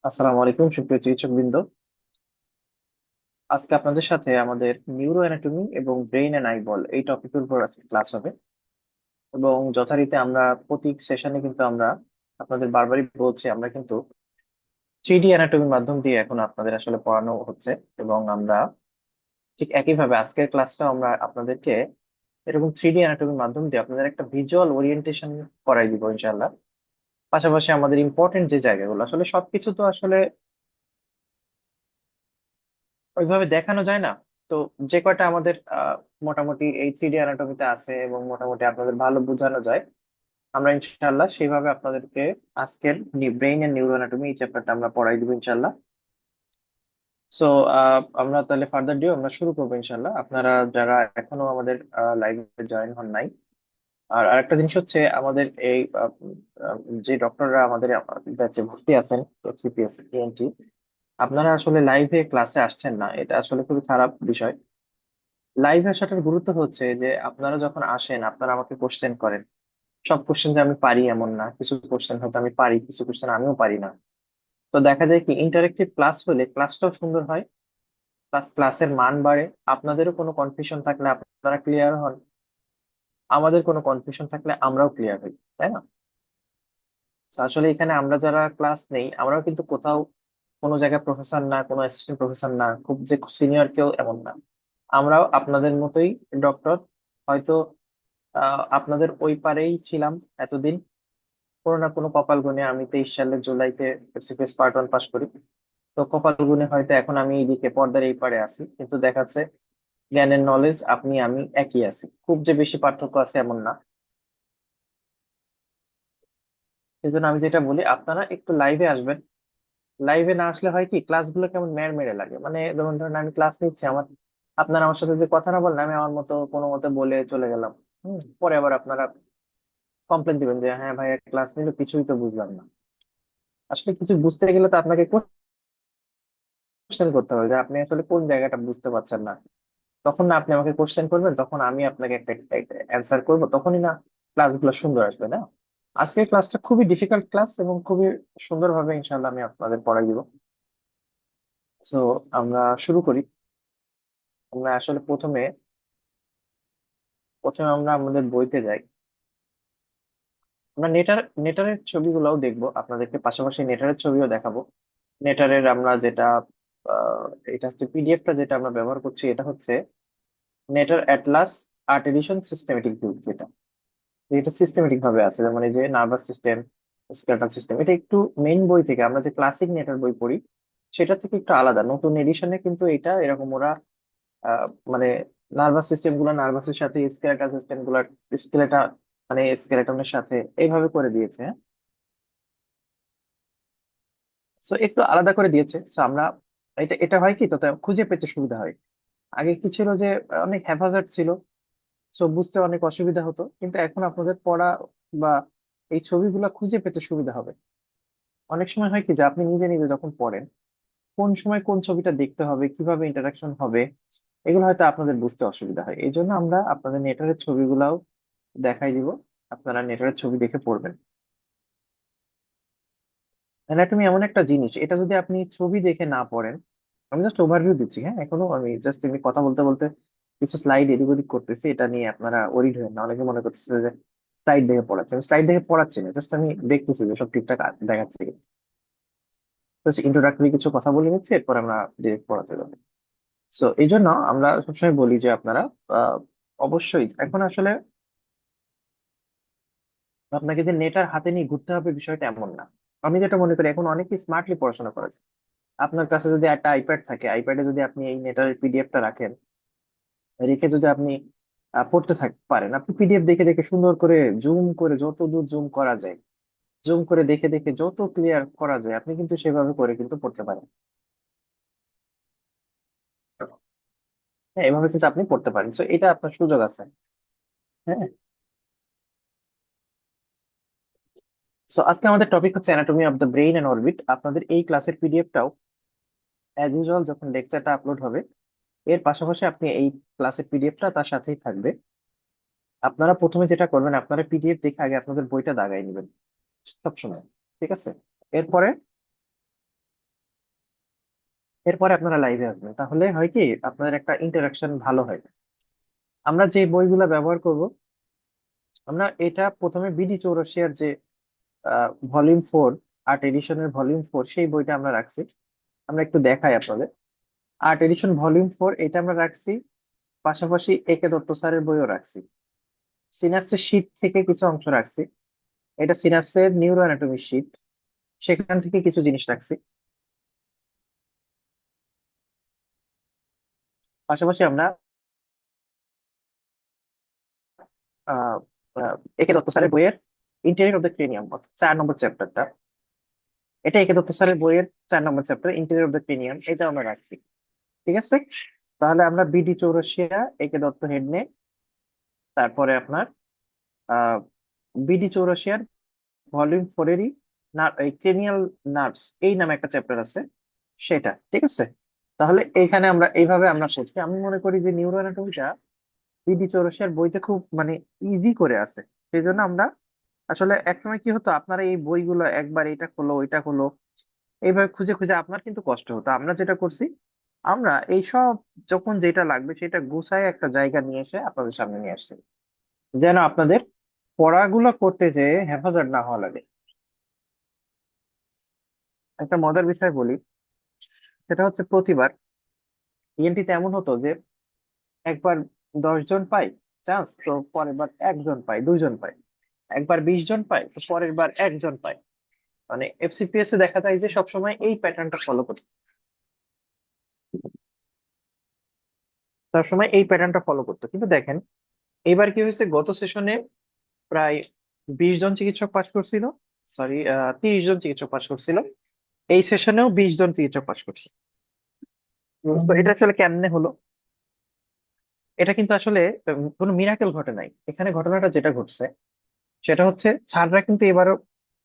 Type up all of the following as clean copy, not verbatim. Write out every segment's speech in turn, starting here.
আসসালামু আলাইকুম সুপ্রিয় চিকিৎসক বৃন্দ। আজকে আপনাদের সাথে আমাদের নিউরো অ্যানাটমি এবং ব্রেইন এন্ড আইবল এই টপিকের উপর আজকে ক্লাস হবে। এবং যথারীতি আমরা প্রতি সেশনে কিন্তু আমরা আপনাদের বারবারই বলছি, আমরা কিন্তু 3D অ্যানাটমির মাধ্যম দিয়ে এখন আপনাদের আসলে পড়ানো হচ্ছে। এবং আমরা ঠিক একইভাবে আজকের ক্লাসটা আমরা আপনাদেরকে এরকম 3D অ্যানাটমির মাধ্যম দিয়ে আপনাদের একটা ভিজুয়াল ওরিয়েন্টেশন করাই দিব ইনশাল্লাহ। পাশাপাশি আমাদের ইম্পর্টেন্ট যে জায়গাগুলো আসলে সবকিছু তো আসলে ওইভাবে দেখানো যায় না। তো যে কয়টা আমাদের মোটামুটি এই 3D অ্যানাটমিতে আছে এবং মোটামুটি আপনাদের ভালো বোঝানো যায়, আমরা ইনশাল্লাহ সেইভাবে আপনাদেরকে আজকের ব্রেইন এন্ড নিউরো অ্যানাটমি এই চ্যাপ্টারটা আমরা পড়াই দিব ইনশাল্লাহ। সো আমরা তাহলে ফার্দার ডিউ আমরা শুরু করবো ইনশাল্লাহ। আপনারা যারা এখনো আমাদের লাইভে জয়েন হন নাই, আর আরেকটা জিনিস হচ্ছে আমাদের এই যে ডক্টররা আমাদের ব্যাচে ভর্তি আছেন, সিপিএস ইএনটি, আপনারা আসলে লাইভে ক্লাসে আসছেন না, এটা আসলে খুবই খারাপ বিষয়। লাইভ আসাটার গুরুত্ব হচ্ছে যে আপনারা যখন আসেন আপনারা আমাকে কোশ্চেন করেন। সব কোশ্চেন যে আমি পারি এমন না, কিছু কোশ্চেন হয়তো আমি পারি, কিছু কোশ্চেন আমিও পারি না। তো দেখা যায় কি ইন্টারেক্টিভ ক্লাস হলে ক্লাসটাও সুন্দর হয়, প্লাস ক্লাসের মান বাড়ে। আপনাদেরও কোনো কনফিউশন থাকলে আপনারা ক্লিয়ার হন, আমাদের কোনো কনফিউশন থাকলে আমরাও ক্লিয়ার হই, তাই না? তো আসলে এখানে আমরা যারা ক্লাস নেই আমরাও কিন্তু কোথাও কোনো জায়গায় প্রফেসর না, কোনো অ্যাসিস্ট্যান্ট প্রফেসর না, খুব যে সিনিয়র কেউ এমন না। আমরাও আপনাদের মতোই ডক্টর, হয়তো আপনাদের ওই পারেই ছিলাম এতদিন। কোনো না কোনো কপাল গুনে আমি 23 সালের জুলাইতে সিপিএস পার্ট 1 পাশ করি। তো কপাল গুনে হয়তো এখন আমি এইদিকে পর্দার এই পারে আছি, কিন্তু দেখাচ্ছে জ্ঞানের নলেজ আপনি আমি একই আছি, খুব যে বেশি পার্থক্য আছে এমন না। এই জন্য আমি যেটা বলি আপনারা একটু লাইভে আসবেন। লাইভে না আসলে হয় কি ক্লাসগুলো কেমন মেরে মেরে লাগে, মানে যেমন ধরেন আমি ক্লাস নিচ্ছি, আমার আপনারা আমার সাথে যে কথা না বলেন, আমি আমার মতো কোনো মতে বলে চলে গেলাম। পরে আবার আপনারা কমপ্লেন দিবেন যে হ্যাঁ ভাই ক্লাস নিলে কিছুই তো বুঝলাম না। আসলে কিছু বুঝতে গেলে তো আপনাকে কোশ্চেন করতে হবে যে আপনি আসলে কোন জায়গাটা বুঝতে পারছেন না। তখন না আপনি আমাকে কোশ্চেন করবেন, তখন আমি আপনাকে একটা অ্যান্সার করব, তখনই না ক্লাসগুলো সুন্দর আসবে, না? আজকের ক্লাসটা খুবই ডিফিকাল্ট ক্লাস এবং খুবই সুন্দরভাবে ইনশাল্লাহ আমি আপনাদের পড়াই দিব। সো আমরা শুরু করি। আমরা আসলে প্রথমে প্রথমে আমরা আমাদের বইতে যাই। আমরা নেটারের ছবিগুলোও দেখবো আপনাদেরকে, পাশাপাশি নেটারের ছবিও দেখাবো। নেটারের আমরা যেটা আহ, এটা হচ্ছে পিডিএফটা যেটা আমরা ব্যবহার করছি, এটা হচ্ছে Netter atlas art edition systematic view, যেটা এটা সিস্টেমেটিক ভাবে আছে, যেমন এই যে নার্ভাস সিস্টেম, স্কেলেটাল সিস্টেম, এটা একটু মেইন বই থেকে আমরা যে ক্লাসিক নেটার বই পড়ি সেটা থেকে একটু আলাদা। নতুন এডিশনে কিন্তু এটা এরকম ওরা আহ, মানে নার্ভাস সিস্টেম গুলো নার্ভাসের সাথে, স্কেলেটাল সিস্টেম গুলার স্কেলেটা মানে স্কেলেটনের সাথে এইভাবে করে দিয়েছে, হ্যাঁ। সো একটু আলাদা করে দিয়েছে। সো আমরা এটা এটা হয় কি, তাতে খুঁজে পেতে সুবিধা হয়। আগে কি ছিল যে অনেক হ্যাফাজার্ড ছিল, সো বুঝতে অনেক অসুবিধা হতো, কিন্তু এখন আপনাদের পড়া বা এই ছবিগুলো খুঁজে পেতে সুবিধা হবে। অনেক সময় হয় কি যে আপনি নিজে নিজে যখন পড়েন কোন সময় কোন ছবিটা দেখতে হবে, কিভাবে ইন্টারাকশন হবে, এগুলো হয়তো আপনাদের বুঝতে অসুবিধা হয়। এই জন্য আমরা আপনাদের নেটারের ছবিগুলাও দেখাই দিব, আপনারা নেটারের ছবি দেখে পড়বেন। অ্যানাটমি এমন একটা জিনিস, এটা যদি আপনি ছবি দেখে না পড়েন, আমি জাস্ট ওভারভিউ দিচ্ছি, হ্যাঁ, এখনো আমি জাস্ট এমনি কথা বলতে বলতে কিছু স্লাইড এদিক ওদিক করতেছি, এটা নিয়ে আপনারা ওরিড হবেন না। অনেকে মনে করতেছে যে স্লাইড দেখে পড়াচ্ছি, আমি স্লাইড দেখে পড়াচ্ছি না, জাস্ট আমি দেখতেছি যে সব ঠিকঠাক দেখাচ্ছে কি। জাস্ট ইন্ট্রোডাক্টরি কিছু কথা বলে নিচ্ছি, এরপর আমরা ডিরেক্ট পড়াতে যাবো। সো এই জন্য আমরা সবসময় বলি যে আপনারা আহ, অবশ্যই এখন আসলে আপনাকে যে নেটার হাতে নিয়ে ঘুরতে হবে বিষয়টা এমন না। আমি যেটা মনে করি এখন অনেকে স্মার্টলি পড়াশোনা করে। আপনার কাছে যদি একটা আইপ্যাড থাকে, আইপ্যাডে যদি আপনি এই নেটার পিডিএফটা রাখেন, রেখে যদি আপনি পড়তে পারেন, আপনি পিডিএফ দেখে দেখে সুন্দর করে জুম করে যত দূর জুম করা যায়, জুম করে দেখে দেখে যত ক্লিয়ার করা যায় আপনি কিন্তু সেভাবে করে কিন্তু পড়তে পারেন। হ্যাঁ, এভাবে কিন্তু আপনি পড়তে পারেন, তো এটা আপনার সুযোগ আছে। হ্যাঁ। সো আজকে আমাদের টপিক হচ্ছে anatomy of the brain and orbit. আপনাদের এই ক্লাসের পিডিএফটাও অ্যাজ ইউজুয়াল যখন লেকচারটা আপলোড হবে এর পাশাপাশি আপনি এই ক্লাসের পিডিএফটা তার সাথেই থাকবে। আপনারা প্রথমে যেটা করবেন, আপনারা পিডিএফ দেখে আগে আপনাদের বইটা দাগাই নেবেন সবসময়, ঠিক আছে? এরপরে এরপরে আপনারা লাইভে আসবেন, তাহলে হয় কি আপনাদের একটা ইন্টারাকশন ভালো হয়। আমরা যে বইগুলা ব্যবহার করব, আমরা এটা প্রথমে বিডি চৌরাশিয়ার যে ভলিউম 4, আর্ট এডিশনের ভলিউম 4, সেই বইটা আমরা রাখছি। আমরা একটু দেখাই আপনাদের। আর্ট এডিশন ভলিউম 4 এটা আমরা রাখছি, পাশাপাশি একে দত্ত স্যারের বইও রাখছি। সিনাপসের শীট থেকে কিছু অংশ রাখছি, এটা সিনাপসের নিউরো অ্যানাটমি শীট, সেখান থেকে কিছু জিনিস রাখছি। পাশাপাশি আমরা আহ আহ, একে দত্ত স্যারের বইয়ের ইন্টেরিয়র অফ দ্য ক্রেনিয়াম, 4 নম্বর চ্যাপ্টারটা, এটা একে দত্ত স্যারের বইয়ের 4 নম্বর chapter, interior of the cranium, এটা আমরা রাখছি। ঠিক আছে, তাহলে আমরা বিডি চৌরাশিয়া, একে দত্ত হেড নেক, তারপরে আপনার আহ বিডি চৌরাশিয়ার ভলিউম 4-এরই এই ক্রেনিয়াল নার্ভস এই নামে একটা চ্যাপ্টার আছে, সেটা। ঠিক আছে, তাহলে এইখানে আমরা এইভাবে আমরা করছি। আমি মনে করি যে নিউরো অ্যানাটমিটা বিডি চৌরাশিয়ার বইতে খুব মানে ইজি করে আছে। সেই জন্য আমরা আসলে একসময় কি হতো, আপনারা এই বইগুলো একবার এটা খোলো ওইটা খোলো এইভাবে খুঁজে খুঁজে আপনার কিন্তু কষ্ট হতো। আমরা যেটা করছি, আমরা এইসব যখন যেটা লাগবে সেটা গুছায় একটা জায়গা নিয়ে এসে আপনাদের সামনে নিয়ে আসছি, যেন আপনাদের পড়াগুলো করতে যে হেফাজত না হওয়া লাগে। একটা মজার বিষয় বলি, সেটা হচ্ছে প্রতিবার ইএনটিতে এমন হতো যে একবার 10 জন পাই চান্স, তো পরের বার একজন পাই, 2 জন পাই। একবার 20 জন পাই, তো পরের বার একজন পাই। মানে এফসিপিএস এ দেখা যায় যে সবসময় এই প্যাটার্নটা ফলো করতে, সবসময় এই প্যাটার্নটা ফলো করতো। কিন্তু দেখেন এবার কি হয়েছে, গত সেশনে প্রায় 20 জন চিকিৎসক পাশ করছিল, সরি 30 জন চিকিৎসক পাশ করছিল। এই সেশনেও 20 জন চিকিৎসক পাশ করছে। তো এটা আসলে কেমনে হলো? এটা কিন্তু আসলে কোনো মিরাকেল ঘটে নাই। এখানে ঘটনাটা যেটা ঘটছে সেটা হচ্ছে, স্যাররা কিন্তু এবারও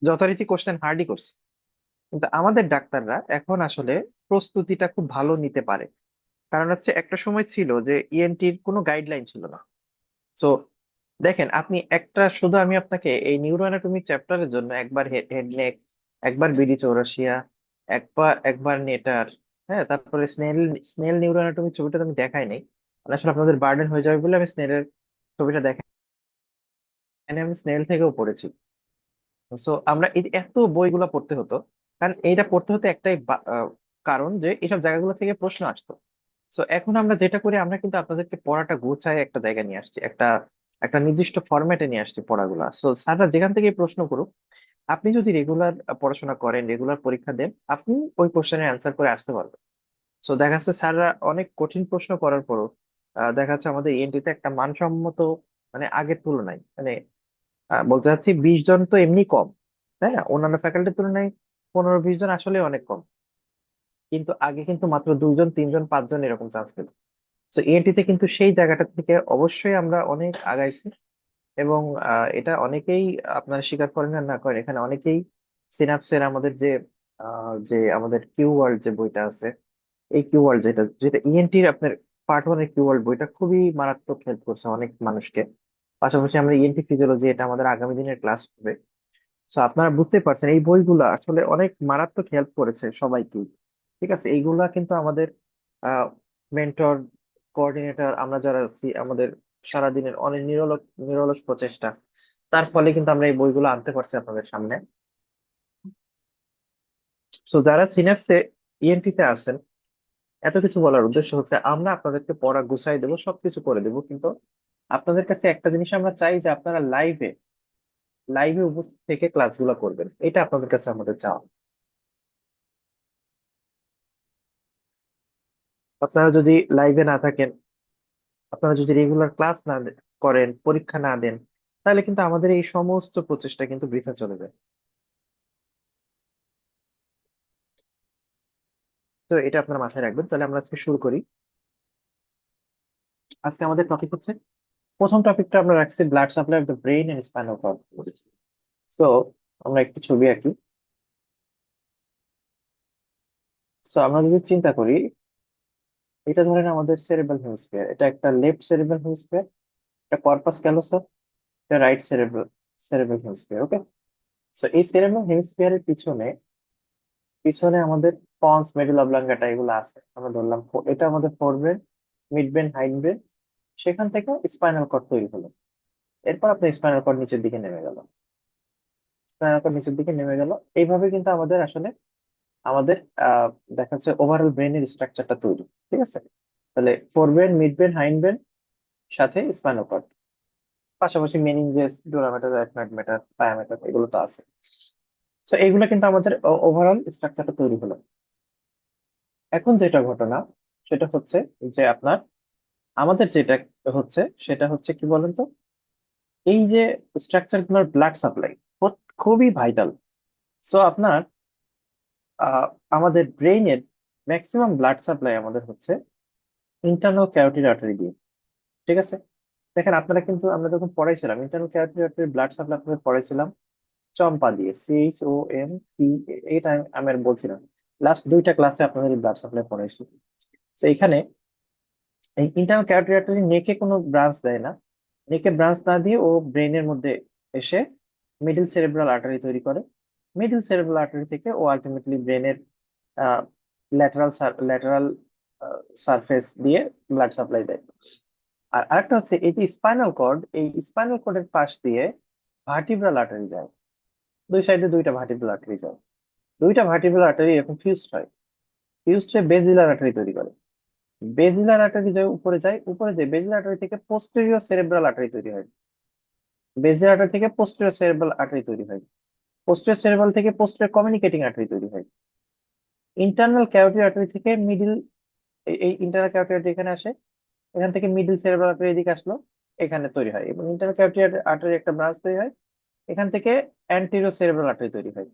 যথারীতি কোশ্চেন হার্ডই করছে, কিন্তু আমাদের ডাক্তাররা এখন আসলে প্রস্তুতিটা খুব ভালো নিতে পারে। কারণ হচ্ছে একটা সময় ছিল যে ইএনটির কোনো গাইডলাইন ছিল না। সো দেখেন আপনি একটা শুধু, আমি আপনাকে এই নিউরো অ্যানাটমি চ্যাপ্টারের জন্য একবার হেড নেক, একবার বিডি চৌরাশিয়া, একবার একবার নেটার, হ্যাঁ, তারপরে স্নেল, স্নেল নিউরো অ্যানাটমি ছবিটা তো আমি দেখাই নাই, মানে আসলে আপনাদের বার্ডেন হয়ে যাবে বলে আমি স্নেলের ছবিটা দেখাই নাই, আমি স্নেল থেকেও পড়েছি। সো আমরা এই যে এত বইগুলা পড়তে হতো, কারণ এইটা পড়তে হতো একটাই কারণ যে এইসব জায়গাগুলো থেকে প্রশ্ন আসতো। সো এখন আমরা যেটা করি, আমরা কিন্তু আপনাদেরকে পড়াটা গোছায় একটা জায়গায় নিয়ে আসছি, একটা একটা নির্দিষ্ট ফরম্যাটে নিয়ে আসছি পড়াগুলা। সো স্যাররা যেখান থেকে প্রশ্ন করুক, আপনি যদি রেগুলার পড়াশোনা করেন, রেগুলার পরীক্ষা দেন, আপনি ওই কোশ্চেনের অ্যান্সার করে আসতে পারবেন। সো দেখা যাচ্ছে স্যাররা অনেক কঠিন প্রশ্ন করার পরও দেখা যাচ্ছে আমাদের ইএনটিতে একটা মানসম্মত, মানে আগের তুলনায়, মানে বলতে চাচ্ছি 20 জন তো এমনি কম, তাই না? অন্যান্য ফ্যাকাল্টির তুলনায় 15-20 জন আসলে অনেক কম, কিন্তু আগে কিন্তু মাত্র 2 জন, 3 জন, 5 জন এরকম চান্স পেত। তো ইএনটিতে কিন্তু সেই জায়গাটা থেকে অবশ্যই আমরা অনেক আগাইছি। এবং এটা অনেকেই আপনারা স্বীকার করেন আর না করেন, এখানে অনেকেই সিনাপসের আমাদের যে যে আমাদের কিউ ওয়ার্ল্ড যে বইটা আছে, এই কিউ ওয়ার্ল্ড যেটা যেটা ইএনটির আপনার পার্ট 1-এর কিউ ওয়ার্ল্ড বইটা খুবই মারাত্মক হেল্প করছে অনেক মানুষকে। পাশাপাশি আমরা ইএনটি ফিজিওলজি, এটা আমাদের আগামী দিনের ক্লাস হবে। তো আপনারা বুঝতেই পারছেন এই বইগুলা আসলে অনেক মারাত্মক হেল্প করেছে সবাইকে। ঠিক আছে, এইগুলা কিন্তু আমাদের মেন্টর, কোঅর্ডিনেটর, আমরা যারা আছি, আমাদের সারাদিনের অনেক নিরলস নিরলস প্রচেষ্টা, তার ফলে কিন্তু আমরা এই বইগুলো আনতে পারছি আপনাদের সামনে। সো যারা সিনাপসে ইএনটি তে আছেন, এত কিছু বলার উদ্দেশ্য হচ্ছে আমরা আপনাদেরকে পড়া গুছাই দেবো, সবকিছু করে দেবো, কিন্তু আপনাদের কাছে একটা জিনিস আমরা চাই, যে আপনারা লাইভে লাইভে উপস্থিত থেকে ক্লাসগুলো করবেন, এটা আপনাদের কাছে আমাদের চাওয়া। আপনারা যদি লাইভে না থাকেন, আপনারা যদি রেগুলার ক্লাস না করেন, পরীক্ষা না দেন, তাহলে কিন্তু আমাদের এই সমস্ত প্রচেষ্টা কিন্তু বৃথা চলে যায়। তো এটা আপনারা মাথায় রাখবেন। তাহলে আমরা আজকে শুরু করি। আজকে আমাদের টপিক হচ্ছে, প্রথম টপিকটা আমরা রাখছি blood supply of the brain and spinal cord. So আমরা একটু ছবি আঁকি। সো আমরা যদি চিন্তা করি, এটা ধরেন আমাদের সেরেব্রাল হেমিস্ফিয়ার, এটা একটা লেফট সেরেব্রাল হেমিস্ফিয়ার, এটা কর্পাস ক্যালোসাম, এটা রাইট সেরেব্রাল সেরেব্রাল হেমিস্ফিয়ার। ওকে, সো এই সেরেব্রাল হেমিস্ফিয়ারের পিছনে পিছনে আমাদের পন্স মেডুলা অবলাঙ্গাটা এগুলো আছে, আমরা ধরলাম এটা আমাদের four brain, mid brain, hind brain. সেখান থেকে স্পাইনাল কর্ড তৈরি হলো। এরপর আপনার স্পাইনাল কর্ড নিচের দিকে নেমে গেল, স্পাইনাল কর্ড নিচের দিকে নেমে গেল। এইভাবে কিন্তু আমাদের আসলে আমাদের আহ দেখা যাচ্ছে ওভারঅল ব্রেনের স্ট্রাকচারটা তৈরি। ঠিক আছে, তাহলে four brain, mid brain, hind brain, সাথে স্পাইনাল কর্ড, পাশাপাশি মেনিনজেস, ডোরা ম্যাটার, রাইট ম্যাটার, পায়া ম্যাটার, এগুলো তো আছে। তো এইগুলো কিন্তু আমাদের ওভারঅল স্ট্রাকচারটা তৈরি হলো। এখন যেটা ঘটনা সেটা হচ্ছে যে আপনার আমাদের যেটা হচ্ছে সেটা হচ্ছে কি বলেন তো, এই যে স্ট্রাকচার গুলোর ব্লাড সাপ্লাই খুবই ভাইটাল। সো আপনার আহ, আমাদের ব্রেইনের ম্যাক্সিমাম ব্লাড সাপ্লাই আমাদের হচ্ছে ইন্টারনাল ক্যারোটিড আর্টারি দিয়ে। ঠিক আছে, দেখেন আপনারা কিন্তু আমরা যখন পড়াইছিলাম internal carotid artery blood supply আপনাদের পড়াইছিলাম চম্পা দিয়ে, CHOMP। এটা আমি আর বলছিলাম, লাস্ট দুইটা ক্লাসে আপনাদের ব্লাড সাপ্লাই পড়াইছি। তো এখানে এই ইন্টারনাল ক্যারোটিড আর্টারি নেকে কোনো ব্রাঞ্চ দেয় না, নেকে ব্রাঞ্চ না দিয়ে ও ব্রেনের মধ্যে এসে মিডল সেরেব্রাল আর্টারি তৈরি করে। মিডল সেরেব্রাল আর্টারি থেকে ও আলটিমেটলি ব্রেনের ল্যাটারাল ল্যাটারাল সারফেস দিয়ে ব্লাড সাপ্লাই দেয়। আর আরেকটা হচ্ছে এই যে স্পাইনাল কর্ড, এই স্পাইনাল কর্ডের পাশ দিয়ে ভার্টিব্রাল আর্টারি যায়। দুই সাইডে দুইটা ভার্টিব্রাল আর্টারি যায়, দুইটা ভার্টিব্রাল আর্টারি এরকম ফিউজড হয়, ফিউজড হয়ে বেজিলার আর্টারি তৈরি করে। বেজিলার আর্টারি যায় উপরে, যায় উপরে, যায় বেজিলার আর্টারি থেকে পোস্টেরিয়র সেরেব্রাল আর্টারি তৈরি হয়। বেজিলার আর্টারি থেকে পোস্টেরিয়র সেরেব্রাল আর্টারি তৈরি হয়। পোস্টেরিয়র সেরেব্রাল থেকে পোস্টেরিয়র কমিউনিকেটিং আর্টারি তৈরি হয়। ইন্টারনাল ক্যারোটিড আর্টারি থেকে মিডিল, এই ইন্টারনাল ক্যারোটিড আর্টারি এখানে আসে, এখান থেকে মিডিল সেরেব্রাল আর্টারি এদিকে আসলো, এখানে তৈরি হয় এবং ইন্টারনাল ক্যারোটিড আর্টারি একটা ব্রাঞ্চ তৈরি হয়। এখান থেকে অ্যান্টেরিয়র সেরেব্রাল আর্টারি তৈরি হয়,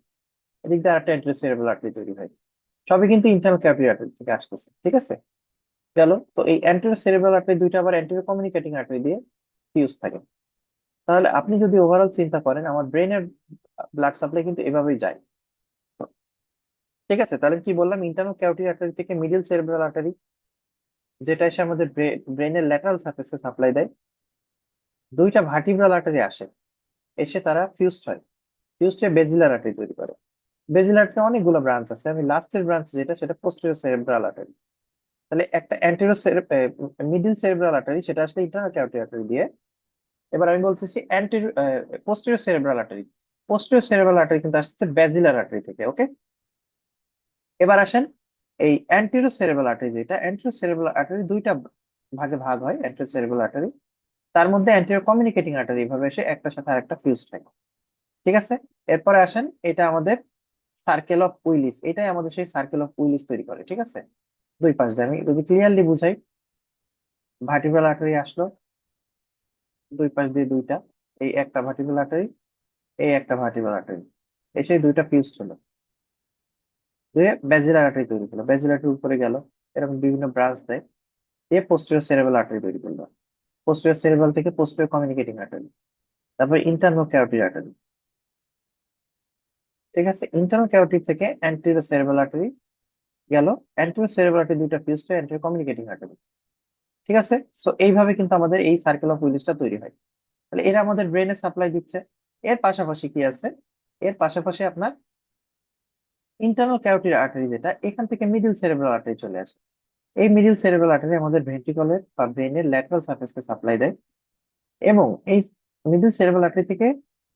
এদিক দিয়ে আরেকটা অ্যান্টেরিয়র সেরেব্রাল আর্টারি তৈরি হয়। সবই কিন্তু ইন্টারনাল ক্যারোটিড আর্টারি থেকে আসতেছে। ঠিক আছে, গেল। তো এই অ্যান্টেরিয়র সেরেব্রাল আর্টারি দুইটা আবার অ্যান্টেরিয়র কমিউনিকেটিং আর্টারি দিয়ে ফিউজ থাকে। তাহলে আপনি যদি ওভারঅল চিন্তা করেন আমার ব্রেনের ব্লাড সাপ্লাই কিন্তু এভাবেই যায়। ঠিক আছে, তাহলে কি বললাম, ইন্টারনাল ক্যারোটিড আর্টারি থেকে মিডল সেরেব্রাল আর্টারি, যেটা এসে আমাদের ব্রেনের ল্যাটারাল সারফেসে সাপ্লাই দেয়। দুইটা ভার্টিব্রাল আর্টারি আসে, এসে তারা ফিউজড হয়, ফিউজড হয়ে বেজিলার আর্টারি তৈরি করে। বেজিলার আর্টারি অনেকগুলো ব্রাঞ্চ আছে, আমি লাস্টের ব্রাঞ্চ যেটা সেটা পোস্টেরিয়র সেরেব্রাল আর্টারি। তাহলে একটা অ্যান্টেরিয়র মিডল সেরেব্রাল আর্টারি সেটা আসলে ইন্টারনাল ক্যারোটিড আর্টারি দিয়ে। এবার আমি বলতেছি anterior posterior cerebral artery, posterior cerebral artery কিন্তু আসছে বেজিলার আর্টারি থেকে। ওকে, এবার আসেন এই অ্যান্টেরিয়র সেরেব্রাল আর্টারি, যেটা অ্যান্টেরিয়র সেরেব্রাল আর্টারি দুইটা ভাগে ভাগ হয় অ্যান্টেরিয়র সেরেব্রাল আর্টারি। তার মধ্যে অ্যান্টেরিয়র কমিউনিকেটিং আর্টারি এভাবে এসে একটার সাথে আরেকটা ফিউজড হয়। ঠিক আছে, এরপরে আসেন এটা আমাদের সার্কেল অফ উইলিস, এটাই আমাদের সেই সার্কেল অফ উইলিস তৈরি করে। ঠিক আছে, দুই পাশ দিয়ে আমি যদি ক্লিয়ারলি বুঝাই, ভার্টিব্রাল আর্টারি আসলো, দুই পাশ দিয়ে দুইটা, এই একটা ভার্টিব্রাল আর্টারি, এই একটা ভার্টিব্রাল আর্টারি, এসে দুইটা ফিউজড হলো, দিয়ে ব্যাজিলার আর্টারি তৈরি হলো, ব্যাজিলার আর্টারি উপরে গেল, এরকম বিভিন্ন ব্রাঞ্চ দেয়, দিয়ে পোস্টেরিয়র সেরেব্রাল আর্টারি তৈরি করলো, পোস্টেরিয়র সেরেব্রাল থেকে পোস্টেরিয়র কমিউনিকেটিং আর্টারি, তারপর ইন্টারনাল ক্যারোটিড আর্টারি। ঠিক আছে, ইন্টারনাল ক্যারোটিড থেকে অ্যান্টেরিয়র সেরেব্রাল আর্টারি গেল, অ্যান্টেরিয়র সেরেব্রাল আর্টারি দুইটা ফিউজড হয়ে অ্যান্টেরিয়র কমিউনিকেটিং আর্টারি। ঠিক আছে, সো এইভাবে কিন্তু আমাদের এই সার্কেল অফ উইলিসটা তৈরি হয়। তাহলে এরা আমাদের ব্রেনে সাপ্লাই দিচ্ছে। এর পাশাপাশি কি আছে, এর পাশাপাশি আপনার ইন্টারনাল ক্যারোটিড আর্টারি, যেটা এখান থেকে মিডল সেরেব্রাল আর্টারি চলে আসে। এই মিডল সেরেব্রাল আর্টারি আমাদের ভেন্ট্রিকলের বা ব্রেনের ল্যাটারাল সারফেসকে সাপ্লাই দেয়। এবং এই মিডল সেরেব্রাল আর্টারি থেকে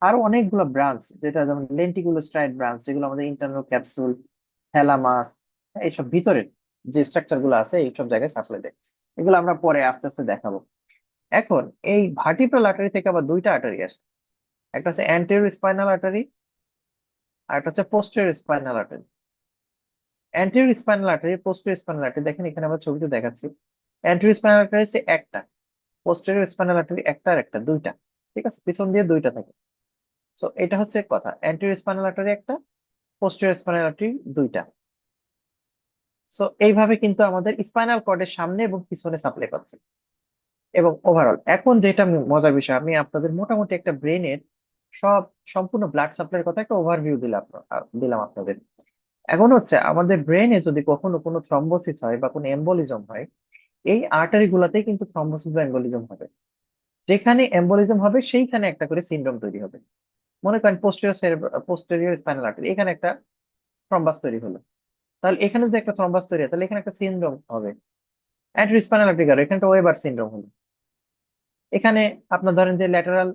আরো অনেকগুলো ব্রাঞ্চ, যেটা যেমন লেন্টিকুলোস্ট্রাইড ব্রাঞ্চ, যেগুলো আমাদের ইন্টারনাল ক্যাপসুল, থ্যালামাস, এইসব ভিতরের যে স্ট্রাকচার গুলো আছে এইসব জায়গায় সাপ্লাই দেয়। এগুলো আমরা পরে আস্তে আস্তে দেখাবো। এখন এই ভার্টিব্রাল আর্টারি থেকে আবার দুইটা আর্টারি আসে, একটা হচ্ছে অ্যান্টেরিয়র স্পাইনাল আর্টারি, আর একটা হচ্ছে posterior spinal artery. Anterior spinal artery, posterior spinal artery, দেখেন এখানে আমরা ছবিতে দেখাচ্ছি। অ্যান্টেরিয়র স্পাইনাল আর্টারি হচ্ছে একটা, পোস্টেরিয়র স্পাইনাল আর্টারি একটা, আর একটা দুইটা। ঠিক আছে, পিছন দিয়ে দুইটা থাকে। সো এটা হচ্ছে কথা, অ্যান্টেরিয়র স্পাইনাল আর্টারি একটা, পোস্টেরিয়র স্পাইনাল আর্টারি দুইটা। সো এইভাবে কিন্তু আমাদের স্পাইনাল কর্ডের সামনে এবং পিছনে সাপ্লাই পাচ্ছে। এবং ওভারঅল এখন যেটা মজার বিষয়, আমি আপনাদের মোটামুটি একটা ব্রেনের সব সম্পূর্ণ ব্লাড সাপ্লাইয়ের কথা একটা ওভারভিউ দিলাম আপনাদের। এখন হচ্ছে আমাদের ব্রেনে যদি কখনো কোনো থ্রম্বোসিস হয় বা কোনো এম্বোলিজম হয়, এই আর্টারি গুলাতেই কিন্তু থ্রম্বোসিস বা এম্বোলিজম হবে। যেখানে এম্বোলিজম হবে সেইখানে একটা করে সিনড্রোম তৈরি হবে। মনে করেন পোস্টেরিয়র স্পাইনাল আর্টারি, এখানে একটা থ্রম্বাস তৈরি হলো। তাহলে এখানে যদি একটা থ্রম্বাস তৈরি হয় তাহলে এখানে একটা সিনড্রোম হবে। অ্যান্টেরোস্পাইনাল আর্টারি গেল, এখানে ওয়েবার সিনড্রোম হলো। এখানে আপনার ধরেন যে ল্যাটারাল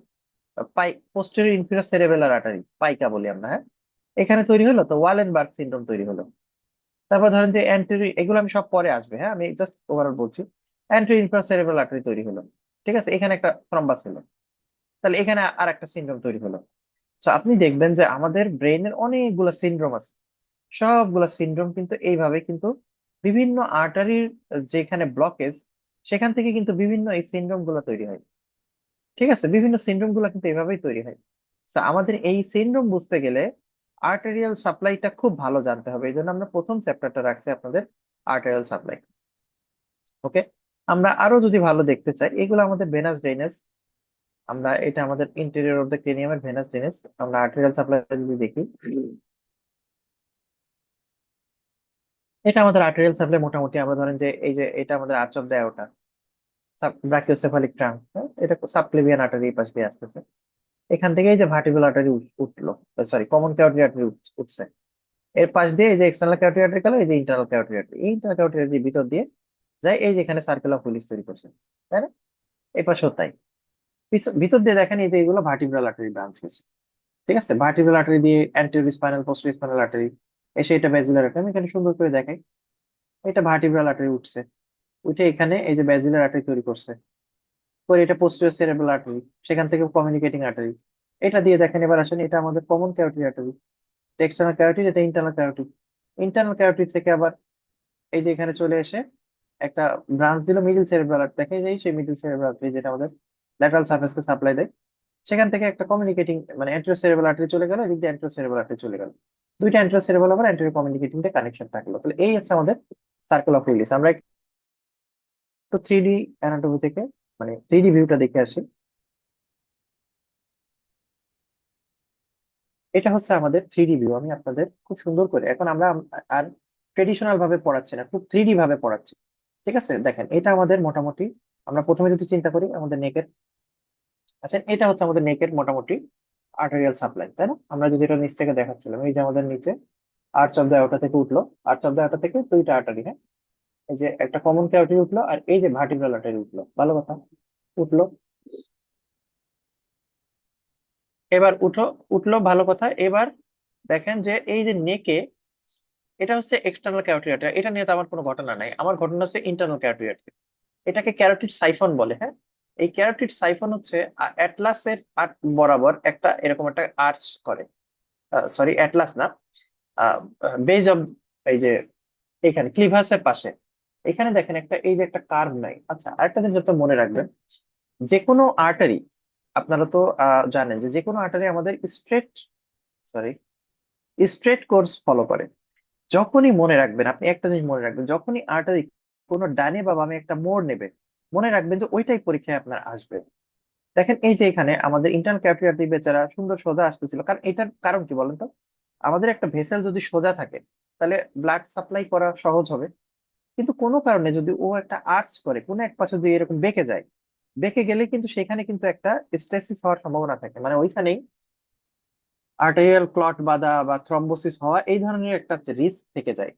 পাই পোস্টেরিয়র ইনফিরিয়র সেরেবেলার আর্টারি, পাইকা বলি আমরা, হ্যাঁ, এখানে তৈরি হলো তো ওয়ালেনবার্গ সিনড্রোম তৈরি হলো। তারপর ধরেন যে অ্যান্টেরি, এগুলো আমি সব পরে আসবে, হ্যাঁ, আমি জাস্ট ওভারঅল বলছি। অ্যান্টেরিয়র ইনফিরিয়র সেরেব্রাল আর্টারি তৈরি হলো, ঠিক আছে, এখানে একটা থ্রম্বাস হলো, তাহলে এখানে আর একটা সিনড্রোম তৈরি হলো। তো আপনি দেখবেন যে আমাদের ব্রেনের অনেকগুলো সিনড্রোম আছে, সবগুলা সিনড্রোম কিন্তু এইভাবে কিন্তু বিভিন্ন আর্টারির যেখানে ব্লকেজ, সেখান থেকে কিন্তু বিভিন্ন এই সিনড্রোম গুলো তৈরি হয়। ঠিক আছে, বিভিন্ন সিনড্রোম গুলো কিন্তু এইভাবেই তৈরি হয়। তো আমাদের এই সিনড্রোম বুঝতে গেলে আর্টেরিয়াল সাপ্লাইটা খুব ভালো জানতে হবে, এই জন্য আমরা প্রথম চ্যাপ্টারটা রাখছি আপনাদের আর্টেরিয়াল সাপ্লাই। ওকে, আমরা আরো যদি ভালো দেখতে চাই, এগুলো আমাদের ভেনাস ড্রেনেজ, আমরা এটা আমাদের ইন্টেরিয়র অফ দ্য ক্রেনিয়ামের ভেনাস ড্রেনেজ। আমরা আর্টেরিয়াল সাপ্লাই যদি দেখি, এটা আমাদের আর্টেরিয়াল সাপ্লাই মোটামুটি আমরা ধরেন যে এই যে এটা আমাদের arch of the aorta, brachiocephalic trunk, এটা সাবক্লেভিয়ান আর্টারি এই পাশ দিয়ে আসতেছে। এখান থেকে এই যে ভার্টিবুলার আর্টারি উঠলো, সরি কমন ক্যারোটিড আর্টারি উঠছে। এর পাশ দিয়ে এই যে এক্সটার্নাল ক্যারোটিড আর্টারি গেল, এই যে ইন্টারনাল ক্যারোটিড আর্টারি, এই ইন্টারনাল ক্যারোটিড আর্টারি ভিতর দিয়ে যায়, এই যে এখানে সার্কেল অফ হুইলিস তৈরি করছে, তাই না? এই পাশেও তাই। ভিতর দিয়ে দেখেন এই যে এগুলো ভার্টিব্রাল আর্টারি ব্রাঞ্চ গেছে। ঠিক আছে, ভার্টিব্রাল আর্টারি দিয়ে anterior spinal posterior spinal artery এসে এটা ব্যাজিলার আর্টারি, আমি এখানে সুন্দর করে দেখাই। এটা ভার্টিব্রাল আর্টারি উঠছে, উঠে এখানে এই যে ব্যাজিলার আর্টারি তৈরি করছে, পরে এটা পোস্টেরিয়র সেরেব্রাল আর্টারি, সেখান থেকে কমিউনিকেটিং আর্টারি। এটা দিয়ে দেখেন, এবার আসেন, এটা আমাদের common carotid artery, external carotid, এটা ইন্টারনাল ক্যারোটিড। ইন্টারনাল ক্যারোটিড থেকে আবার এই যে এখানে চলে এসে একটা ব্রাঞ্চ দিল মিডিল সেরেব্রাল আর্টারি, দেখে যাই সেই মিডিল সেরেব্রাল আর্টারি যেটা আমাদের ল্যাটারাল সারফেসকে সাপ্লাই দেয়। সেখান থেকে একটা কমিউনিকেটিং মানে অ্যান্টেরো সেরেব্রাল আর্টারি চলে গেল, এদিক দিয়ে অ্যান্টেরো সেরেব্রাল আর্টারি চলে গেল, দুইটা অ্যান্টেরো সেরেব্রাল আবার অ্যান্টেরো কমিউনিকেটিং দিয়ে কানেকশন থাকলো। তাহলে এই হচ্ছে আমাদের সার্কেল অফ রিলিজ। আমরা একটু 3D অ্যানাটমি থেকে মানে 3D ভিউটা দেখে আসি। এটা হচ্ছে আমাদের 3D ভিউ, আমি আপনাদের খুব সুন্দর করে এখন আমরা আর ট্রেডিশনাল ভাবে পড়াচ্ছি না, খুব 3D ভাবে পড়াচ্ছি। ঠিক আছে, দেখেন এটা আমাদের মোটামুটি, আমরা প্রথমে যদি চিন্তা করি আমাদের নেকের, আচ্ছা এটা হচ্ছে আমাদের নেকের মোটামুটি আর্টেরিয়াল সাপ্লাই, তাই না? আমরা যদি এটা নিচ থেকে দেখাচ্ছিলাম, এই যে আমাদের নিচে আর্চ অফ দ্য আয়োটা থেকে উঠলো, আর্চ অফ দ্য আয়োটা থেকে দুইটা আর্টারি, হ্যাঁ, এই যে একটা কমন ক্যারোটিড উঠলো আর এই যে ভার্টিব্রাল আর্টারি উঠলো, ভালো কথা, উঠলো। এবার উঠো, উঠলো, ভালো কথা। এবার দেখেন যে এই যে নেকে, এটা হচ্ছে এক্সটার্নাল ক্যারোটিড আর্টারি, এটা নিয়ে তো আমার কোনো ঘটনা নাই, আমার ঘটনা হচ্ছে ইন্টারনাল ক্যারোটিড আর্টারি। এটাকে ক্যারোটিড সাইফন বলে, হ্যাঁ। এই ক্যারোটিড সাইফন হচ্ছে অ্যাটলাসের বরাবর একটা এরকম একটা আর্চ করে, সরি অ্যাটলাস না, বেজ অফ, এই যে এখানে ক্লিভাসের পাশে, এখানে দেখেন একটা এই যে একটা কার্ভ নাই। আচ্ছা, আরেকটা জিনিস আপনারা মনে রাখবেন, যে কোনো আর্টারি, আপনারা তো জানেন যে যে কোনো আর্টারি আমাদের straight, sorry straight course follow করে। যখনই মনে রাখবেন, আপনি একটা জিনিস মনে রাখবেন, যখনই আর্টারি কোনো ডানে বা বামে একটা মোড় নেবে, মনে রাখবেন যে ওইটাই পরীক্ষায় আপনার আসবে। দেখেন এই যে এখানে আমাদের ইন্টার্নাল ক্যারোটিড আর্টারি বেচারা সুন্দর সোজা আসতেছিল, কারণ এটার কারণ কি বলেন তো? আমাদের একটা ভেসেল যদি সোজা থাকে তাহলে ব্লাড সাপ্লাই করা সহজ হবে। কিন্তু কোনো কারণে যদি ও একটা আর্চ করে, কোনো এক পাশে যদি এরকম বেঁকে যায়, বেঁকে গেলে কিন্তু সেখানে কিন্তু একটা স্টেসিস হওয়ার সম্ভাবনা থাকে, মানে ওইখানেই আর্টেরিয়াল ক্লট বাঁধা বা থ্রম্বোসিস হওয়া এই ধরনের একটা রিস্ক থেকে যায়।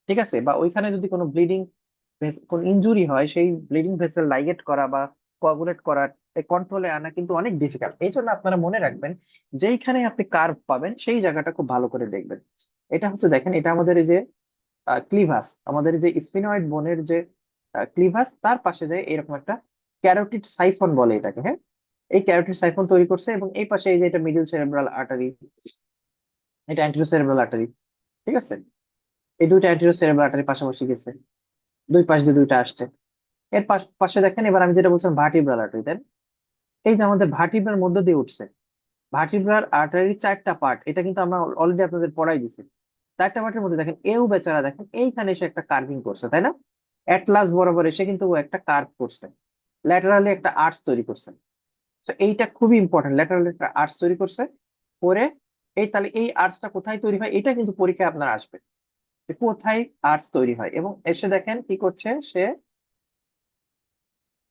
ঠিক আছে, বা ওইখানে যদি কোনো ব্লিডিং, কোন ইনজুরি হয়, সেই ব্লিডিং ভেসেল লাইগেট করা বা কোয়াগুলেট করা, কন্ট্রোলে আনা কিন্তু অনেক ডিফিকাল্ট। এই জন্য আপনারা মনে রাখবেন, যেইখানে আপনি কার্ভ পাবেন সেই জায়গাটা খুব ভালো করে দেখবেন। এটা হচ্ছে দেখেন, এটা আমাদের এই যে ক্লিভাস, আমাদের যে স্পিনয়েড বোনের যে ক্লিভাস, তার পাশে যায় এরকম একটা ক্যারোটিড সাইফন বলে এটাকে, হ্যাঁ। এই ক্যারোটিড সাইফন তৈরি করছে এবং এই পাশে এই যে এটা মিডল সেরেব্রাল আর্টারি, এটা অ্যান্টেরিয়র সেরেব্রাল আর্টারি। ঠিক আছে, এই দুইটা অ্যান্টেরিয়র সেরেব্রাল আর্টারি পাশাপাশি গেছে, দুই পাশ দিয়ে দুইটা আসছে। এর পাশে দেখেন, এবার আমি যেটা বলছিলাম ভার্টিব্রাল আর্টারি, দেন এই যে আমাদের ভার্টিব্রার মধ্য দিয়ে উঠছে। ভার্টিব্রাল আর্টারির চারটা পার্ট, এটা কিন্তু আমরা অলরেডি আপনাদের পড়াই দিছি। চারটা পার্টের মধ্যে দেখেন এও বেচারা দেখেন এইখানে এসে একটা কার্ভিং করছে, তাই না? অ্যাটলাস বরাবর এসে কিন্তু ও একটা কার্ভ করছে, ল্যাটারালি একটা আর্চ তৈরি করছে। তো এইটা খুবই ইম্পর্টেন্ট, ল্যাটারালি একটা আর্চ তৈরি করছে। পরে এই, তাহলে এই আর্চটা কোথায় তৈরি হয়, এটা কিন্তু পরীক্ষায় আপনার আসবে, যে কোথায় আর্চ তৈরি হয়। এবং এসে দেখেন কি করছে সে,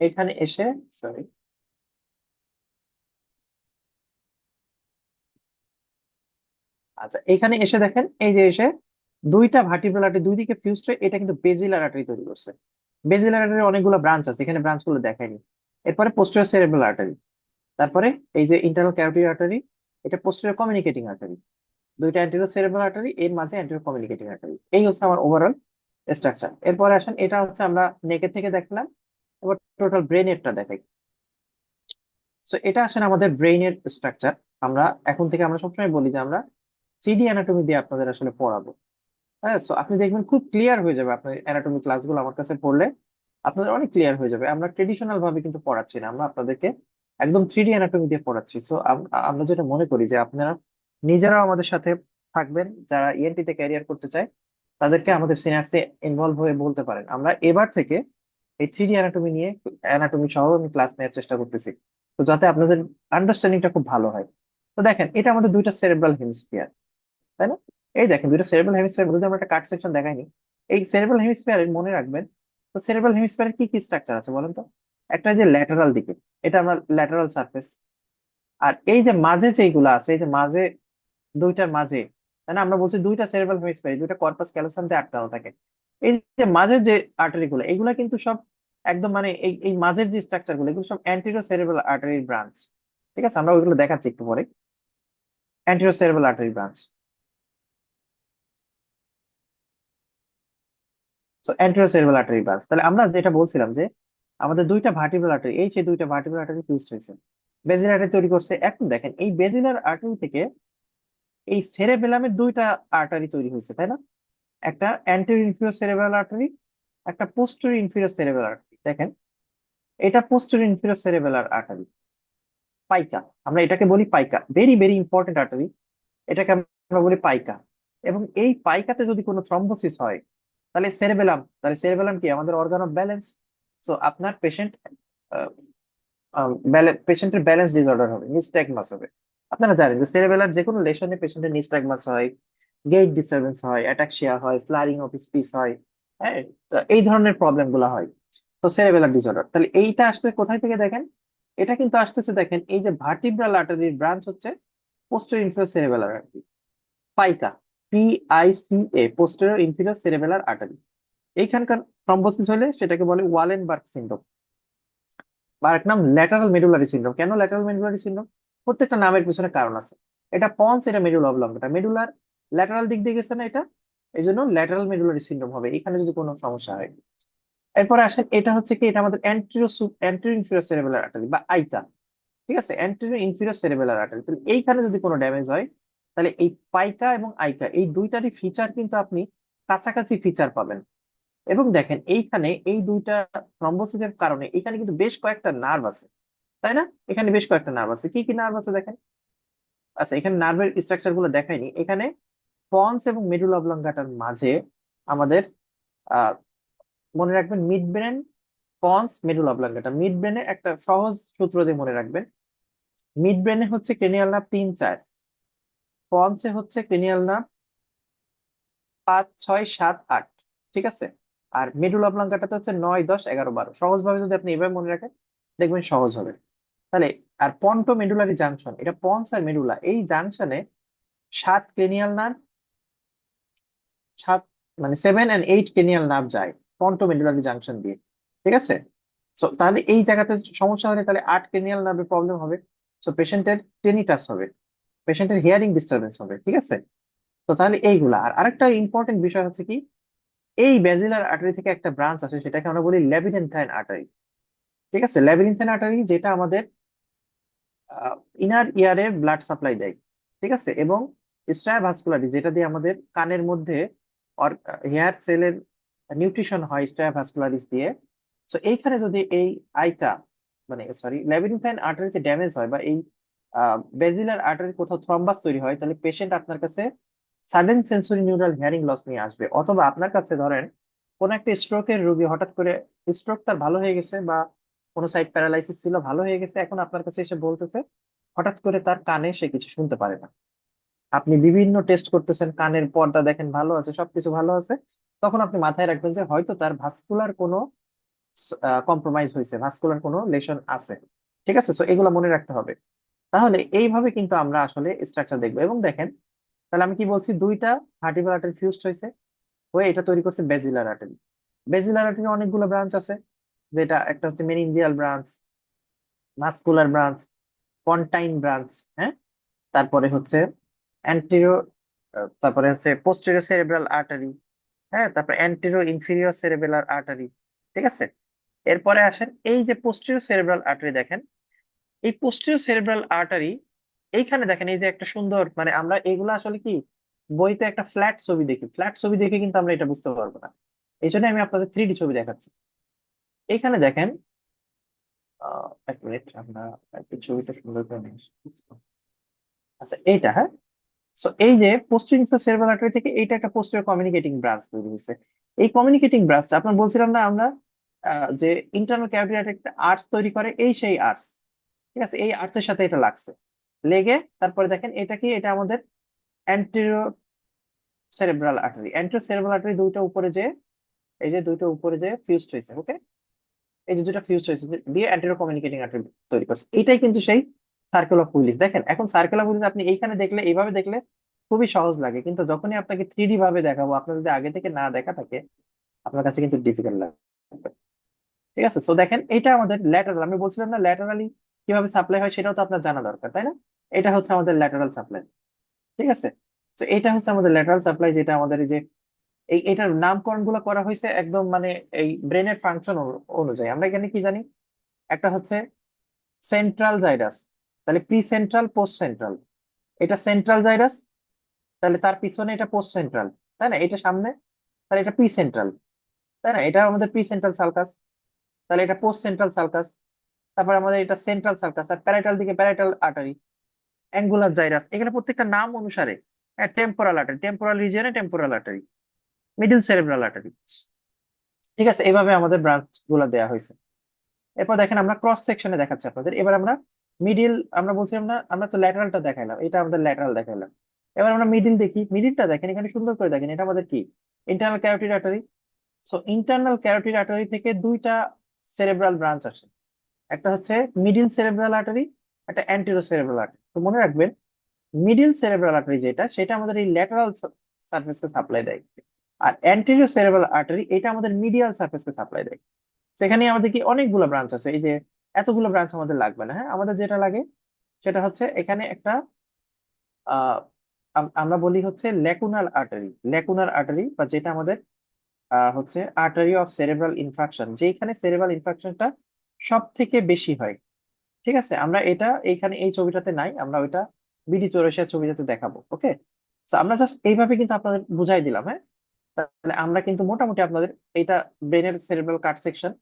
এখানে এসে, সরি, আচ্ছা এখানে এসে দেখেন এই যে এসে দুইটা ভার্টিব্রাল আর্টারি দুই দিকে ফিউজড হয়ে এটা কিন্তু বেজিলার আর্টারি তৈরি করছে। বেজিলার আর্টারির অনেকগুলো ব্রাঞ্চ আছে, এখানে ব্রাঞ্চ গুলো দেখায়নি। এরপরে পোস্টেরিয়র সেরেব্রাল আর্টারি, তারপরে এই যে ইন্টারনাল ক্যারোটিড আর্টারি, এটা পোস্টেরিয়র কমিউনিকেটিং আর্টারি। দুইটা অ্যান্টেরিয়র সেরেব্রাল আর্টারি, এর মাঝে অ্যান্টেরিয়র কমিউনিকেটিং আর্টারি। এই হচ্ছে আমার ওভারঅল স্ট্রাকচার। এরপরে আসেন, এটা হচ্ছে আমরা নেকের থেকে দেখলাম, এবার টোটাল ব্রেনেরটা দেখাই। সো এটা আসলে আমাদের ব্রেইনের স্ট্রাকচার। আমরা এখন থেকে আমরা সবসময় বলি যে আমরা 3D অ্যানাটমি দিয়ে আপনাদের আসলে পড়াবো। হ্যাঁ, সো আপনি দেখবেন খুব ক্লিয়ার হয়ে যাবে আপনার অ্যানাটমি ক্লাসগুলো আমার কাছে পড়লে। আপনাদের অনেক ক্লিয়ার হয়ে যাবে। আমরা ট্রেডিশনাল ভাবে কিন্তু পড়াচ্ছি না, আমরা আপনাদেরকে একদম 3D অ্যানাটমি দিয়ে পড়াচ্ছি। সো আমরা যেটা মনে করি যে আপনারা নিজেরাও আমাদের সাথে থাকবেন, যারা ইএনটি তে ক্যারিয়ার করতে চায় তাদেরকে আমাদের সিনাপসে ইনভলভ হয়ে বলতে পারেন। আমরা এবার থেকে এই 3D অ্যানাটমি নিয়ে, অ্যানাটমি সহ আমি ক্লাস নেওয়ার চেষ্টা করতেছি, তো যাতে আপনাদের আন্ডারস্ট্যান্ডিংটা খুব ভালো হয়। তো দেখেন, এটা আমাদের দুইটা সেরেব্রাল হেমিস্ফিয়ার, তাই না? এই দেখেন দুইটা সেরেব্রাল হেমিস্ফিয়ার মধ্যে আমরা একটা কাট সেকশন দেখাইনি। এই সেরেব্রাল হেমিস্ফিয়ারের মনে রাখবেন, তো সেরেব্রাল হেমিস্ফিয়ারের কি কি স্ট্রাকচার আছে বলেন তো? একটা যে ল্যাটারাল দিকে, এটা আমরা ল্যাটারাল সারফেস। আর এই যে মাঝে যেগুলো আছে, এই যে মাঝে, দুইটার মাঝে, তাই না, আমরা বলছি দুইটা সেরেব্রাল হেমিস্ফিয়ার, দুইটা কর্পাস ক্যালোসাম দিয়ে আটকানো থাকে। এই যে মাঝের যে আর্টারি গুলো, এগুলা কিন্তু সব একদম মানে এই এই মাঝের যে স্ট্রাকচার গুলো, এগুলো সব অ্যান্টেরিয়র সেরেব্রাল আর্টারির ব্রাঞ্চ। ঠিক আছে, আমরা ওইগুলো দেখাচ্ছি একটু পরে। Anterior cerebral artery branch. So anterior cerebral artery branch, তাহলে আমরা যেটা বলছিলাম যে আমাদের দুইটা ভার্টিব্রাল আর্টারি, এই যে দুইটা ভার্টিব্রাল আর্টারি ফিউজ হয়েছে, বেজিলার আর্টারি তৈরি করছে। এখন দেখেন এই বেজিলার আর্টারি থেকে এই সেরেবেলামের দুইটা আর্টারি তৈরি হয়েছে, তাই না? একটা অ্যান্টেরিয়র ইনফিরিয়র সেরেব্রাল আর্টারি, একটা পোস্টেরিয়র ইনফিরিয়র সেরেব্রাল আর্টারি। দেখেন, এটা পোস্টেরিয়র ইনফিরিয়র সেরেব্রাল আর্টারি, পাইকা। আমরা এটাকে বলি পাইকা, ভেরি ভেরি ইম্পর্টেন্ট আর্টারি। এটাকে আমরা বলি পাইকা। এবং এই পাইকাতে যদি কোনো থ্রম্বোসিস হয়, তাহলে সেরেবেলাম কি আমাদের অর্গান অফ ব্যালেন্স। সো আপনার পেশেন্টের ব্যালেন্স ডিসঅর্ডার হবে, নিস্ট্যাগমাস হবে। আপনারা জানেন যে সেরেবেলার যে কোনো লেশনে পেশেন্টের নিস্ট্যাগমাস হয়, গেট ডিস্টারবেন্স হয়, অ্যাটাক্সিয়া হয়, স্লারিং অফ স্পিচ হয়। হ্যাঁ, তো এই ধরনের প্রবলেম গুলো হয়। তো সেরেবেলার ডিসঅর্ডার, তাহলে এইটা আসছে কোথায় থেকে দেখেন? এটা কিন্তু আসতেছে, দেখেন এই যে ভার্টিব্রাল আর্টারির ব্রাঞ্চ হচ্ছে posterior inferior cerebellar artery, PICA, PICA, posterior inferior cerebellar artery. এইখানকার থ্রম্বোসিস হলে সেটাকে বলে ওয়ালেনবার্গ সিনড্রোম, বা এক নাম ল্যাটারাল মেডুলারি সিনড্রোম। কেন ল্যাটারাল মেডুলারি সিনড্রোম? প্রত্যেকটা নামের পিছনে কারণ আছে। এটা পন্স, এটা মেডুলা অবলঙ্গটা, মেডুলার ল্যাটারাল দিক দিয়ে গেছে না এটা, এই জন্য ল্যাটারাল মেডুলারি সিনড্রোম হবে এখানে যদি কোনো সমস্যা হয়। এরপরে আসেন, এটা হচ্ছে কি, এটা আমাদের অ্যান্টেরিয়র ইনফিরিয়র সেরেবেলার আর্টারি বা আইকা। ঠিক আছে, অ্যান্টেরিয়র ইনফিরিয়র সেরেবেলার আর্টারি। তাহলে এইখানে যদি কোনো ড্যামেজ হয়, তাহলে এই পাইকা এবং আইকা এই দুইটারই ফিচার কিন্তু আপনি কাছাকাছি ফিচার পাবেন। এবং দেখেন এইখানে এই দুইটা থ্রম্বোসিসের কারণে এখানে কিন্তু বেশ কয়েকটা নার্ভ আছে, তাই না? এখানে বেশ কয়েকটা নার্ভ আছে, কি কি নার্ভ আছে দেখেন। আচ্ছা, এখানে নার্ভের স্ট্রাকচার গুলো দেখাইনি। এখানে পন্স এবং মেডুলা অবলঙ্গাটার মাঝে আমাদের আহ মনে রাখবেন mid brain, pons, medulla অবলঙ্গাটা। Mid ব্রেনে একটা সহজ সূত্র দিয়ে মনে রাখবেন, মিড ব্রেনে হচ্ছে ক্রেনিয়াল নার্ভ 3 4, পন্সে হচ্ছে ক্রেনিয়াল নার্ভ 5 6 7 8। ঠিক আছে, আর মেডুলা অবলঙ্গাটাতে হচ্ছে 9 10 11 12। সহজ ভাবে যদি আপনি এভাবে মনে রাখেন, দেখবেন সহজ হবে। তাহলে আর পন্টো মেডুলারি জাংশন, এটা পন্স আর মেডুলা এই জাংশনে 7 ক্রেনিয়াল নার্ভ, সাত মানে 7 and 8 ক্রেনিয়াল নার্ভ যায় পন্টো মেডুলারি জাংশন দিয়ে। ঠিক আছে, সো তাহলে এই জায়গাতে সমস্যা হলে তাহলে 8 ক্রেনিয়াল নার্ভে প্রবলেম হবে। সো পেশেন্টের টেনিটাস হবে, পেশেন্টের হিয়ারিং ডিস্টারবেন্স হবে। ঠিক আছে, তো তাহলে এইগুলা। আর আরেকটা ইম্পর্টেন্ট বিষয় হচ্ছে কি, এই ব্যাজিলার আর্টারি থেকে একটা ব্রাঞ্চ আছে, সেটাকে আমরা বলি ল্যাবিরিনথাইন আর্টারি। ঠিক আছে, ল্যাবিরিনথাইন আর্টারি যেটা আমাদের ইনার ইয়ারের ব্লাড সাপ্লাই দেয়। ঠিক আছে, এবং স্ট্রায়াভাস্কুলারি যেটা দিয়ে আমাদের কানের মধ্যে হেয়ার সেলের নিউট্রিশন হয় স্ট্রায়াভাস্কুলারিস দিয়ে। তো এইখানে যদি এই আইকা মানে সরি ল্যাবিরিনথাইন আর্টারিতে ড্যামেজ হয়, বা এই বেজিলার আর্টারি কোথাও থ্রম্বাস তৈরি হয়, তাহলে পেশেন্ট আপনার কাছে sudden sensory neural hearing loss নিয়ে আসবে। অথবা আপনার কাছে ধরেন কোন একটা স্ট্রোকের রোগী হঠাৎ করে স্ট্রোক তার ভালো হয়ে গেছে, বা কোনো সাইড প্যারালাইসিস ছিল ভালো হয়ে গেছে, এখন আপনার কাছে এসে বলতেছে হঠাৎ করে তার কানে সে কিছু শুনতে পারে না। আপনি বিভিন্ন টেস্ট করতেছেন, কানের পর্দা দেখেন ভালো আছে, সবকিছু ভালো আছে, তখন আপনি মাথায় রাখবেন যে হয়তো তার ভাস্কুলার কোনো কম্প্রোমাইজ হয়েছে, ভাস্কুলার কোনো লেশন আছে। ঠিক আছে, সো এগুলো মনে রাখতে হবে। তাহলে এইভাবে কিন্তু আমরা আসলে স্ট্রাকচার দেখবো। এবং দেখেন, তাহলে আমি কি বলছি, দুইটা ভার্টিব্রাল আর্টারি ফিউজড হয়েছে, হয়ে এটা তৈরি করছে বেজিলার আর্টারি। বেজিলার আর্টারি অনেকগুলো ব্রাঞ্চ আছে, যেটা একটা হচ্ছে meningeal branch, muscular branch, পন্টাইন branch, হ্যাঁ, তারপরে হচ্ছে অ্যান্টেরিয়র, তারপরে হচ্ছে পোস্টেরিয়র সেরেব্রাল আর্টারি, হ্যাঁ, তারপরে অ্যান্টেরিয়র ইনফিরিয়র সেরেবেলার আর্টারি। ঠিক আছে, এরপরে আসেন এই যে পোস্টেরিয়র সেরেব্রাল আর্টারি, দেখেন এই পোস্টেরিয়র সেরেব্রাল আর্টারি, এইখানে দেখেন এই যে একটা সুন্দর, মানে আমরা এগুলো আসলে কি বইতে একটা ফ্ল্যাট ছবি দেখি, ফ্ল্যাট ছবি দেখে কিন্তু আমরা এটা বুঝতে পারবো না। এই জন্য আমি আপনাদের 3D ছবি দেখাচ্ছি। এইখানে দেখেন, এক মিনিট, আমরা একটু ছবিটা সুন্দর করে নিয়ে আসি। আচ্ছা এইটা, হ্যাঁ, সো এই যে পোস্টেরিয়র সেরেব্রাল আর্টারি থেকে এইটা একটা পোস্টেরিয়র কমিউনিকেটিং ব্রাঞ্চ তৈরি হয়েছে। এই কমিউনিকেটিং ব্রাঞ্চটা আপনার বলছিলাম না আমরা, যে ইন্টারনাল ক্যাভিটি একটা আর্টস তৈরি করে, এই সেই আর্টস। ঠিক আছে, এই আর্টসের সাথে এটা লাগছে, লেগে তারপরে দেখেন এটা কি, এটা আমাদের anterior cerebral artery. Anterior cerebral artery দুইটা উপরে যে, এই যে দুইটা উপরে যে ফিউজড হয়েছে, ওকে, এই যে দুইটা ফিউজড হয়েছে দিয়ে অ্যান্টেরিয়র কমিউনিকেটিং আর্টারি তৈরি করছে। এটাই কিন্তু সেই সার্কেল অফ উইলিস। দেখেন এখন সার্কেল অফ উইলিস আপনি এইখানে দেখলে, এইভাবে দেখলে খুবই সহজ লাগে, কিন্তু যখনই আপনাকে 3D ভাবে দেখাবো, আপনার যদি আগে থেকে না দেখা থাকে, আপনার কাছে কিন্তু ডিফিকাল্ট লাগবে। ঠিক আছে, সো দেখেন এটা আমাদের ল্যাটারাল, আমি বলছিলাম না ল্যাটারালি কিভাবে সাপ্লাই হয় সেটাও তো আপনার জানা দরকার, তাই না? এটা হচ্ছে আমাদের ল্যাটারাল সাপ্লাই। ঠিক আছে, তো এটা হচ্ছে আমাদের ল্যাটারাল সাপ্লাই, যেটা আমাদের এই যে এটার নামকরণ গুলো করা হয়েছে একদম মানে এই ব্রেনের ফাংশন অনুযায়ী। আমরা এখানে কি জানি, একটা হচ্ছে সেন্ট্রাল জাইরাস, তাহলে প্রি সেন্ট্রাল পোস্ট সেন্ট্রাল, এটা সেন্ট্রাল জাইরাস, তাহলে তার পিছনে এটা পোস্ট সেন্ট্রাল, তাই না? এটা সামনে, তাহলে এটা প্রি সেন্ট্রাল, তাই না? এটা আমাদের প্রি সেন্ট্রাল সালকাস, তাহলে এটা পোস্ট সেন্ট্রাল সালকাস। তারপর আমাদের এটা সেন্ট্রাল সার্কাস, আর প্যারাইটাল দিকে প্যারাইটাল আর্টারি, অ্যাঙ্গুলার জাইরাস। এখানে প্রত্যেকটা নাম অনুসারে, টেম্পোরাল আর্টারি, টেম্পোরাল রিজিয়নে temporal artery, middle cerebral artery. ঠিক আছে, এইভাবে আমাদের ব্রাঞ্চ গুলা দেওয়া হয়েছে। এরপর দেখেন আমরা ক্রস সেকশনে দেখাচ্ছি আপনাদের। এবার আমরা মিডিল, আমরা বলছিলাম না, আমরা তো ল্যাটারালটা দেখাইলাম, এটা আমাদের ল্যাটারাল দেখাইলাম। এবার আমরা মিডিল দেখি, মিডিলটা দেখেন এখানে সুন্দর করে দেখেন, এটা আমাদের কি, internal carotid artery. So internal carotid artery থেকে দুইটা সেরেব্রাল ব্রাঞ্চ আসে, একটা হচ্ছে মিডিল সেরেব্রাল আর্টারি, একটা অ্যান্টেরো সেরেব্রাল আর্টারি। তো মনে রাখবেন, মিডিল সেরেব্রাল আর্টারি যেটা, সেটা আমাদের এই ল্যাটারাল সারফেসকে সাপ্লাই দেয়, আর অ্যান্টেরিয়র সেরেব্রাল আর্টারি এটা আমাদের মিডিয়াল সারফেসকে সাপ্লাই দেয়। সেখানে আমাদের কি অনেকগুলো ব্রাঞ্চ আছে, এই যে এতগুলো ব্রাঞ্চ আমাদের লাগবে না, হ্যাঁ, আমাদের যেটা লাগে সেটা হচ্ছে এখানে একটা, আহ আমরা বলি হচ্ছে ল্যাকুনার আর্টারি, ল্যাকুনার আর্টারি, বা যেটা আমাদের হচ্ছে আর্টারি অফ সেরেব্রাল ইনফ্রাকশন, যেখানে সেরেব্রাল ইনফ্রাকশনটা সব থেকে বেশি হয়। ঠিক আছে, আমরা এটা এইখানে এই ছবিটাতে নাই, আমরা ওইটা BD 84 ছবিটাতে দেখাবো, ওকে। তো আমরা জাস্ট এইভাবে কিন্তু আপনাদের বুঝাই দিলাম, হ্যাঁ। তাহলে আমরা কিন্তু মোটামুটি আপনাদের এইটা ব্রেনের সেরেব্রাল কাট সেকশন,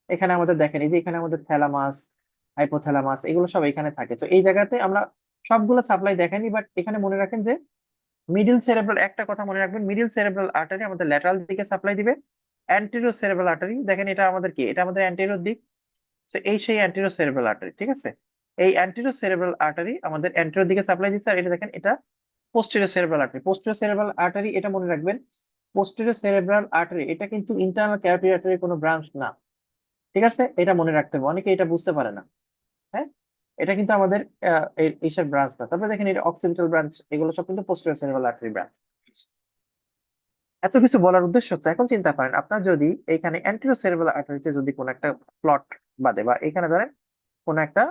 এখানে আমাদের দেখেন এই যে এখানে আমাদের থ্যালামাস, হাইপোথ্যালামাস, এগুলো সব এখানে থাকে। তো এই জায়গাতে আমরা সবগুলো সাপ্লাই দেখাইনি, বাট এখানে মনে রাখেন যে মিডিল সেরেব্রাল, একটা কথা মনে রাখবেন, মিডিল সেরেব্রাল আর্টারি আমাদের ল্যাটারাল দিকে সাপ্লাই দিবে। অ্যান্টেরিয়র সেরেব্রাল আর্টারি দেখেন, এটা আমাদের কি, এটা আমাদের অ্যান্টেরিয়র দিক। তো এই সেই অ্যান্টেরিয়র সেরেব্রাল আর্টারি, ঠিক আছে, এই অ্যান্টেরিয়র সেরেব্রাল আর্টারি আমাদের অ্যান্টেরিয়র দিকে সাপ্লাই দিচ্ছে। আর এটা দেখেন, এটা posterior cerebral artery, posterior cerebral artery, এটা মনে রাখবেন, পোস্টেরিয়র সেরেব্রাল আর্টারি এটা কিন্তু ইন্টারনাল ক্যারোটিড আর্টারির কোনো ব্রাঞ্চ না। ঠিক আছে, এটা মনে রাখতে হবে, অনেকে এটা বুঝতে পারে না, হ্যাঁ। এটা কিন্তু আমাদের এইসব ব্রাঞ্চ না। তারপরে দেখেন এটা অক্সিপিটাল ব্রাঞ্চ, এগুলো সব কিন্তু পোস্টেরিয়র সেরেব্রাল আর্টারি ব্রাঞ্চ। এত কিছু বলার উদ্দেশ্য হচ্ছে, এখন চিন্তা করেন আপনার যদি এইখানে অ্যান্টেরিয়র সেরেব্রাল আর্টারিতে যদি কোনো একটা প্লট বাদে, বা এখানে ধরেন কোনো একটা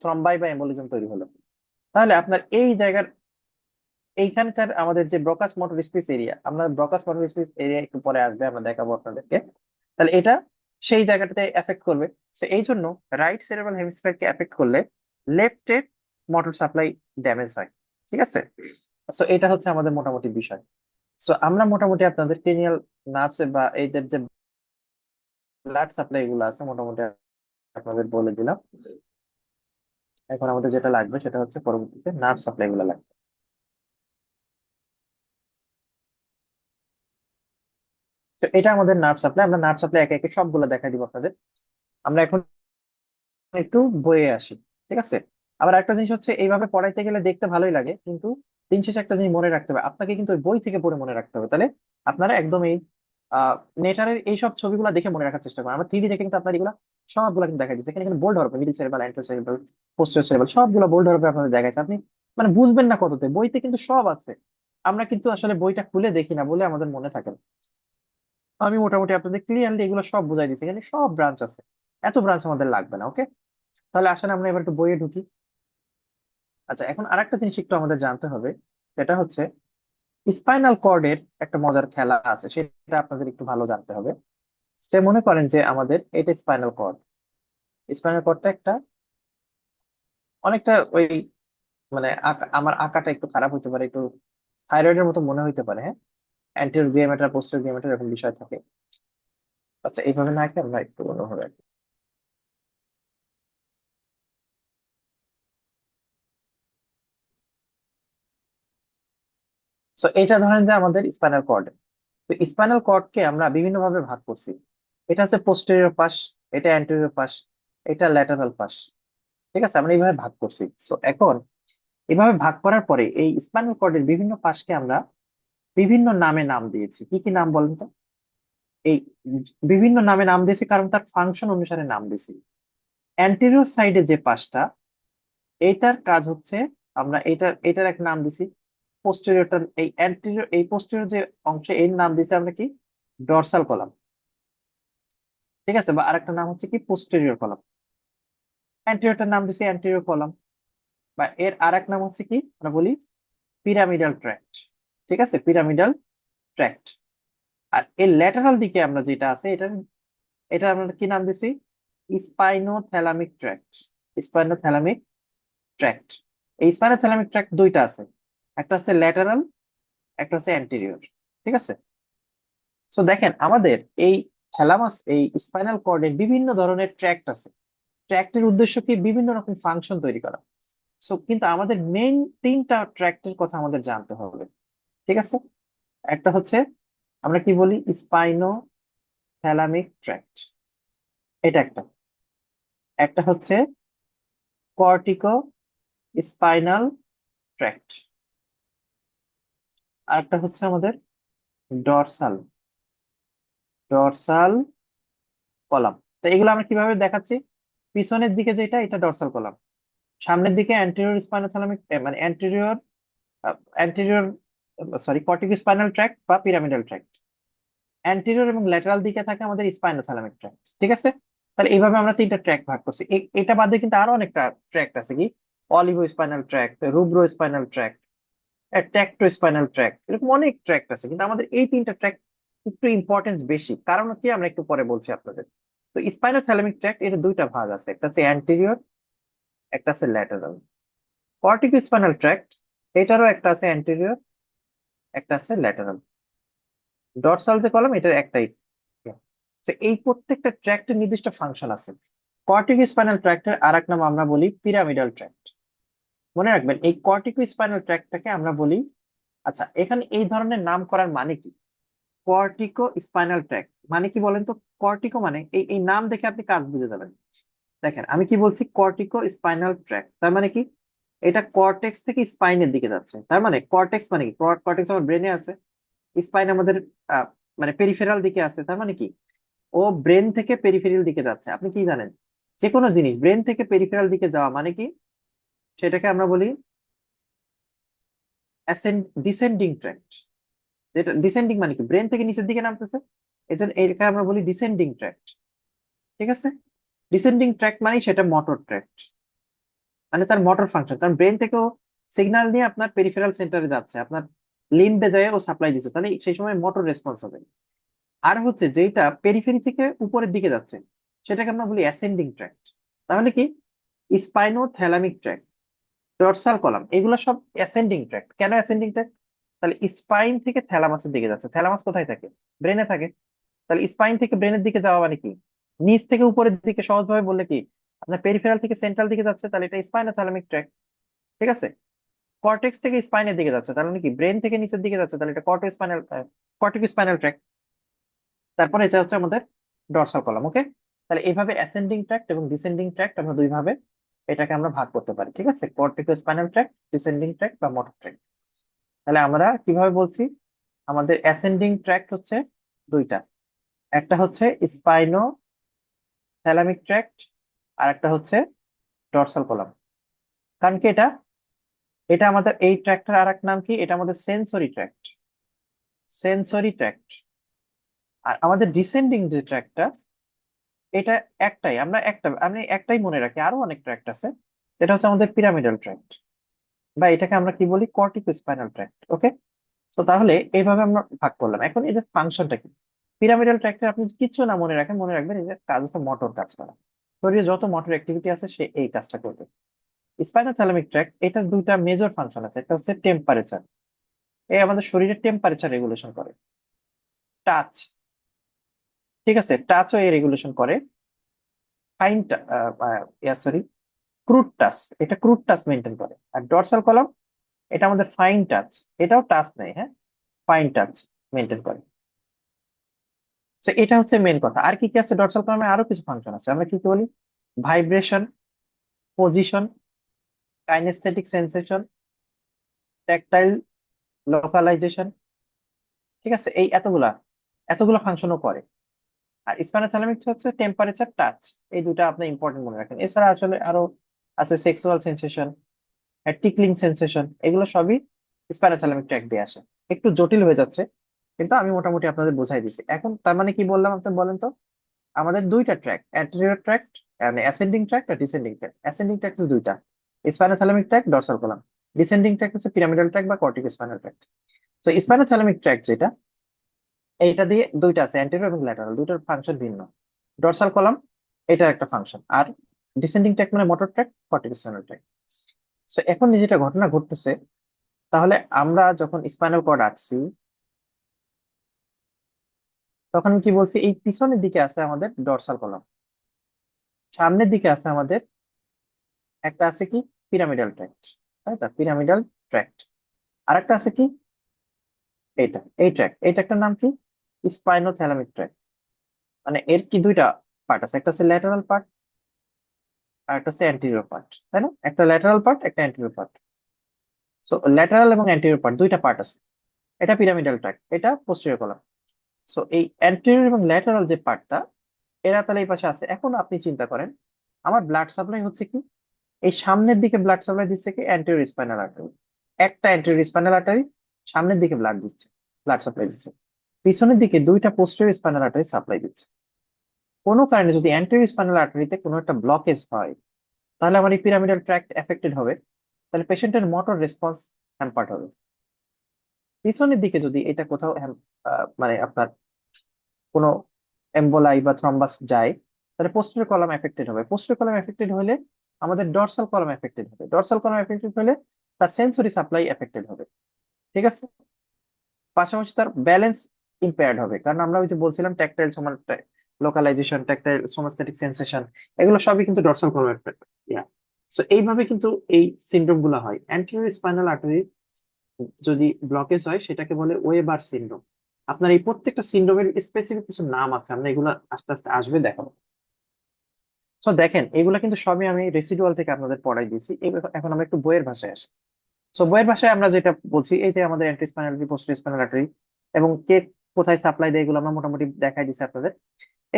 থ্রম্বাই বা এম্বোলিজম তৈরি হলো, তাহলে আপনার এই জায়গার, এইখানকার আমাদের যে ব্রকাস মোটর স্পেস এরিয়া, আমরা ব্রকাস মোটর স্পেস এরিয়া একটু পরে আসবে, আমরা দেখাবো আপনাদেরকে। তাহলে এটা সেই জায়গাটাতে এফেক্ট করবে। তো এই জন্য রাইট সেরেব্রাল হেমিস্ফিয়ারকে এফেক্ট করলে লেফটের মোটর সাপ্লাই ড্যামেজ হয়। ঠিক আছে, সো এটা হচ্ছে আমাদের মোটামুটি বিষয়। সো আমরা মোটামুটি আপনাদের ক্রেনিয়াল নার্ভস বা এইদের যে ব্লাড সাপ্লাই গুলো আছে মোটামুটি আপনাদের বলে দিলাম। এখন আমাদের যেটা লাগবে সেটা হচ্ছে পরবর্তীতে নার্ভ সাপ্লাই গুলো লাগবে। তো এটা আমাদের নার্ভ সাপ্লাই, আমরা নার্ভ সাপ্লাই একে একে সবগুলো দেখাই দিব আপনাদের। আমরা এখন একটু বইয়ে আসি, ঠিক আছে। আবার একটা জিনিস হচ্ছে, এইভাবে পড়াইতে গেলে দেখতে ভালোই লাগে, কিন্তু দিন শেষে একটা জিনিস মনে রাখতে হবে, আপনাকে কিন্তু ওই বই থেকে পড়ে মনে রাখতে হবে। তাহলে আপনারা একদম এই নেটারের এইসব ছবিগুলো দেখে মনে রাখার চেষ্টা করেন। আমরা 3D দেখে কিন্তু আপনার এগুলো সবগুলো কিন্তু দেখা দিচ্ছে, এখানে বোল্ড হবে, middle cerebral, antero cerebral, posterior cerebral, সবগুলো বোল্ড হবে আপনাদের দেখাচ্ছে। আপনি মানে বুঝবেন না কততে, বইতে কিন্তু সব আছে। আমরা কিন্তু আসলে বইটা খুলে দেখি না বলে আমাদের মনে থাকে না। আমি মোটামুটি আপনাদের ক্লিয়ারলি এগুলো সব বুঝাই দিচ্ছি, এখানে সব ব্রাঞ্চ আছে। এত ব্রাঞ্চ আমাদের লাগবে না, ওকে? তাহলে আসেন আমরা এবার একটু বইয়ে ঢুকি। আচ্ছা, এখন আরেকটা জিনিস একটু আমাদের জানতে হবে, সেটা হচ্ছে স্পাইনাল কর্ডের একটা মজার খেলা আছে, সেটা আপনাদের একটু ভালো জানতে হবে। সে মনে করেন যে আমাদের এটা স্পাইনাল কর্ড। স্পাইনাল কর্ডটা একটা অনেকটা ওই মানে আমার আঁকাটা একটু খারাপ হতে পারে, একটু থাইরয়েডের মতো মনে হইতে পারে, হ্যাঁ। অ্যান্টেরিয়র গ্রেমেটার পোস্টেরিয়র গ্রেমেটার এরকম বিষয় থাকে। আচ্ছা, এইভাবে না আঁকে আমরা একটু অন্যভাবে আঁকি। সো এটা ধরেন যে আমাদের স্পাইনাল কর্ড। তো স্পাইনাল কর্ডকে আমরা বিভিন্ন ভাবে ভাগ করছি। এটা হচ্ছে পোস্টেরিয়র পাশ, এটা অ্যান্টেরিয়র পাশ, এটা ল্যাটারাল পাশ। ঠিক আছে, আমরা এইভাবে ভাগ করছি। সো এখন এভাবে ভাগ করার পরে এই স্পাইনাল কর্ডের বিভিন্ন পাশকে আমরা বিভিন্ন নামে নাম দিয়েছি। কি কি নাম বলেন তো? এই বিভিন্ন নামে নাম দিয়েছি কারণ তার ফাংশন অনুসারে নাম দিয়েছি। অ্যান্টেরিয়র সাইডে যে পাশটা, এইটার কাজ হচ্ছে, আমরা এটার এক নাম দিছি পোস্টেরিয়রটার, এই অ্যান্টেরিয়র এই পোস্টেরিয়র যে অংশে এর নাম দিছি আমরা কি, ডর্সাল কলাম। ঠিক আছে, বা আরেকটা নাম হচ্ছে কি পোস্টেরিয়র কলাম। অ্যান্টেরিয়রটার নাম দিছি অ্যান্টেরিয়র কলাম, বা এর আরেক নাম হচ্ছে কি আমরা বলি পিরামিডাল ট্র্যাক্ট। ঠিক আছে, পিরামিডাল ট্র্যাক্ট। আর এর ল্যাটারাল দিকে আমরা যেটা আছে এটা, এটা আমরা কি নাম দিছি, স্পাইনোথ্যালামিক ট্র্যাক্ট। স্পাইনোথ্যালামিক ট্র্যাক্ট। এই স্পাইনোথ্যালামিক ট্র্যাক্ট দুইটা আছে, একটা হচ্ছে ল্যাটারাল, একটা হচ্ছে অ্যান্টেরিয়র। ঠিক আছে। সো দেখেন আমাদের এই থ্যালামাস, এই স্পাইনাল কর্ডের বিভিন্ন ধরনের ট্র্যাক্ট আছে। ট্র্যাক্টের উদ্দেশ্য কি, বিভিন্ন রকম ফাংশন তৈরি করা। সো কিন্তু আমাদের মেইন তিনটা ট্র্যাক্টের কথা আমাদের জানতে হবে। ঠিক আছে। একটা হচ্ছে আমরা কি বলি স্পাইনো থ্যালামিক ট্র্যাক্ট, এটা একটা। একটা হচ্ছে কর্টিকো স্পাইনাল ট্র্যাক্ট। আর একটা হচ্ছে আমাদের ডরসাল ডরসাল কলাম। তো এগুলো আমরা কিভাবে দেখাচ্ছি, পিছনের দিকে যেটা এটা ডরসাল কলাম, সামনের দিকে অ্যান্টেরিয়র স্পাইনোথ্যালামিক মানে anterior anterior sorry cortico spinal tract বা পিরামিডাল ট্র্যাক্ট। অ্যান্টেরিয়র এবং ল্যাটারাল দিকে থাকে আমাদের স্পাইনোথ্যালামিক ট্র্যাক্ট। ঠিক আছে। তাহলে এইভাবে আমরা তিনটা ট্র্যাক ভাগ করছি। এটা বাদে কিন্তু আরো অনেকটা ট্র্যাক্ট আছে, কি olivospinal tract, rubrospinal tract, tectospinal tract, এরকম অনেক ট্র্যাক্ট আছে, কিন্তু আমাদের এই তিনটা ট্র্যাক্ট একটু ইম্পর্টেন্স বেশি, কারণ কি আমরা একটু পরে বলছি আপনাদের। তো স্পাইনোথ্যালামিক ট্র্যাক্ট এর দুইটা ভাগ আছে, একটা হচ্ছে অ্যান্টেরিয়র, একটা আছে ল্যাটারাল। কর্টিকো স্পাইনাল ট্র্যাক্ট, এটারও একটা আছে অ্যান্টেরিয়র, একটা আছে ল্যাটারাল। ডরসাল যে কলাম এটার একটাই। তো এই প্রত্যেকটা ট্র্যাক্টের নির্দিষ্ট ফাংশন আছে। কর্টিকো স্পাইনাল ট্র্যাক্টের আর এক নাম আমরা বলি পিরামিডাল ট্র্যাক্ট। মনে রাখবেন এই কর্টিকো স্পাইনাল ট্র্যাক্টটাকে আমরা বলি, আচ্ছা এখানে এই ধরনের নাম করার মানে কি, কর্টিকো স্পাইনাল ট্র্যাক্ট মানে কি বলেন তো? কর্টিকো মানে এই এই নাম দেখে আপনি কাজ বুঝে যাবেন। দেখেন আমি কি বলছি, কর্টিকো স্পাইনাল ট্র্যাক্ট তার মানে কি, এটা কর্টেক্স থেকে স্পাইনের দিকে যাচ্ছে। তার মানে কর্টেক্স মানে কি, কর্টেক্স আমার ব্রেনে আছে, স্পাইন আমাদের আহ, মানে পেরিফেরাল দিকে আছে। তার মানে কি, ও ব্রেন থেকে পেরিফেরাল দিকে যাচ্ছে। আপনি কি জানেন, যে কোনো জিনিস ব্রেন থেকে পেরিফেরাল দিকে যাওয়া মানে কি, সেটাকে আমরা বলি ডিসেন্ডিং ট্র্যাক্ট। যেটা ডিসেন্ডিং মানে কি, ব্রেন থেকে নিচের দিকে নামতেছে, এই জন্য এটাকে আমরা বলি ডিসেন্ডিং ট্র্যাক্ট। ঠিক আছে। ডিসেন্ডিং ট্র্যাক্ট মানে সেটা মোটর ট্র্যাক্ট, মানে তার মোটর ফাংশন, কারণ ব্রেন থেকেও সিগন্যাল নিয়ে আপনার পেরিফেরাল সেন্টারে যাচ্ছে, আপনার লিম্বে যায় ও সাপ্লাই দিচ্ছে, তাহলে সেই সময় মোটর রেসপন্স হবে। আর হচ্ছে যেটা পেরিফেরি থেকে উপরের দিকে যাচ্ছে, সেটাকে আমরা বলি অ্যাসেন্ডিং ট্র্যাক্ট। তাহলে কি, স্পাইনোথ্যালামিক ট্র্যাক্ট, ডরসাল কলাম, এগুলো সব অ্যাসেন্ডিং ট্র্যাক্ট। কেন অ্যাসেন্ডিং ট্র্যাক্ট? তাহলে স্পাইন থেকে থ্যালামাসের দিকে যাচ্ছে। থ্যালামাস কোথায় থাকে? ব্রেনে থাকে। তাহলে স্পাইন থেকে ব্রেনের দিকে যাওয়া মানে কি, নিচ থেকে উপরের দিকে, সহজভাবে বললে কি, আপনার পেরিফেরাল থেকে সেন্ট্রাল দিকে যাচ্ছে, তাহলে এটা স্পাইনোথ্যালামিক ট্র্যাক্ট। ঠিক আছে। কর্টেক্স থেকে স্পাইনের দিকে যাচ্ছে, তার মানে কি ব্রেন থেকে নিচের দিকে যাচ্ছে, তাহলে এটা কর্টিকো স্পাইনাল ট্র্যাক্ট। তারপরে এটা হচ্ছে আমাদের ডর্সাল কলাম। ওকে। তাহলে এইভাবে অ্যাসেন্ডিং ট্র্যাক্ট এবং ডিসেন্ডিং ট্র্যাক্ট আমরা দুই ভাবে এটাকে আমরা ভাগ করতে পারি। ঠিক আছে, cortico spinal tract, descending tract বা মোটর ট্র্যাক্ট। তাহলে আমরা কিভাবে বলছি, আমাদের অ্যাসেন্ডিং ট্র্যাক্ট হচ্ছে দুইটা, একটা হচ্ছে স্পাইনো থ্যালামিক ট্র্যাক্ট, আর একটা হচ্ছে ডর্সাল কলাম। কারণ কি, এটা এটা আমাদের এই ট্র্যাক্টর আর এক নাম কি, এটা আমাদের সেন্সরি ট্র্যাক্ট, সেন্সরি ট্র্যাক্ট। আর আমাদের ডিসেন্ডিং যে ট্র্যাক্টটা, এটা একটাই, আমি একটাই মনে রাখি, আরো অনেক ট্র্যাক্ট আছে। এটা হচ্ছে আমাদের পিরামিডাল ট্র্যাক্ট, বা এটাকে আমরা কি বলি, কর্টিকো স্পাইনাল ট্র্যাক্ট। ওকে, তো তাহলে এইভাবে আমরা ভাগ করলাম। এখন এদের ফাংশনটা কি? পিরামিডাল ট্র্যাক্টে আপনি কিচ্ছু না মনে রাখেন, মনে রাখবেন এদের কাজ হচ্ছে মোটর কাজ করা। শরীরে যত মোটর অ্যাক্টিভিটি আছে সে এই কাজটা করবে। স্পাইনোথ্যালামিক ট্র্যাক্ট, এটার দুইটা মেজর ফাংশন আছে। একটা হচ্ছে টেম্পারেচার, এই আমাদের শরীরের টেম্পারেচার রেগুলেশন করে। টাচ, ঠিক আছে, টাচও এই রেগুলেশন করে। ফাইন, সরি, ক্রুড টাচ, এটা ক্রুড টাচ মেনটেন করে। আর ডর্সাল কলাম, এটা আমাদের ফাইন টাচ, এটাও টাচ নেই, হ্যাঁ, ফাইন টাচ মেনটেন করে। তো এটা হচ্ছে মেন কথা। আর কি কি আছে ডর্সাল কলামে? আরো কিছু ফাংশন আছে, আমরা কি কি বলি, vibration, position, kinaesthetic sensation, tactile localisation. ঠিক আছে, এই এতগুলা এতগুলা ফাংশনও করে। আর স্পাইনোথ্যালামিক হচ্ছে টেম্পারেচার, টাচ, এই দুটা আপনি ইম্পর্টেন্ট মনে রাখেন। এছাড়া আসলে আরো আছে সেক্সুয়াল সেন্সেশন, টিকলিং সেন্সেশন, এগুলো সবই স্পাইনোথ্যালামিক ট্র্যাক্ট দিয়ে আসে। একটু জটিল হয়ে যাচ্ছে, কিন্তু আমি মোটামুটি আপনাদের বোঝাই দিচ্ছি। এখন তার মানে কি বললাম আপনি বলেন তো? আমাদের দুইটা ট্র্যাক্ট, অ্যান্টেরিয়র ট্র্যাক্ট, মানে অ্যাসেন্ডিং ট্র্যাক্ট আর ডিসেন্ডিং ট্র্যাক্ট। অ্যাসেন্ডিং ট্র্যাক্ট হচ্ছে দুইটা, spinothalamic tract, dorsal column. Descending tract হচ্ছে পিরামিডাল ট্র্যাক্ট বা কর্টিকো স্পাইনাল ট্র্যাক্ট। তো স্পাইনোথ্যালামিক ট্র্যাক্ট যেটা, এইটা দিয়ে দুইটা আছে, অ্যান্টেরিয়র এবং ল্যাটারাল, দুটোর ফাংশন ভিন্ন। ডর্সাল কলাম, এটা একটা ফাংশন। আর ডিসেন্ডিং ট্র্যাক্ট মানে motor tract, cortico spinal tract. তো এখন যেটা ঘটনা ঘটতেছে, তাহলে আমরা যখন স্পাইনাল কর্ড আঁকছি, তখন আমি কি বলছি, এই পিছনের দিকে আছে আমাদের ডর্সাল কলাম, সামনের দিকে আছে আমাদের একটা আছে কি, পিরামিডাল ট্র্যাক্ট, তাই তো, পিরামিডাল ট্র্যাক্ট। আর একটা আছে কি, এইটা, এই ট্র্যাক্ট, এই ট্র্যাক্টের নাম কি, স্পাইনোথ্যালামিক ট্র্যাক্ট। মানে এর কি দুইটা পার্ট আছে, একটা হচ্ছে ল্যাটারাল পার্ট আর একটা হচ্ছে অ্যান্টেরিয়র পার্ট, তাই না? একটা ল্যাটারাল পার্ট, একটা অ্যান্টেরিয়র পার্ট। সো ল্যাটারাল এবং অ্যান্টেরিয়র পার্ট দুইটা পার্ট আছে। এটা পিরামিডাল ট্র্যাক্ট, এটা পোস্টেরিয়র কলাম। সো এই অ্যান্টেরিয়র এবং ল্যাটারাল যে পার্টটা, এরা তাহলে এই পাশে আছে। এখন আপনি চিন্তা করেন, আমার ব্লাড সাপ্লাই হচ্ছে কি, এই সামনের দিকে ব্লাড সাপ্লাই দিচ্ছে কি, অ্যান্টেরিয়র স্পাইনাল আর্টারি। একটা অ্যান্টেরিয়র স্পাইনাল আর্টারি সামনের দিকে ব্লাড দিচ্ছে, ব্লাড সাপ্লাই দিচ্ছে। পিছনের দিকে দুইটা পোস্টেরিয়র স্পাইনাল আর্টারি সাপ্লাই দিচ্ছে। কোনো কারণে যদি অ্যান্টেরিয়র স্পাইনাল আর্টারিতে কোনো একটা ব্লকেজ হয়, তাহলে আমার এই পিরামিডাল ট্র্যাক্ট এফেক্টেড হবে। তাহলে পেশেন্টের মোটর রেসপন্স হ্যাম্পার্ড হবে। পিছনের দিকে যদি এটা কোথাও মানে আপনার কোনো এম্বোলাই বা থ্রম্বাস যায়, তাহলে পোস্টেরিয়র কলাম এফেক্টেড হবে। পোস্টেরিয়র কলাম এফেক্টেড হলে আমাদের ডর্সাল কলাম এফেক্টেড হবে। ডর্সাল কলাম এফেক্টেড হলে তার সেন্সরি সাপ্লাই এফেক্টেড হবে। ঠিক আছে, পাশাপাশি তার ব্যালেন্স ইম্পেয়ার্ড হবে, কারণ আমরা ওই যে বলছিলাম ট্যাকটাইল লোকালাইজেশন, ট্যাকটাইল সোমাস্থেটিক সেন্সেশন, এগুলো সবই কিন্তু ডর্সাল কলাম এফেক্ট। সো এইভাবে কিন্তু এই সিনড্রোম গুলো হয়। অ্যান্টেরিয়র স্পাইনাল আর্টারি যদি ব্লকেজ হয়, সেটাকে বলে ওয়েবার সিনড্রোম। আপনার এই প্রত্যেকটা সিনড্রোমের স্পেসিফিক কিছু নাম আছে, আমরা এগুলো আস্তে আস্তে আসবে দেখাবো। সো দেখেন, এগুলা কিন্তু সবই আমি রেসিডুয়াল থেকে আপনাদের পড়াই দিয়েছি। এখন আমরা একটু বইয়ের ভাষায় আসি। সো বইয়ের ভাষায় আমরা যেটা বলছি, এই যে আমাদের anti spinal artery, posterior spinal artery, এবং কে কোথায় সাপ্লাই দেয়, এগুলো আমরা মোটামুটি দেখাই দিচ্ছি আপনাদের।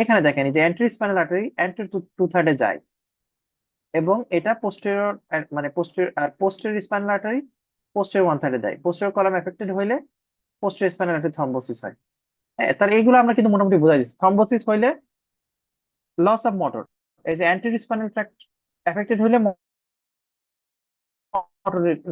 এখানে দেখেন, এই যে anti spinal artery anti two থার্ডে যায়, এবং এটা পোস্টেরিয়র, মানে posterior spinal artery posterior one থার্ডে দেয়। পোস্টেরিয়র কলাম এফেক্টেড হইলে পোস্টেরিয়র স্পাইনাল আর্টারি থ্রম্বোসিস হয়। হ্যাঁ, তাহলে এইগুলো আমরা কিন্তু মোটামুটি বোঝাই দিচ্ছি। থ্রম্বোসিস হইলে লস অফ মোটর, এই যে অ্যান্টি স্পাইনাল ট্র্যাক্ট এফেক্টেড হইলে মোটর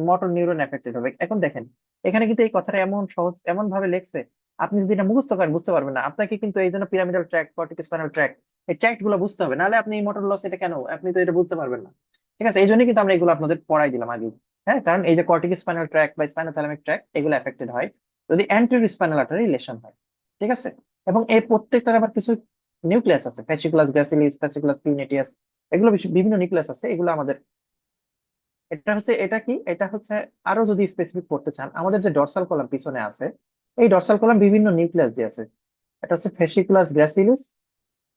মোটর নিউরন এফেক্টেড হবে। এখন দেখেন, এখানে কিন্তু এই কথাটা এমন সহজ, এমন ভাবে লেখছে, আপনি যদি এটা মুখস্থ করেন বুঝতে পারবেন না। আপনাকে কিন্তু এই জন্য পিরামিডাল ট্র্যাক্ট, কর্টিক স্পাইনাল ট্র্যাক্ট, এই ট্র্যাক্ট গুলো বুঝতে হবে, নাহলে আপনি এই মোটর লস এটা কেন, আপনি তো এটা বুঝতে পারবেন না। ঠিক আছে, এই জন্যই কিন্তু আমরা এগুলো আপনাদের পড়াই দিলাম আগে। হ্যাঁ, কারণ এই যে কর্টিক স্পাইনাল ট্র্যাক্ট বা স্পাইনোথ্যালামিক ট্র্যাক্ট, এগুলো এফেক্টেড হয় যদি অ্যান্টেরিয়র স্পাইনাল আর্টারি লেশন হয়। ঠিক আছে, এবং এই প্রত্যেকটার আবার কিছু নিউক্লিয়াস আছে, ফ্যাসিকুলাস গ্র্যাসিলিস, ফ্যাসিকুলাস কিউনেটিয়াস, এগুলো বিভিন্ন নিউক্লিয়াস আছে, এগুলো আমাদের, এটা হচ্ছে, এটা কি, এটা হচ্ছে আরো যদি স্পেসিফিক করতে চান, আমাদের যে ডর্সাল কলাম পিছনে আছে, এই ডর্সাল কলাম বিভিন্ন নিউক্লিয়াস দিয়ে আছে। এটা হচ্ছে ফেসিকুলাস গ্র্যাসিলিস,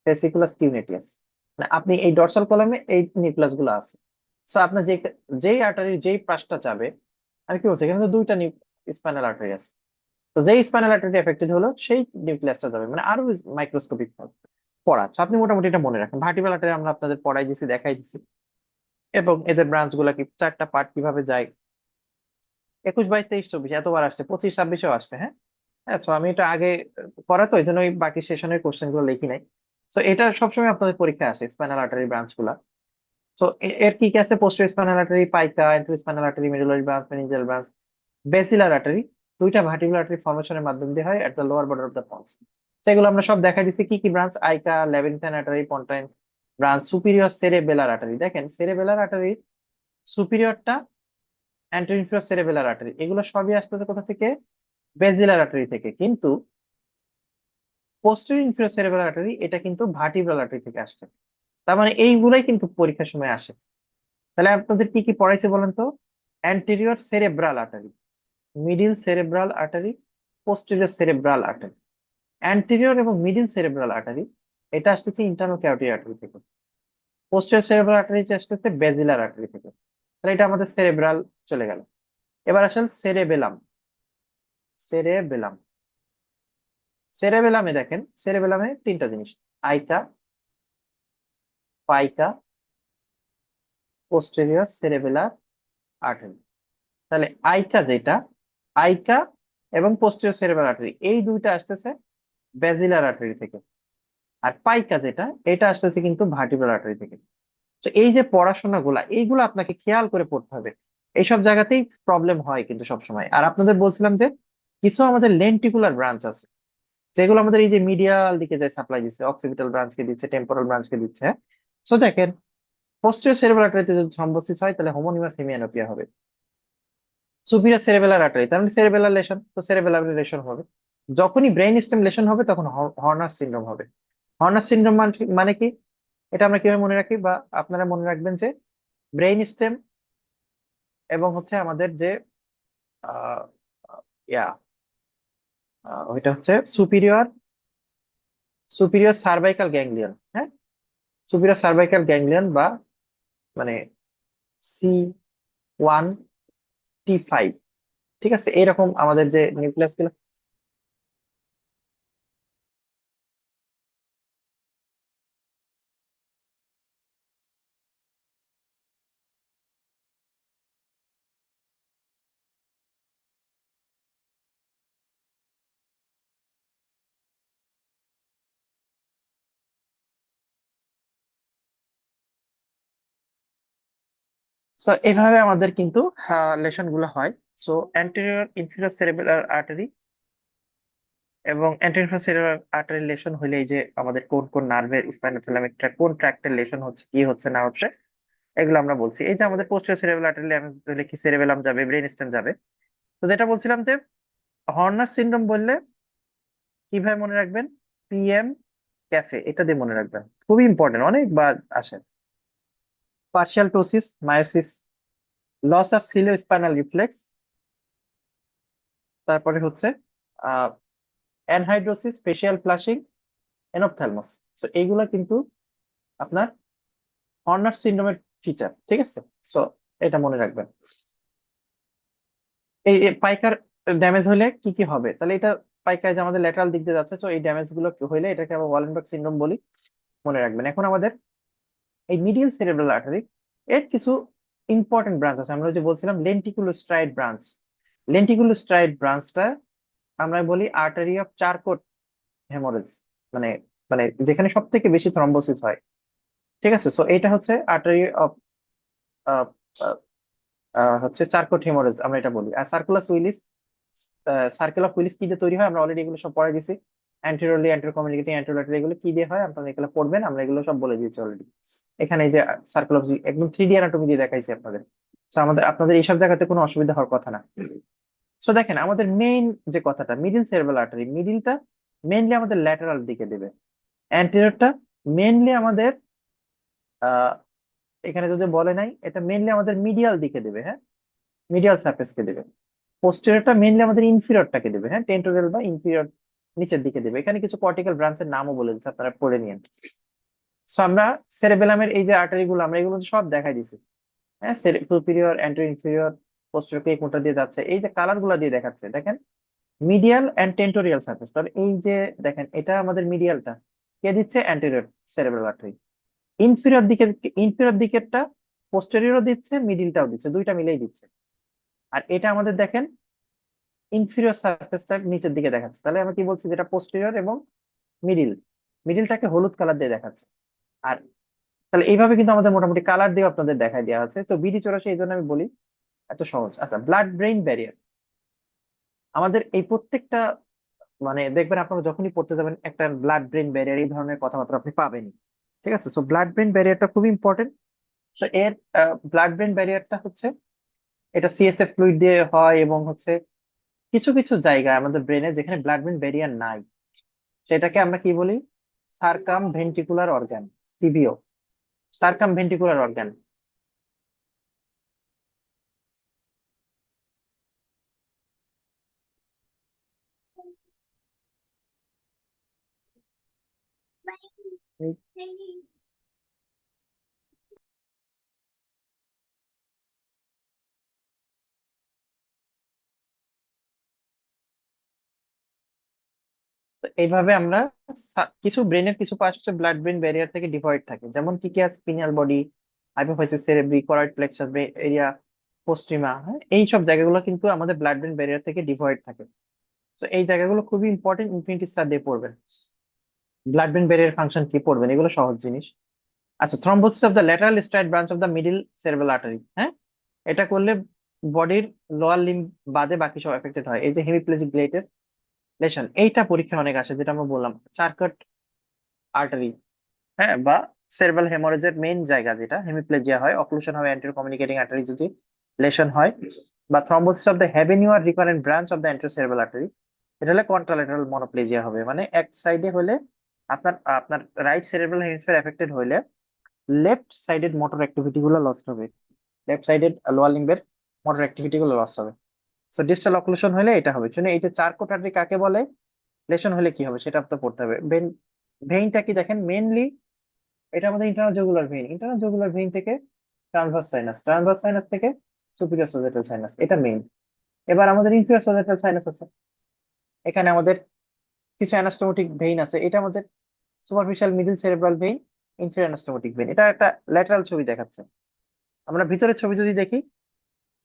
ফেসিকুলাস কিউনেটিয়াস। মানে আপনি এই ডর্সাল কলামে এই নিউক্লিয়াস গুলো আছে। সো আপনার যেই আর্টারির যেই পাশটা যাবে, আমি কি বলছি, এখানে তো দুইটা স্পাইনাল আর্টারি আছে, তো যেই স্পাইনাল আর্টারি এফেক্টেড হলো সেই নিউক্লিয়াসটা যাবে, মানে আরো মাইক্রোস্কোপিক পড়া। তো আপনি মোটামুটি এটা মনে রাখেন। ভার্টিব্রাল আর্টারি আমরা আপনাদের পড়াই দিছি, দেখাই দিছি, এবং এদের ব্রাঞ্চ গুলা কি, চারটা পার্ট কিভাবে যায়, 21 22 23 24 এতবার আসছে, 25 26-এও আসছে। হ্যাঁ, হ্যাঁ, তো আমি এটা আগে করা, তো এই জন্য ওই বাকি সেশনের কোশ্চেন গুলো লিখি নাই। তো এটা সবসময় আপনাদের পরীক্ষায় আসে, স্পাইনাল আর্টারি ব্রাঞ্চ গুলা। তো এর কি কি আছে? Posterior spinal artery, PICA, anterior spinal artery, medullary branch, meningeal branch, basilar artery. দুইটা ভার্টিব্রাল আর্টারি ফর্মেশনের মাধ্যম দিয়ে হয় at the lower border of the pons. সেগুলো আমরা সব দেখাই দিচ্ছি কি কি branch: AICA, labyrinthine artery, pontine branch, superior cerebellar artery. দেখেন সেরেবেলার আর্টারি সুপিরিয়রটা, অ্যান্টেরিয়র ইনফিরিয়র সেরেবেলার আর্টারি, এগুলো সবই আসতেছে কোথা থেকে? বেসিলার আর্টারি থেকে। কিন্তু পোস্টেরিয়র ইনফিরিয়র সেরেবেলার আর্টারি এটা কিন্তু ভার্টিব্রাল আর্টারি থেকে আসছে। তার মানে এইগুলাই কিন্তু পরীক্ষার সময় আসে। তাহলে আপনাদের কি কি পড়াইছে বলেন তো? Anterior cerebral artery, middle cerebral artery, posterior cerebral artery. Anterior এবং মিডিল সেরেব্রাল আর্টারি এটা আসতেছে ইন্টারনাল ক্যারোটিড আর্টারি থেকে। পোস্টেরিয়র সেরেব্রাল আর্টারি আসতেছে বেজিলার আর্টারি থেকে। তাহলে এটা আমাদের সেরেব্রাল চলে গেল। এবার আসলে সেরেবেলাম। সেরেবেলাম, সেরেবেলামে দেখেন, সেরেবেলামে তিনটা জিনিস: আইকা, পাইকা, পোস্টেরিয়র সেরেবেলার আর্টারি। তাহলে আইকা যেটা, আইকা এবং পোস্টেরিয়র সেরেব্রাল আর্টারি এই দুইটা আসতেছে বেজিলার আর্টারি থেকে। আর পাইকা যেটা, এটা আসতেছে কিন্তু ভার্টিব্রাল আর্টারি থেকে। তো এই যে পড়াশোনা গুলা, এইগুলো আপনাকে খেয়াল করে পড়তে হবে। এইসব জায়গাতেই প্রবলেম হয় কিন্তু সব সময়। আর আপনাদের বলছিলাম যে কিছু আমাদের লেন্টিকুলার ব্রাঞ্চ আছে যেগুলো আমাদের এই যে মিডিয়াল দিকে যায় সাপ্লাই দিচ্ছে, অক্সিপিটাল ব্রাঞ্চকে দিচ্ছে, টেম্পোরাল ব্রাঞ্চকে দিচ্ছে। সো দেখেন, পোস্টেরিয়র সেরেব্রাল আর্টারিতে যদি থ্রম্বোসিস হয় তাহলে হোমোনিমাস হেমিয়ানোপিয়া হবে। সুপিরিয়র সেরেবেলার আর্টারি তার মানে সেরেবেলার লেশন, তো সেরেবেলার লেশন হবে। যখনই ব্রেইন স্টেম লেশন হবে তখন হর্নার সিনড্রোম হবে। হর্নার সিনড্রোম মানে কি? এটা আমরা কিভাবে মনে রাখি, বা আপনারা মনে রাখবেন যে ব্রেইন স্টেম এবং হচ্ছে আমাদের যে আহ, ইয়া ওইটা হচ্ছে সুপিরিয়র সুপিরিয়র সার্ভাইকাল গ্যাংলিয়ন। হ্যাঁ, সুপিরিয়র সার্ভাইকাল গ্যাংলিয়ন, বা মানে C1T5। ঠিক আছে, এরকম আমাদের যে নিউক্লিয়াস গুলো। সো এভাবে আমাদের কিন্তু লেশন গুলো হয়। So anterior inferior cerebral artery এবং অ্যান্টেরিয়র সেরেব্রাল আর্টারি লেশন হলে এই যে আমাদের কোন কোন নার্ভের স্পাইনাল ফিলামেন্টটা কোন ট্র্যাক্টের লেশন হচ্ছে, কি হচ্ছে না হচ্ছে, এগুলো আমরা বলছি। এই যে আমাদের পোস্টেরিয়র সেরেব্রাল আর্টারি হলে কি সেরেবেলাম যাবে, ব্রেন স্টেম যাবে। তো যেটা বলছিলাম যে হর্নার সিনড্রোম বললে কিভাবে মনে রাখবেন? PM ক্যাফে, এটা দিয়ে মনে রাখবেন, খুবই ইম্পর্টেন্ট, অনেকবার আসে। Partial ptosis, miosis, loss of cilio spinal reflex, তারপরে হচ্ছে ah anhidrosis, facial flushing, enophthalmos. So এইগুলা কিন্তু আপনার হর্নার সিনড্রোমের ফিচার। ঠিক আছে, সো এটা মনে রাখবেন। এই পাইকার ড্যামেজ হলে কি কি হবে, তাহলে এটা পাইকায় যে আমাদের ল্যাটারাল দিক দিয়ে যাচ্ছে, তো এই ড্যামেজ গুলো হইলে এটাকে আমরা ওয়ালেনবার্গ সিনড্রোম বলি, মনে রাখবেন। এখন আমাদের এই মিডিয়াল সেরেব্রাল আর্টারি এর কিছু ইম্পর্টেন্ট ব্রাঞ্চ আছে। আমরা যে বলছিলাম লেন্টিকুলোস্ট্রাইড ব্রাঞ্চ, লেন্টিকুলোস্ট্রাইড ব্রাঞ্চটা আমরা বলি আর্টারি অফ চারকোট হেমোরেজ, মানে মানে যেখানে সব থেকে বেশি থ্রম্বোসিস হয়। ঠিক আছে, সো এটা হচ্ছে আর্টারি অফ হচ্ছে চারকোট হেমোরেজ আমরা এটা বলি। আর সার্কুলাস উইলিস, সার্কেল অফ উইলিস কি দিয়ে তৈরি হয় আমরা অলরেডি এগুলো সব পড়ে দিয়েছি। অ্যান্টেরিয়রলি, অ্যান্টেরো কমিউনিকেটিং, অ্যান্টেরোল্যাটারি, এগুলো কি দিয়ে হয় আপনারা এগুলো পড়বেন, আমরা এগুলো সব বলে দিয়েছি অলরেডি। এখানে এই যে সার্কেল অফ, একদম 3D অ্যানাটমি দিয়ে দেখাইছি আপনাদের। তো আমাদের আপনাদের এইসব জায়গাতে কোনো অসুবিধা হওয়ার কথা না। সো দেখেন আমাদের মেইন যে কথাটা, মিডিল সেরেব্রাল আর্টারি, মিডিলটা মেইনলি আমাদের ল্যাটারাল দিকে দেবে, অ্যান্টেরিয়রটা মেইনলি আমাদের আহ এখানে যদি বলে নাই, এটা মেইনলি আমাদের মিডিয়াল দিকে দেবে। হ্যাঁ, মিডিয়াল সারফেসকে দেবে। পোস্টেরিয়রটা মেইনলি আমাদের ইনফিরিয়রটাকে দেবে। হ্যাঁ, টেন্টোরাল বা ইনফিরিয়র নিচের দিকে দেবে। এখানে কিছু কর্টিক্যাল ব্রাঞ্চের নামও বলে দিচ্ছে, আপনারা পড়ে নিন। সো আমরা সেরেবেলামের এই যে আর্টারি গুলো আমরা এগুলো সব দেখাই দিছি। হ্যাঁ, সুপিরিয়র, অ্যান্টো ইনফিরিয়র, পোস্টেরিয়র কে কোনটা দিয়ে যাচ্ছে, এই যে কালার গুলা দিয়ে দেখাচ্ছে দেখেন, মিডিয়াল এন্ড টেন্টোরিয়াল সারফেস। তাহলে এই যে দেখেন এটা আমাদের মিডিয়ালটা কে দিচ্ছে? Anterior cerebral artery. ইনফিরিয়র দিকের, ইনফিরিয়র দিকেরটা পোস্টেরিয়রও দিচ্ছে, মিডিলটাও দিচ্ছে, দুইটা মিলেই দিচ্ছে। আর এটা আমাদের দেখেন ইনফিরিয়র সারফেসটা নিচের দিকে দেখাচ্ছে, তাহলে আমরা কি বলছি, যেটা পোস্টেরিয়র এবং মিডিল, মিডিলটাকে হলুদ কালার দিয়ে দেখাচ্ছে। আর তাহলে এইভাবে কিন্তু আমাদের মোটামুটি কালার দিয়ে আপনাদের দেখাই দেওয়া আছে। তো বিডি চৌরাশি এই জন্য আমি বলি এত সহজ। আচ্ছা, ব্লাড ব্রেইন ব্যারিয়ার, আমাদের এই প্রত্যেকটা মানে দেখবেন আপনারা যখনই পড়তে যাবেন একটা ব্লাড ব্রেইন ব্যারিয়ার এই ধরনের কথাবার্তা আপনি পাবেনই। ঠিক আছে, সো ব্লাড ব্রেইন ব্যারিয়ারটা খুবই ইম্পর্টেন্ট। তো এর ব্লাড ব্রেইন ব্যারিয়ারটা হচ্ছে, এটা সিএসএফ ফ্লুইড দিয়ে হয় এবং হচ্ছে কিছু কিছু জায়গায় আমাদের ব্রেনে যেখানে ব্লাড ব্রেইন ব্যারিয়ার নাই, সেটাকে আমরা কি বলি, circum ventricular organ, সিভিও, circum ventricular organ. তো এইভাবে আমরা কিছু ব্রেনের কিছু পার্ট হচ্ছে ব্লাড ব্রেন ব্যারিয়ার থেকে ডিভয়েড থাকে, যেমন কি কি আছে, স্পিনাল বডি, হাইপোফিজিস সেরেব্রি, করাইড প্লেক্সাস এরিয়া, পোস্ট্রিমা, হ্যাঁ, এই সব জায়গাগুলো কিন্তু আমাদের ব্লাড ব্রেন ব্যারিয়ার থেকে ডিভয়েড থাকে। তো এই জায়গাগুলো খুবই ইম্পর্টেন্ট, ইনফিনিটি স্টার দিয়ে পড়বেন। ব্লাড ব্রেন ব্যারিয়ার ফাংশন কি পড়বেন, এগুলো সহজ জিনিস। আচ্ছা, thrombosis of the lateral stride branch of the middle cerebral artery, হ্যাঁ, এটা করলে বডির লোয়ার লিম্ব বাদে বাকি সব এফেক্টেড হয়। এই যে হেমিপ্লেজিক গ্লেটের লেশন, এইটা পরীক্ষা অনেক আসে, যেটা আমরা বললাম চারকট আর্টারি, হ্যাঁ, বা সেরেব্রাল হেমোরেজের মেইন জায়গা যেটা হেমিপ্লেজিয়া হয়, অক্লুশন হয় অ্যান্টেরো কমিউনিকেটিং আর্টারি যদি লেশন হয়, বা thrombosis of the Heubner recurrent branch of the antero cerebral artery, এটা হলে কন্ট্রাল্যাটারাল মনোপ্লেজিয়া হবে, মানে এক সাইডে হলে আপনার আপনার রাইট সেরেব্রাল হেমিস্ফিয়ার এফেক্টেড হইলে লেফট সাইডেড মোটর অ্যাক্টিভিটি গুলো লস্ট হবে, লেফট সাইডেড লোয়ার লিম্বের মোটর অ্যাক্টিভিটি গুলো লস হবে। সো ডিস্টাল অক্লুশন হলে এটা হবে। শুনে এই যে চারকোট আর্টারি কাকে বলে, লেশন হলে কি হবে সেটা আপনার পড়তে হবে। ভেইনটা কি দেখেন, মেইনলি এটা আমাদের internal jugular vein, internal jugular vein থেকে ট্রান্সভার্স সাইনাস, ট্রান্সভার্স সাইনাস থেকে সুপিরিয়র সজাইটাল সাইনাস, এটা মেইন। এবার আমাদের ইনফিরিয়র সজাইটাল সাইনাস আছে, এখানে আমাদের কিছু অ্যানাস্টোমোটিক ভেইন আছে, এটা আমাদের superficial middle cerebral vein, inferior anastomotic vein. এটা একটা ল্যাটারাল ছবি দেখাচ্ছে। আমরা ভিতরের ছবি যদি দেখি,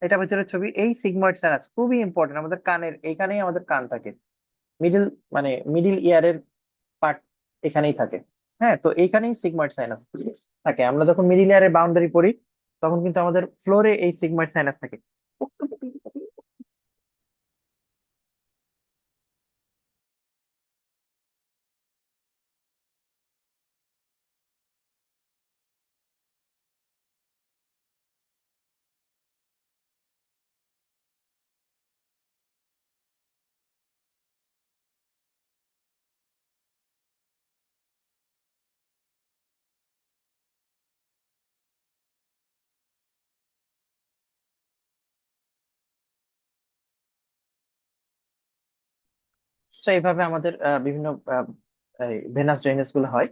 এটা ভিতরের ছবি, এই সিগময়েড সাইনাস খুবই ইম্পর্টেন্ট, আমাদের কানের এইখানেই আমাদের কান থাকে, মিডল মানে মিডল ইয়ারের পার্ট এখানেই থাকে। হ্যাঁ, তো এইখানেই সিগময়েড সাইনাস থাকে। আমরা যখন মিডিল ইয়ারের বাউন্ডারি পড়ি তখন কিন্তু আমাদের ফ্লোরে এই সিগময়েড সাইনাস থাকে। তো এইভাবে আমাদের বিভিন্ন ভেনাস ড্রেনেজ গুলো হয়।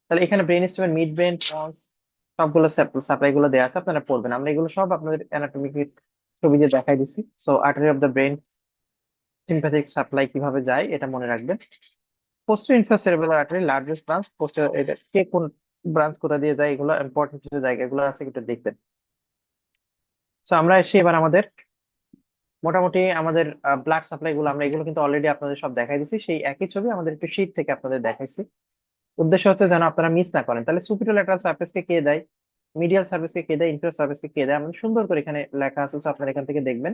তাহলে এখানে ব্রেন স্টেমের মিড ব্রেন, পন্স, সবগুলো সাপ্লাই গুলো দেওয়া আছে, আপনারা পড়বেন। আমরা এগুলো সব আপনাদের অ্যানাটমিক ছবি দিয়ে দেখাই দিচ্ছি। So artery of the brain, sympathetic supply কিভাবে যায় এটা মনে রাখবেন। Posterior inferior cerebral artery largest branch, posterior, এটা কে কোন ব্রাঞ্চ কোথা দিয়ে যায়, এগুলো ইম্পর্টেন্ট কিছু জায়গাগুলো আছে, একটু দেখবেন। সো আমরা এসে এবার আমাদের মোটামুটি আমাদের ব্লাড সাপ্লাই গুলো, আমরা এগুলো কিন্তু অলরেডি আপনাদের সব দেখাই দিচ্ছি, সেই একই ছবি আমাদের একটু শীট থেকে আপনাদের দেখাইছি। উদ্দেশ্য হচ্ছে যেন আপনারা মিস না করেন। তাহলে সুপিরিয়র ল্যাটারাল সারফেস কে কে দেয়, মিডিয়াল সার্ভিস কে কে দেয়, ইনফেরিয়র সার্ভিস কে কে দেয়, আমাদের সুন্দর করে এখানে লেখা আছে, so আপনারা এখান থেকে দেখবেন।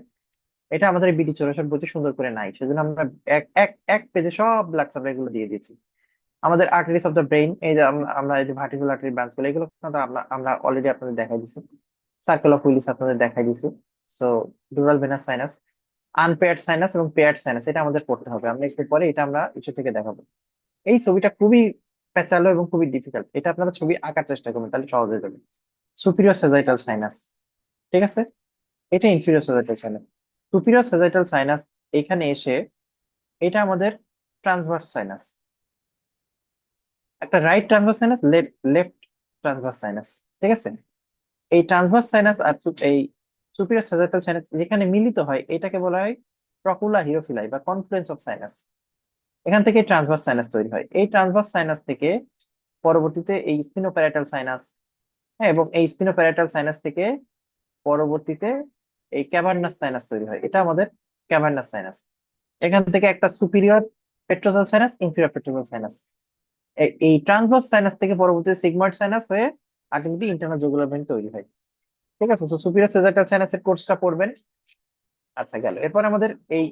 এটা আমাদের বিডি 64 বইতে সুন্দর করে নাই, সেজন্য আমরা এক এক এক পেজে সব ব্লাড সাপ্লাই গুলো দিয়ে দিচ্ছি। আমাদের আর্টারিস অফ দ্য ব্রেইন, এই যে আমরা এই যে ভার্টিব্রাল আর্টারি ব্রাঞ্চ গুলো, এগুলো কিন্তু আমরা আমরা অলরেডি আপনাদের দেখাই দিচ্ছি। সার্কেল অফ উইলিস আপনাদের দেখাই দিচ্ছি। So dural venous sinus, unpaired sinus এবং পেয়ার্ড সাইনাস, এটা আমাদের পড়তে হবে, আমরা একটু পরে এটা আমরা ইস্যু থেকে দেখাবো। এই ছবিটা খুবই প্যাচালো এবং খুবই ডিফিকাল্ট, এটা আপনারা ছবি আঁকার চেষ্টা করবেন, তাহলে সহজ হয়ে যাবে। সুপিরিয়র সেজাইটাল সাইনাস, ঠিক আছে, এটা ইনফিরিয়র সেজাইটাল সাইনাস। সুপিরিয়র সেজাইটাল সাইনাস এখানে এসে, এটা আমাদের ট্রান্সভার্স সাইনাস, একটা right transverse sinus, left transverse sinus, ঠিক আছে। এই ট্রান্সভার্স সাইনাস আর এই সুপিরিয়র সেজাইটাল সাইনাস যেখানে মিলিত হয়, এটাকে বলা হয় প্রকুলা হিরোফিলাই বা কনফ্লুয়েন্স অফ সাইনাস। এখান থেকে ট্রান্সভার্স সাইনাস তৈরি হয়, এই ট্রান্সভার্স সাইনাস থেকে পরবর্তীতে এই স্পিনোপ্যারাইটাল সাইনাস, হ্যাঁ, এবং এই স্পিনোপ্যারাইটাল সাইনাস থেকে পরবর্তীতে এই ক্যাভার্নাস সাইনাস তৈরি হয়, এটা আমাদের ক্যাভার্নাস সাইনাস। এখান থেকে একটা superior petrosal sinus, inferior petrosal sinus, এই ট্রান্সভার্স সাইনাস থেকে পরবর্তীতে সিগময়েড সাইনাস হয়ে আলটিমেটলি ইন্টারনাল জুগুলার ভেইন তৈরি হয়। ঠিক আছে, তো সুপিরিয়র সেজাটাল সাইনাসের কোর্সটা পড়বেন। আচ্ছা, গেল। এরপর আমাদের এই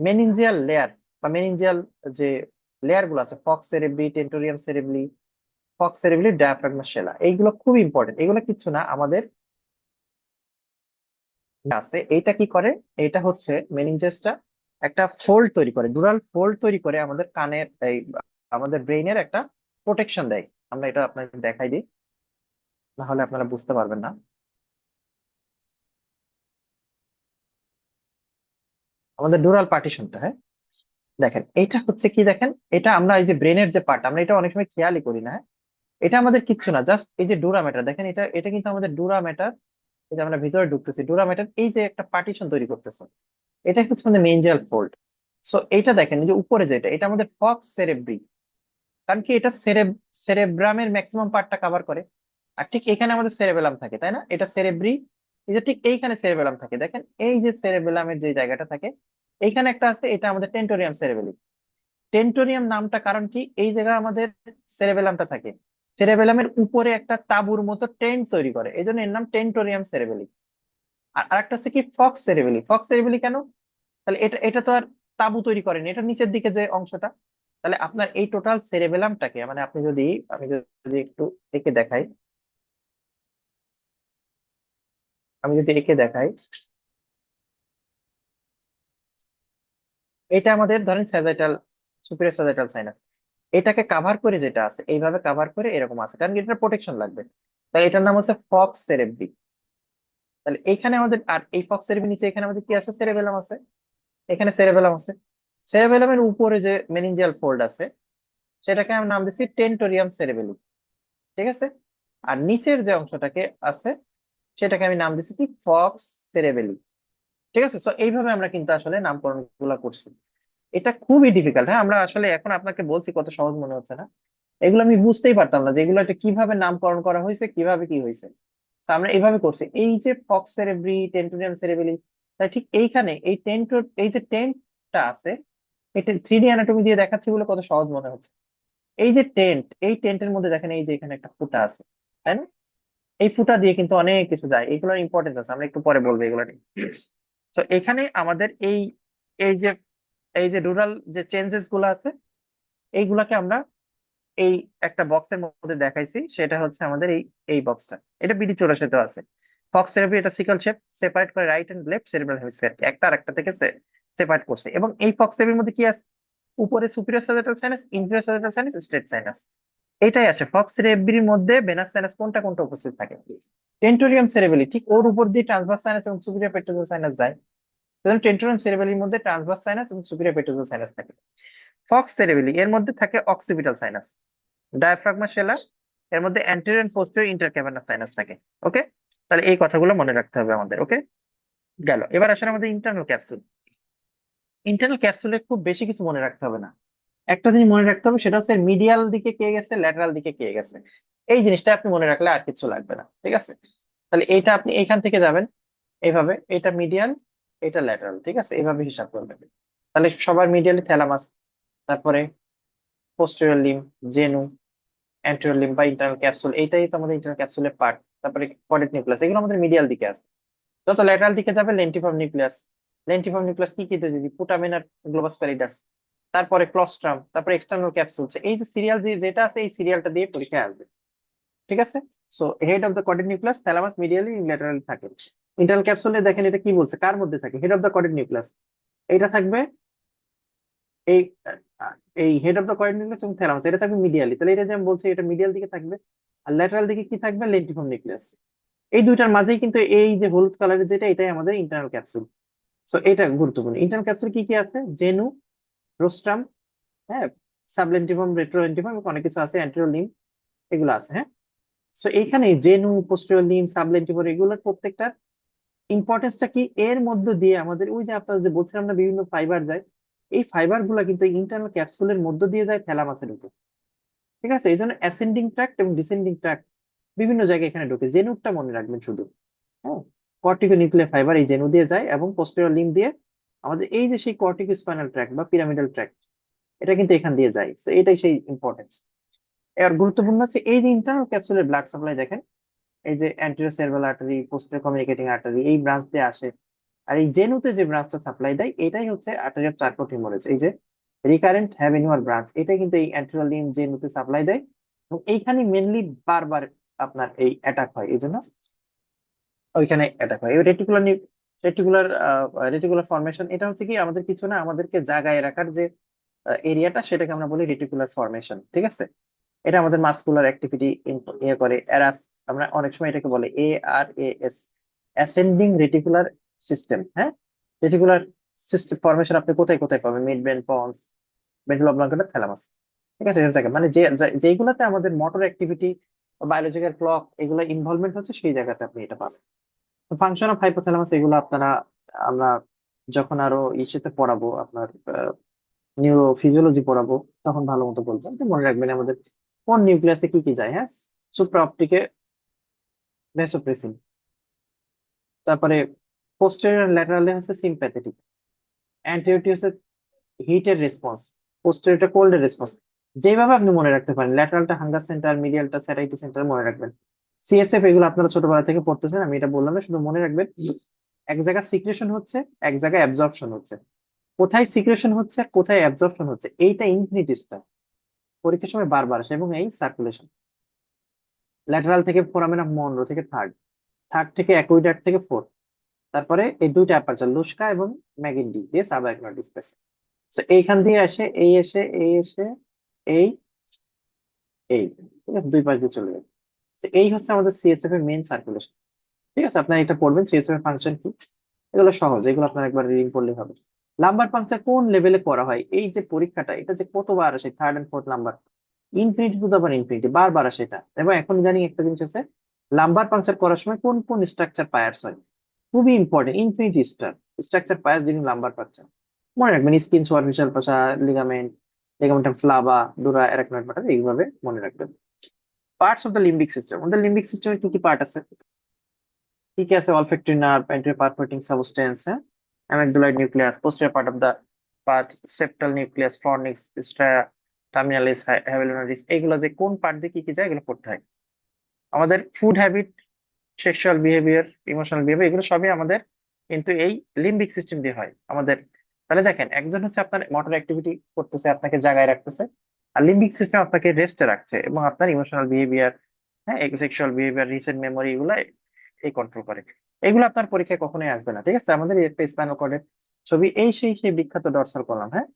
মেনিনজিয়াল লেয়ার বা মেনিনজিয়াল যে লেয়ার গুলো আছে, ফক্স সেরেব্রি, টেন্টোরিয়াম সেরেব্রি, ফক্স সেরেব্রি, ডায়াফ্রাগমা শেলা, এইগুলো খুব ইম্পর্টেন্ট। এগুলো কিছু না, আমাদের আছে। এইটা কি করে? এটা হচ্ছে মেনিনজাসটা একটা ফোল্ড তৈরি করে, ডুরাল ফোল্ড তৈরি করে আমাদের কানের এই আমাদের ব্রেইনের একটা প্রোটেকশন দেয়। আমরা এটা আপনাদের দেখাই দিই, না হলে আপনারা বুঝতে পারবেন না। আমাদের ডুরাল পার্টিশনটা, হ্যাঁ, দেখেন এটা হচ্ছে কি, দেখেন এটা আমরা এই যে ব্রেনের যে পার্ট, আমরা এটা অনেক সময় খেয়ালই করি না, হ্যাঁ? এটা আমাদের কিচ্ছু না, জাস্ট এই যে ডুরা ম্যাটার, দেখেন এটা এটা কিন্তু আমাদের ডুরা ম্যাটার। এই যে আমরা ভিতরে ঢুকতেছি, ডুরা ম্যাটার এই যে একটা পার্টিশন তৈরি করতেছে, এটা হচ্ছে আমাদের মেনজিয়াল ফোল্ড। সো এইটা দেখেন, এই যে উপরে যেটা, এটা আমাদের ফক্স সেরেব্রি, কারণ কি এটা সেরেব্রামের ম্যাক্সিমাম পার্টটা কভার করে। আর ঠিক এখানে আমাদের সেরেবেলাম থাকে, তাই না? এটা সেরেব্রি, এই যে ঠিক এইখানে সেরেবেলাম থাকে, দেখেন এই যে সেরেবেলামের যে জায়গাটা থাকে, এইখানে একটা আছে, এটা আমাদের টেন্টোরিয়াম সেরেবেলি। টেন্টোরিয়াম নামটা কারণ কি, এই জায়গায় আমাদের সেরেবেলামটা থাকে, সেরেবেলামের উপরে একটা তাঁবুর মতো টেন্ট তৈরি করে, এই জন্য এর নাম টেন্টোরিয়াম সেরেবেলি। আর আরেকটা আছে কি, ফক্স সেরেবেলি। ফক্স সেরেবেলি কেন? তাহলে এটা এটা তো আর তাঁবু তৈরি করেনি, এটা নিচের দিকে যে অংশটা। তাহলে আপনার এই টোটাল সেরেবেলামটাকে, মানে আপনি যদি, আমি যদি একটু এঁকে দেখাই, আমি যদি এঁকে দেখাই, এটা আমাদের ধরেন স্যাজাইটাল, সুপিরিয়র স্যাজাইটাল সাইনাস, এটাকে কাভার করে যেটা আছে, এইভাবে কাভার করে এরকম আছে, কারণ এটা প্রোটেকশন লাগবে। তাই এটার নাম হচ্ছে ফক্স সেরেব্রি। তাহলে এইখানে আমাদের, আর এই ফক্স সেরেব্রি নিচে এখানে আমাদের কি আছে, সেরেবেলাম আছে, এখানে সেরেবেলাম আছে। সেরেবেলামের উপরে যে মেনিনজিয়াল ফোল্ড আছে, সেটাকে আমি নাম দিচ্ছি টেন্টোরিয়াম সেরেবেলি। ঠিক আছে, আর নিচের যে অংশটাকে আছে, সেটাকে আমি নাম দিচ্ছি কি, ফক্স সেরেবেলি। ঠিক আছে, তো এইভাবে আমরা কিন্তু আসলে নামকরণ গুলা করছি। এটা খুবই ডিফিকাল্ট, হ্যাঁ, আমরা আসলে এখন আপনাকে বলছি কত সহজ মনে হচ্ছে না, এগুলো আমি বুঝতেই পারতাম না যে এগুলো এটা কিভাবে নামকরণ করা হয়েছে, কিভাবে কি হয়েছে। তো আমরা এইভাবে করছি, এই যে ফক্স সেরেব্রি, টেন্টোরিয়াম সেরেবেলি, তাই ঠিক এইখানে এই এই যে টেন্টটা আছে, এটা 3D অ্যানাটমি দিয়ে দেখাচ্ছি বলে কত সহজ মনে হচ্ছে। এই যে টেন্ট, এই টেন্টের মধ্যে দেখেন এই যে এখানে একটা ফুটা আছে, তাই না? এই ফুটা দিয়ে কিন্তু অনেক কিছু যায়, এগুলোর ইম্পর্টেন্স আছে, আমরা একটু পরে বলবো এগুলো নিয়ে। তো এখানে আমাদের এই এই যে এই যে রুরাল যে চেঞ্জেস গুলো আছে, এইগুলাকে আমরা এই একটা বক্সের মধ্যে দেখাইছি, সেটা হচ্ছে আমাদের এই এই বক্সটা, এটা বিডি 84 আছে। ফক্স থেরাপি এটা সিকল শেপ, সেপারেট করে right and left cerebral hemisphere একটা আরেকটা থেকে সেপারেট করছে। এবং এই ফক্স থেরাপির মধ্যে কি আছে, উপরে superior sagittal sinus, inferior sagittal sinus, straight sinus, এটাই আছে। ফক্স সেরেব্রির মধ্যে ভেনাস সাইনাস কোনটা কোনটা উপস্থিত থাকে, টেন্টোরিয়াম সেরেবেলি ঠিক ওর উপর দিয়ে ট্রান্সভার্স সাইনাস এবং সুপিরিয়র পেট্রোজাল সাইনাস যায়। সুতরাং টেন্টোরিয়াম সেরেবেলির মধ্যে ট্রান্সভার্স সাইনাস এবং সুপিরিয়র পেট্রোজাল সাইনাস থাকে। ফক্স সেরেবেলি এর মধ্যে থাকে অক্সিপিটাল সাইনাস, ডায়াফ্রাগমা শেলা, এর মধ্যে অ্যান্টেরিয়র এন্ড পোস্টেরিয়র ইন্টারক্যাভার্নাস সাইনাস থাকে। ওকে, তাহলে এই কথাগুলো মনে রাখতে হবে আমাদের। ওকে, গেল। এবার আসলে আমাদের ইন্টারনাল ক্যাপসুল। ইন্টারনাল ক্যাপসুলে খুব বেশি কিছু মনে রাখতে হবে না, একটা জিনিস মনে রাখতে হবে, সেটা হচ্ছে মিডিয়াল দিকে কে গেছে, ল্যাটারাল দিকে কে গেছে। এই জিনিসটা আপনি মনে রাখলে আর কিছু লাগবে না, ঠিক আছে? তাহলে এইটা আপনি এইখান থেকে যাবেন এইভাবে, এটা মিডিয়াল, এটা ল্যাটারাল, ঠিক আছে, এইভাবে হিসাব করবেন। তাহলে সবার মিডিয়ালি থ্যালামাস, তারপরে পোস্টেরিয়র লিম্ব, জেনু, অ্যান্টেরিয়র লিম্ব বা ইন্টারনাল ক্যাপসুল, এইটাই তো আমাদের ইন্টারনাল ক্যাপসুলের পার্ট। তারপরে কর্ডেট নিউক্লিয়াস, এগুলো আমাদের মিডিয়াল দিকে আছে। যত ল্যাটারাল দিকে যাবে, লেন্টিফর্ম নিউক্লিয়াস। লেন্টিফর্ম নিউক্লিয়াস কি কি দিয়ে দিবি, পুটামেন আর গ্লোবাস প্যালিডাস, তারপরে ক্লস্ট্রাম, তারপরে এক্সটার্নাল ক্যাপসুল। এই যে সিরিয়াল যেটা আছে, এই সিরিয়ালটা দিয়ে পরীক্ষায় আসবে। ঠিক আছে, so head of the chordate nucleus, thalamus medially laterally থাকে। ইন্টারনাল ক্যাপসুলে দেখেন এটা কি বলছে, কার মধ্যে থাকে, head of the chordate nucleus, এইটা থাকবে এই এই head of the chordate nucleus এবং থ্যালামাস, এটা থাকবে মিডিয়ালি। তাহলে এটা যে আমি বলছি, এটা মিডিয়াল দিকে থাকবে। আর ল্যাটারাল দিকে কি থাকবে, লেন্টিফর্ম নিউক্লিয়াস। এই দুইটার মাঝেই কিন্তু এই যে হলুদ কালারের যেটা, এটাই আমাদের ইন্টারনাল ক্যাপসুল। সো এটা গুরুত্বপূর্ণ। ইন্টারনাল ক্যাপসুল কি কি আছে, জেনু, রোস্ট্রাম, হ্যাঁ, সাবলেন্টিভম, রেট্রোলেন্টিভম, অনেক কিছু আছে, অ্যান্টেরিয়র লিম্ব, এগুলো আছে, হ্যাঁ। সো এইখানে জেনু, পোস্টেরিয়র লিম্ব, সাবলেন্টিভম, এগুলোর প্রত্যেকটার ইম্পর্টেন্সটা কি, এর মধ্যে দিয়ে আমাদের ওই যে আপনারা যে বলছিলাম না বিভিন্ন ফাইবার যায়, এই ফাইবার গুলা কিন্তু ইন্টারনাল ক্যাপসুলের মধ্য দিয়ে যায় থ্যালামাসে ঢুকে। ঠিক আছে, এই জন্য অ্যাসেন্ডিং ট্র্যাক্ট এবং ডিসেন্ডিং ট্র্যাক্ট বিভিন্ন জায়গায় এখানে ঢুকে। জেনুরটা মনে রাখবেন শুধু, হ্যাঁ। কর্টিকো নিউক্লিয়ার ফাইবার এই জেনু দিয়ে যায় এবং পোস্টেরিয়র লিম্ব দিয়ে আমাদের এই যে সেই কর্টিকো স্পাইনাল ট্র্যাক্ট বা পিরামিডাল ট্র্যাক্ট, এটা কিন্তু এখান দিয়ে যায়। তো এটাই সেই ইম্পর্টেন্স। এর গুরুত্বপূর্ণ হচ্ছে এই যে ইন্টারনাল ক্যাপসুলের ব্লাড সাপ্লাই দেখেন, এই যে anterior cerebral artery, posterior communicating artery এই ব্রাঞ্চ দিয়ে আসে। আর এই জেনুতে যে ব্রাঞ্চটা সাপ্লাই দেয় এটাই হচ্ছে আর্টারি অফ চারকোট হিমোরেজ, এই যে রিকারেন্ট হ্যাভেনিউয়ার ব্রাঞ্চ, এটাই কিন্তু এই অ্যান্টেরিয়র লিম্ব জেনুতে সাপ্লাই দেয়। এবং এইখানে মেনলি বারবার আপনার এই অ্যাটাক হয়, এই জন্য ওইখানে অ্যাটাক হয়। এই রেটিকুলার রেটিকুলার ফর্মেশন, এটা হচ্ছে কি আমাদের কিছু না, আমাদেরকে জাগায় রাখার যে এরিয়াটা সেটাকে আমরা বলি রেটিকুলার ফর্মেশন, ঠিক আছে। এটা আমাদের মাসকুলার অ্যাক্টিভিটি ইয়ে করে এরাস, আমরা অনেক সময় এটাকে বলে ARAS, অ্যাসেন্ডিং রেটিকুলার সিস্টেম। হ্যাঁ, রেটিকুলার সিস্টেম ফর্মেশন আপনি কোথায় কোথায় পাবেন? Mid brain, pons, medulla oblongata, thalamus, ঠিক আছে। এটা থাকে মানে যেইগুলাতে আমাদের মোটর অ্যাক্টিভিটি, বায়োলজিক্যাল ক্লক এগুলো ইনভলভমেন্ট হচ্ছে, সেই জায়গাতে আপনি এটা পাবেন। তো ফাংশন অফ হাইপোথ্যালামাস এগুলো আপনারা, আমরা যখন আরো ইসেতে পড়াবো আপনার নিউরো ফিজিওলজি পড়াবো তখন ভালো মতো বলবো। এটা মনে রাখবেন আমাদের কোন নিউক্লিয়াসে কি কি যায়। হ্যাঁ, সুপ্রা অপটিকে ভ্যাসোপ্রেসিন, তারপরে পোস্টেরিয়র ল্যাটারালে হচ্ছে সিম্প্যাথেটিক, অ্যান্টেরিয়রটি হচ্ছে হিটের রেসপন্স, পোস্টেরিয়রটা কোল্ডের রেসপন্স। যেভাবে আপনি মনে রাখতে পারেন, ল্যাটারালটা হাঙ্গার সেন্টার, মিডিয়ালটা স্যাটাইটি সেন্টার মনে রাখবেন। CSF এগুলো আপনারা ছোটবেলা থেকে পড়তেছেন, আমি এটা বললাম না, শুধু মনে রাখবেন এক জায়গায় সিক্রেশন হচ্ছে, এক জায়গায় অ্যাবজর্পশন হচ্ছে। কোথায় সিক্রেশন হচ্ছে আর কোথায় অ্যাবজর্পশন হচ্ছে, এইটা ইনফিনিটি স্টার, পরীক্ষার সময় বারবার আসে। এবং এই সার্কুলেশন ল্যাটারাল থেকে ফোরামেন অফ মনরো থেকে থার্ড, থার্ড থেকে অ্যাকুইডাক্ট থেকে ফোর্থ, তারপরে এই দুইটা অ্যাপারচার লুস্কা এবং ম্যাগেন্ডি দিয়ে সাবাইকুলার স্পেস। তো এইখান দিয়ে আসে, এই এসে, এই এসে, এই, এই, ঠিক আছে, দুই পাশ দিয়ে চলে যাবে। তো এই হচ্ছে আমাদের CSF এর মেইন সার্কুলেশন। ঠিক আছে, আপনারা এটা পড়বেন CSF এর ফাংশন কি, এগুলো সহজ, এগুলো আপনার একবার রিডিং করলে হবে। লাম্বার পাংচার কোন লেভেলে করা হয়, এই যে পরীক্ষাটা, এটা যে কতবার আসে, third and fourth number, infinity to the power infinity বারবার আসে এটা। এবং এখন জানি একটা জিনিস আছে, লাম্বার পাংচার করার সময় কোন কোন স্ট্রাকচার পায়ার্স হয়, খুবই important, infinity structure pierce during lumbar puncture. মনে রাখবেন skin, superficial fascia, ligament, ligamentum flavum, dura, arachnoid mater, এইভাবে মনে রাখবেন। Parts of the limbic system, আমাদের লিম্বিক সিস্টেমের কি কি পার্ট আছে? কি কি আছে? olfactory nerve, anterior perforating substance, হ্যাঁ, amygdaloid nucleus, posterior part of the part, septal nucleus, fornix, stria, terminalis, have এগুলো যে কোন পার্ট দিয়ে কি কি যায় এগুলো পড়তে হয়। আমাদের food habit, sexual behaviour, emotional behaviour, এগুলো সবই আমাদের কিন্তু এই লিম্বিক সিস্টেম দিয়ে হয় আমাদের। তাহলে দেখেন, একজন হচ্ছে আপনার মোটর অ্যাক্টিভিটি করতেছে, আপনাকে জাগায় রাখতেছে, আর লিম্বিক সিস্টেম আপনাকে রেস্টে রাখছে এবং আপনার ইমোশনাল বিহেভিয়ার, হ্যাঁ, সেক্সুয়াল বিহেভিয়ার, রিসেন্ট মেমোরি, এগুলো এই কন্ট্রোল করে। এগুলো আপনার পরীক্ষায় কখনোই আসবে না, ঠিক আছে। আমাদের এই একটা স্পাইনাল কর্ডের ছবি, এই সেই বিখ্যাত ডর্সাল কলাম, হ্যাঁ,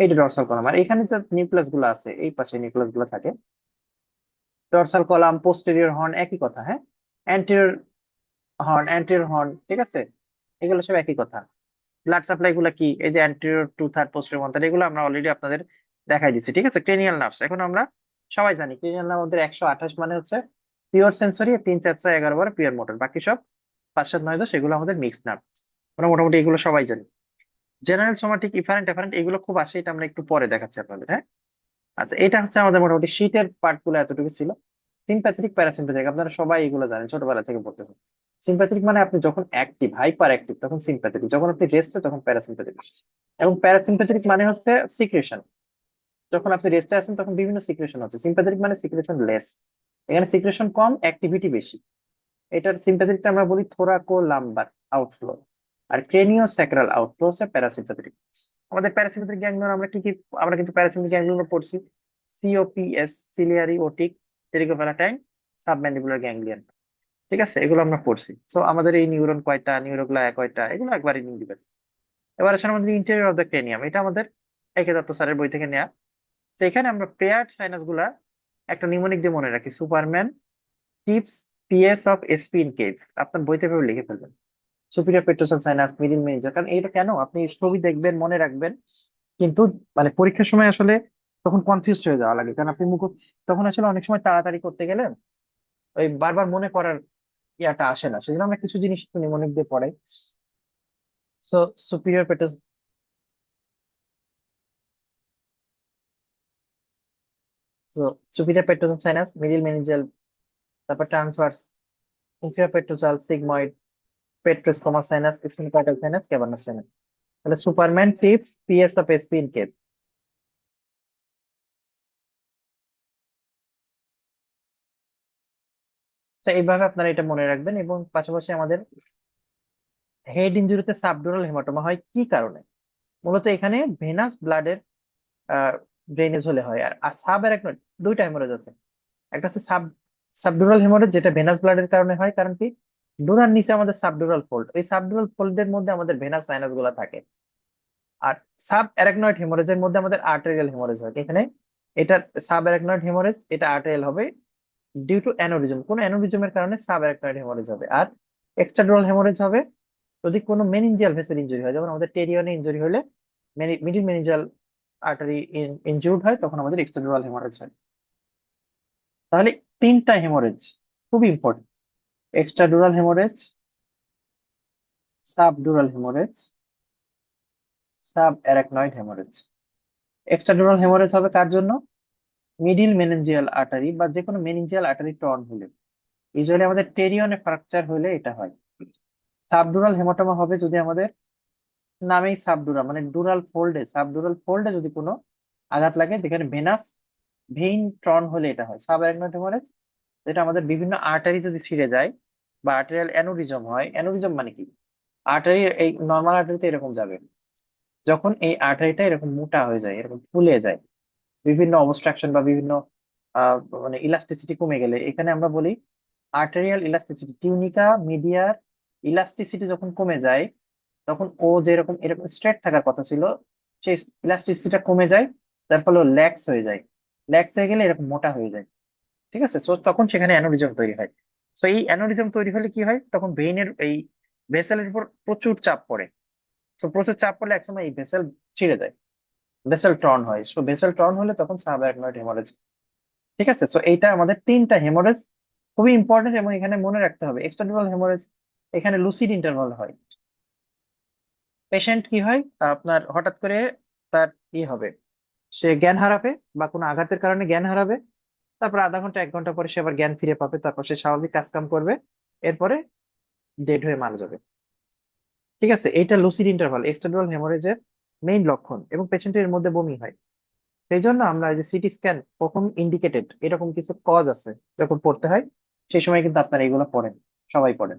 এইটা ডর্সাল কলাম। আর এখানে যে নিউক্লিয়াস গুলো আছে, এই পাশে নিউক্লিয়াস গুলো থাকে। ডর্সাল কলাম, পোস্টেরিয়র হর্ন একই কথা, হ্যাঁ, অ্যান্টেরিয়র হর্ন, অ্যান্টেরিয়র হর্ন, ঠিক আছে, এগুলো সব একই কথা। ব্লাড সাপ্লাই গুলা কি, এই যে anterior two third, posterior one third, এগুলো আমরা অলরেডি আপনাদের দেখাই দিচ্ছি, ঠিক আছে। ক্রেনিয়াল নার্ভস, এখন আমরা সবাই জানি ক্রেনিয়াল নার্ভ আমাদের 128 মানে হচ্ছে পিওর সেন্সরি, 3 4 11 বার পিওর মোটর, বাকি সব 5 7 9 10 এগুলো আমাদের মিক্সড নার্ভ। আমরা মোটামুটি এগুলো সবাই জানি। জেনারেল সোমাটিক, ইফারেন্ট, এফারেন্ট এগুলো খুব আসে, এটা আমরা একটু পরে দেখাচ্ছি আপনাদের, হ্যাঁ। আচ্ছা, এটা হচ্ছে আমাদের মোটামুটি শীটের পার্ট গুলো এতটুকু ছিল। সিম্প্যাথেটিক, প্যারাসিম্প্যাথেটিক আপনারা সবাই এগুলো জানেন, ছোটবেলা থেকে পড়তেছেন। সিম্প্যাথেটিক মানে আপনি যখন অ্যাক্টিভ, হাইপার অ্যাক্টিভ তখন সিম্প্যাথেটিক, যখন আপনি রেস্টে তখন প্যারাসিম্প্যাথেটিক। এবং প্যারাসিম্প্যাথেটিক মানে হচ্ছে সিক্রেশন, যখন আপনি রেস্টে আছেন তখন বিভিন্ন সিক্রেশন হচ্ছে। সিম্প্যাথেটিক মানে সিক্রেশন লেস, এখানে সিক্রেশন কম, অ্যাক্টিভিটি বেশি। এটার সিম্প্যাথেটিকটা আমরা বলি থোরাকো লাম্বার আউটফ্লো, আর ক্রেনিও স্যাক্রাল আউটফ্লো হচ্ছে প্যারাসিম্প্যাথেটিক। আমাদের প্যারাসিম্প্যাথেটিক গ্যাংলিয়ন আমরা কি কি, আমরা কিন্তু প্যারাসিম্প্যাথেটিক গ্যাংলিয়ন পড়ছি, COPS, সিলিয়ারি ওটিক, টেরিকোপ্যালাটাইন, সাবম্যান্ডিবুলার গ্যাংলিয়ন, ঠিক আছে, এগুলো আমরা পড়ছি। তো আমাদের এই নিউরন কয়টা, নিউরোগ্লা কয়টা, এগুলো একবারই নিয়ে দিবেন। এবার আসলে আমাদের ইন্টেরিয়র অফ দ্য ক্রেনিয়াম, এটা আমাদের একে দত্ত স্যারের বই থেকে নেওয়া। তো এখানে আমরা পেয়ার্ড সাইনাস গুলা একটা নিউমোনিক দিয়ে মনে রাখি, Superman tips PS of SP in cave, আপনার বইতে ভেবে লিখে ফেলবেন। সুপিরিয়র পেট্রোসাল সাইনাস, মিডিল মেনিঞ্জাল, কারণ এটা কেন আপনি ছবি দেখবেন মনে রাখবেন, কিন্তু মানে পরীক্ষার সময় আসলে তখন কনফিউজ হয়ে যাওয়া লাগে, কারণ আপনি তখন আসলে অনেক সময় তাড়াতাড়ি করতে গেলে ওই বারবার মনে করার ইয়াটা আসে না, সেজন্য আমরা কিছু জিনিস একটু নিউমোনিক দিয়ে পড়াই। So superior petrous, so superior petrosal sinus, middle meningeal, তারপর transverse, inferior petrosal, sigmoid, petrosquamous sinus, sphenoparietal sinus, cavernous sinus. তাহলে superman, tips, PS of SP in cape. তো এইভাবে আপনারা এটা মনে রাখবেন, এবং পাশাপাশি আমাদের হেড ইনজুরিতে সাবডুরাল হেমাটোমা হয় কি কারণে? মূলত এখানে ভেনাস ব্লাডের ড্রেনেজ হলে হয়। আর সাব অ্যারাকনয়েড দুইটা হেমোরেজ আছে। একটা হচ্ছে সাবডুরাল হেমোরেজ, যেটা ভেনাস ব্লাডের কারণে হয়। কারণ কি, ডুরার নিচে আমাদের সাবডুরাল ফোল্ড, এই সাবডুরাল ফোল্ডের মধ্যে আমাদের ভেনাস সাইনাস গুলা থাকে। আর সাব অ্যারাকনয়েড হেমোরেজের মধ্যে আমাদের আর্টেরিয়াল হেমোরেজ হয়। এখানে এটা সাব অ্যারাকনয়েড হেমোরেজ, এটা আর্টেরিয়াল হবে ডিউ টু অ্যানোরিজম, কোন অ্যানোরিজমের কারণে সাব অ্যারাকনয়েড হেমোরেজ হবে। আর এক্সট্রাডুরাল হেমোরেজ হবে যদি কোনো মেনিনজিয়াল ভেসেল ইনজুরি হয়, যেমন আমাদের টেরিয়নে ইনজুরি হলে, মিডিল মেনিনজিয়াল আর্টারি ইনজুর্ড হয়, তখন আমাদের এক্সট্রাডুরাল হেমোরেজ হয়। তাহলে তিনটা হেমোরেজ খুব important: extradural haemorrhage, subdural haemorrhage, sub arachnoid haemorrhage. Extradural haemorrhage হবে কার জন্য? মিডিল মেনিনজিয়াল আর্টারি বা যে কোনো মেনিনজিয়াল আর্টারি টর্ন হলে। ইউজুয়ালি আমাদের টেরিয়নে ফ্র্যাকচার হলে এটা হয়। সাবডুরাল হেমাটোমা হবে যদি আমাদের নামেই সাবডুরাল, মানে ডুরাল ফোল্ডে, সাবডুরাল ফোল্ডে যদি কোনো আঘাত লাগে, যেখানে ভেনাস ভেইন ট্রন হলে এটা হয় সাব অ্যারাকনয়েড হেমোরেজ। যেটা আমাদের বিভিন্ন আর্টারি যদি ছিঁড়ে যায় বা আর্টেরিয়াল অ্যানুরিজম হয়। অ্যানুরিজম মানে কি? আর্টারি, এই নর্মাল আর্টারিতে এরকম যাবে, যখন এই আর্টারিটা এরকম মোটা হয়ে যায়, এরকম ফুলে যায়, বিভিন্ন অবস্ট্রাকশন বা বিভিন্ন আহ মানে ইলাস্টিসিটি কমে গেলে, এখানে আমরা বলি আর্টেরিয়াল ইলাস্টিসিটি, টিউনিকা মিডিয়ার ইলাস্টিসিটি যখন কমে যায়, তখন ও যেরকম এরকম স্ট্রেট থাকার কথা ছিল, সেই ইলাস্টিসিটিটা কমে যায়, যার ফলে ল্যাক্স হয়ে যায়। ল্যাক্স হয়ে গেলে এরকম মোটা হয়ে যায়। ঠিক আছে, সো তখন সেখানে অ্যানোরিজম তৈরি হয়। সো এই অ্যানোরিজম তৈরি হলে কি হয়, তখন ভেইনের এই ভেসেলের উপর প্রচুর চাপ পড়ে। সো প্রচুর চাপ পড়লে একসময় এই ভেসেল ছিঁড়ে যায়, ভেসেল টর্ন হয়। সো ভেসেল টর্ন হলে তখন সাবঅ্যারাকনয়েড হেমোরেজ। ঠিক আছে, সো এইটা আমাদের তিনটা হেমোরেজ খুবই ইম্পর্টেন্ট, এবং এখানে মনে রাখতে হবে এক্সটার্নাল হেমোরেজ এখানে লুসিড ইন্টারভাল হয়। পেশেন্ট কি হয়, আপনার হঠাৎ করে তার ই হবে, সে জ্ঞান হারাবে বা কোনো আঘাতের কারণে জ্ঞান হারাবে, তারপর আধা ঘন্টা 1 ঘন্টা পরে সে আবার জ্ঞান ফিরে পাবে, তারপর সে স্বাভাবিক কাজ কাম করবে, এরপরে ডেড হয়ে মারা যাবে। ঠিক আছে, এইটা লুসিড ইন্টারভাল এক্সটার্নাল হেমোরেজের মেইন লক্ষণ, এবং পেশেন্টের মধ্যে বমি হয়। সেই জন্য আমরা এই যে সিটি স্ক্যান কখন ইন্ডিকেটেড, এরকম কিছু কজ আছে যখন পড়তে হয়, সেই সময় কিন্তু আপনারা এগুলো পড়েন, সবাই পড়েন।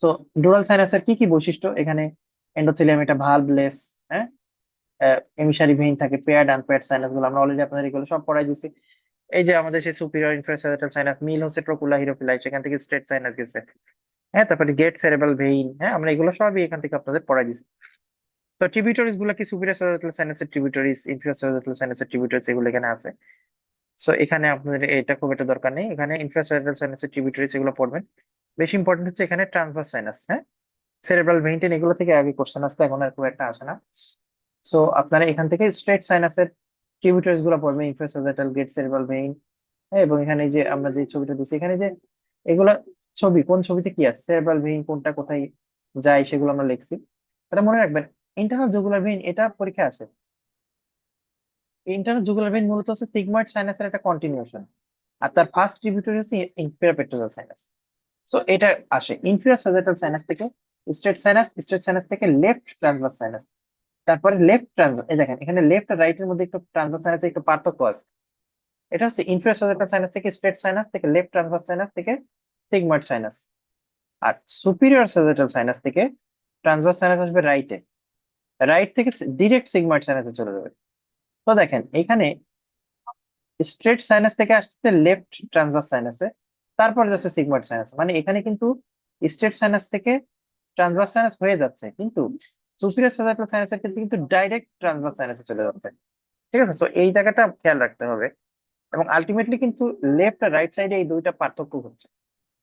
তো ডুরাল সাইনাসের কি কি বৈশিষ্ট্য? এখানে এন্ডোথেলিয়াম, এটা ভালভলেস, হ্যাঁ, এমিসারি ভেইন থাকে, পেয়ার্ড আনপেয়ার্ড সাইনাস গুলো আমরা অলরেডি আপনাদের এগুলো সব পড়াই দিছি। এই যে আমাদের সেই সুপিরিয়র ইনফ্রাস্যাজাটাল সাইনাস, মিল হচ্ছে ট্রোকুলা হিরোফিলাই, সেখান থেকে স্ট্রেট সাইনাস গেছে। হ্যাঁ, তারপরে গেট সেরেব্রাল ভেইন, হ্যাঁ, আমরা এগুলো সবই এখান থেকে আপনাদের পড়াই দিছি। তো ট্রিবিউটারিজ গুলো কি, সুপিরিয়র স্যাজাটাল সাইনাসের ট্রিবিউটারিজ, ইনফিরিয়র স্যাজাটাল সাইনাসের ট্রিবিউটারিজ, এগুলো এখানে আছে। সো এখানে আপনাদের এটা খুব একটা দরকার নেই, এখানে ইনফিরিয়র স্যাজাটাল সাইনাসের ট্রিবিউটারিজ এগুলো পড়বেন। বেশি ইম্পর্টেন্ট হচ্ছে এখানে ট্রান্সভার্স সাইনাস, হ্যাঁ, সেরেব্রাল ভেইন টেন, এগুলো থেকে আগে কোশ্চেন আসতো, এখন আর খুব একটা আসে না। সো আপনারা এখান থেকে স্ট্রেট সাইনাসের ট্রিবিউটারিজ গুলো পড়বেন, ইনফিরিয়র স্যাজাটাল, গেট সেরেব্রাল ভেইন। হ্যাঁ, এবং এখানে এই যে আমরা যে ছবিটা দিচ্ছি, এখানে যে এগুলা ছবি, কোন ছবিতে কি আছে, সেরেব্রাল ভেইন কোনটা কোথায় যায়, সেগুলো আমরা লিখছি। এটা মনে রাখবেন। ইন্টারনাল জুগুলার ভেইন, এটা পরীক্ষা আসে। ইন্টারনাল জুগুলার ভেইন মূলত হচ্ছে সিগময়েড সাইনাসের একটা কন্টিনিউশন, আর তার ফার্স্ট ট্রিবিউটারি হচ্ছে ইনফেরিয়র পেট্রোজাল সাইনাস। সো এটা আসে ইনফিরিয়র স্যাজাটাল সাইনাস থেকে স্ট্রেট সাইনাস, স্ট্রেট সাইনাস থেকে লেফট ট্রান্সভার্স সাইনাস, তারপরে লেফট ট্রান্সভার্স। এই দেখেন এখানে লেফট আর রাইট এর মধ্যে একটু ট্রান্সভার্স সাইনাসে একটু পার্থক্য আছে। এটা হচ্ছে ইনফিরিয়র স্যাজাটাল সাইনাস থেকে স্ট্রেট সাইনাস থেকে লেফট ট্রান্সভার্স সাইনাস থেকে সিগময়েড সাইনাস। আর সুপিরিয়র স্যাজাটাল সাইনাস থেকে ট্রান্সভার্স সাইনাস আসবে রাইটে, রাইট থেকে ডিরেক্ট সিগময়েড সাইনাসে চলে যাবে। তো দেখেন এখানে স্ট্রেট সাইনাস থেকে আসছে লেফট ট্রান্সভার্স সাইনাসে, তারপরে যাচ্ছে সিগময়েড সাইনাস। মানে এখানে কিন্তু স্ট্রেট সাইনাস থেকে ট্রান্সভার্স সাইনাস হয়ে যাচ্ছে, কিন্তু সুপিরিয়র স্যাজাটাল সাইনাসের ক্ষেত্রে কিন্তু ডাইরেক্ট ট্রান্সভার্স সাইনাসে চলে যাচ্ছে। ঠিক আছে, সো এই জায়গাটা খেয়াল রাখতে হবে। এবং আলটিমেটলি কিন্তু লেফট আর রাইট সাইডে এই দুইটা পার্থক্য হচ্ছে।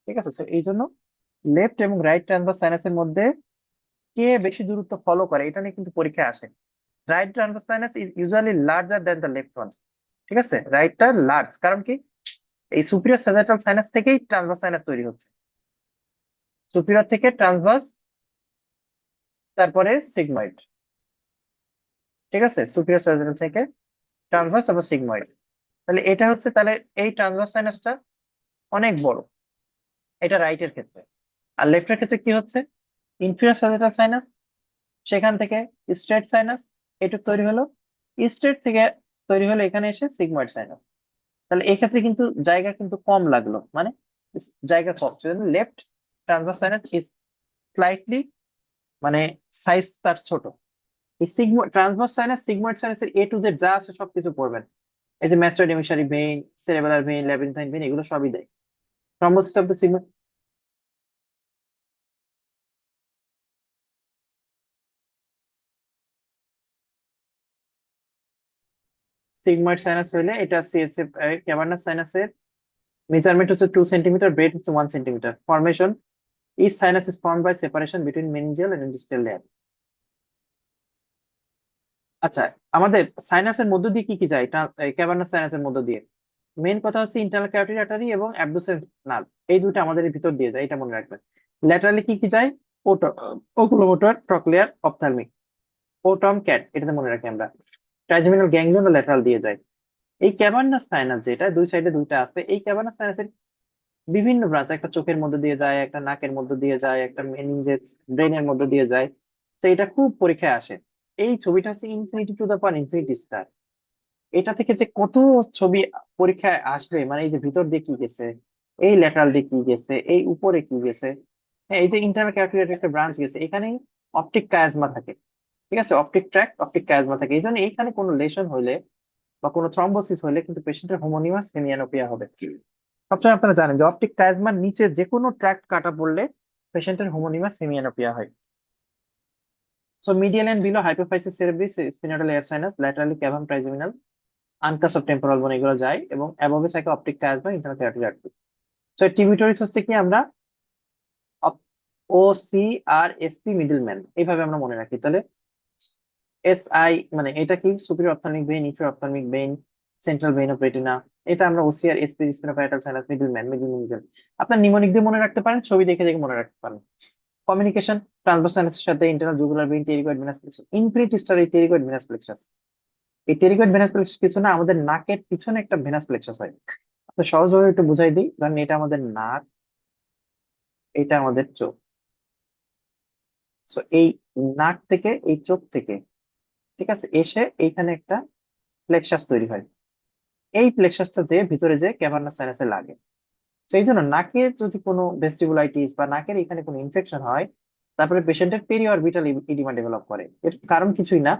ঠিক আছে, সো এই জন্য লেফট এবং রাইট ট্রান্সভার্স সাইনাসের মধ্যে কে বেশি দূরত্ব ফলো করে, এটা নিয়ে কিন্তু পরীক্ষায় আসে। Right transverse sinus is usually larger than the left one. ঠিক আছে, রাইটটা লার্জ, কারণ কি, এই সুপিরিয়র স্যাজাটাল সাইনাস থেকেই ট্রান্সভার্স সাইনাস তৈরি হচ্ছে। সুপিরিয়র থেকে ট্রান্সভার্স, তারপরে সিগময়েড। ঠিক আছে, সুপিরিয়র স্যাজাটাল থেকে ট্রান্সভার্স, তারপর সিগময়েড। তাহলে এটা হচ্ছে, তাহলে এই ট্রান্সভার্স সাইনাসটা অনেক বড়, এটা রাইটের ক্ষেত্রে। আর লেফটের ক্ষেত্রে কি হচ্ছে, ইনফিরিয়র স্যাজিটাল সাইনাস, সেখান থেকে স্ট্রেট সাইনাস, এটুক তৈরি হলো, স্ট্রেট থেকে তৈরি হলো এখানে এসে সিগময়েড সাইনাস। তাহলে এক্ষেত্রে কিন্তু জায়গা কিন্তু কম লাগলো, মানে জায়গা কম, সেজন্য left transverse sinus is slightly, মানে সাইজ তার ছোট। এই transverse sinus sigmoid সাইনাসের A to Z যা আছে সবকিছু পড়বেন। এই যে ম্যাস্টয়েড এমিসারি ভেইন, সেরেবেলার ভেইন, ল্যাবিনথাইন ভেইন, এগুলো সবই দেয়। Thrombosis of the sigmoid sinus হইলে এটা সিএসএফ ক্যাভার্নাস সাইনাসের মেজারমেন্ট হচ্ছে 2 সেন্টিমিটার, ব্রেড হচ্ছে 1 centimetre. Formation, each sinus is formed by separation between meningeal and interstitial layer. আচ্ছা, আমাদের সাইনাসের মধ্য দিয়ে কি কি যায় ক্যাভার্নাস সাইনাসের মধ্য দিয়ে? মেইন কথা হচ্ছে ইন্টারনাল ক্যারোটিড আর্টারি এবং অ্যাবডুসেন্স নার্ভ, এই দুটো আমাদের এর ভিতর দিয়ে যায়, এটা মনে রাখবেন। ল্যাটারালি কি কি যায়? ওকুলোমোটর, ট্রক্লিয়ার, অপথ্যালমিক, ওটম ক্যাট, এটাতে মনে রাখি আমরা। ট্রাইজেমিনাল গ্যাংলিয়ন ল্যাটারাল দিয়ে যায়। এই ক্যাভার্নাস সাইনাস যেটা দুই সাইডে দুইটা আছে, এই ক্যাভার্নাস সাইনাসের বিভিন্ন ব্রাঞ্চ, একটা চোখের মধ্যে দিয়ে যায়, একটা নাকের মধ্যে দিয়ে যায়, একটা মেনিনজেস ব্রেনের মধ্যে দিয়ে যায়। তো এটা খুব পরীক্ষায় আসে। এই ছবিটা হচ্ছে infinity to the power infinity star. এটা থেকে যে কত ছবি পরীক্ষায় আসবে, মানে এই যে ভিতর দিয়ে কি গেছে, এই ল্যাটারাল দিয়ে কি গেছে, এই উপরে কি গেছে, হ্যাঁ, এই যে ইন্টারনাল ক্যারোটিড একটা ব্রাঞ্চ গেছে, এখানে অপটিক কায়াজমা থাকে। ঠিক আছে, অপটিক ট্র্যাক্ট, অপটিক কায়াজমা থাকে, এই জন্য এইখানে কোনো লেশন হইলে বা কোনো থ্রম্বোসিস হইলে কিন্তু পেশেন্টের হোমোনিমাস হেমিয়ানোপিয়া হবে। সবসময় আপনারা জানেন যে অপটিক কাইজমার নিচে যে কোনো ট্র্যাক্ট কাটা পড়লে পেশেন্টের হোমোনিমাস হেমিয়ানোপিয়া হয়। So medial and below hypophysis cerebri, sphenoidal air sinus, laterally cavum trigeminal, uncus of temporal bone, এগুলো যায় এবং অ্যাবভে থাকে optic chiasma, internal carotid artery. So tributaries হচ্ছে কি আমরা O C R S P middleman, এইভাবে আমরা মনে রাখি। তাহলে এস আই মানে এটা কি? Superior ophthalmic vein, inferior ophthalmic vein, central vein of retina. এটা আমরা OCR SP sphenoparietal sinus, middleman, middle. আপনার নিমোনিক দিয়ে মনে রাখতে পারেন, ছবি দেখে দেখে মনে রাখতে পারেন। কমিউনিকেশন, ট্রান্সভার্স সাইনাসের সাথে internal jugular vein, pterygoid venous plexus, infinite star এই টেরিগয়েড ভেনাস প্লেক্সাস। এই টেরিগয়েড ভেনাস প্লেক্সাস কিছু না, আমাদের নাকের পিছনে একটা ভেনাস প্লেক্সাস হয়। তো সহজভাবে একটু বুঝাই দিই, ধরেন এটা আমাদের নাক, এটা আমাদের চোখ। সো এই নাক থেকে, এই চোখ থেকে, ঠিক আছে, এসে এইখানে একটা প্লেক্সাস তৈরি হয়। এই প্লেক্সাসটা যে ভিতরে যে ক্যাভার্নাস সাইনাসে লাগে। তো এই জন্য নাকের যদি কোনো ভেস্টিবুলাইটিস বা নাকের এখানে কোনো ইনফেকশন হয়, তারপরে পেশেন্টের পেরি অরবিটাল ইডিমা ডেভেলপ করে। এর কারণ কিছুই না,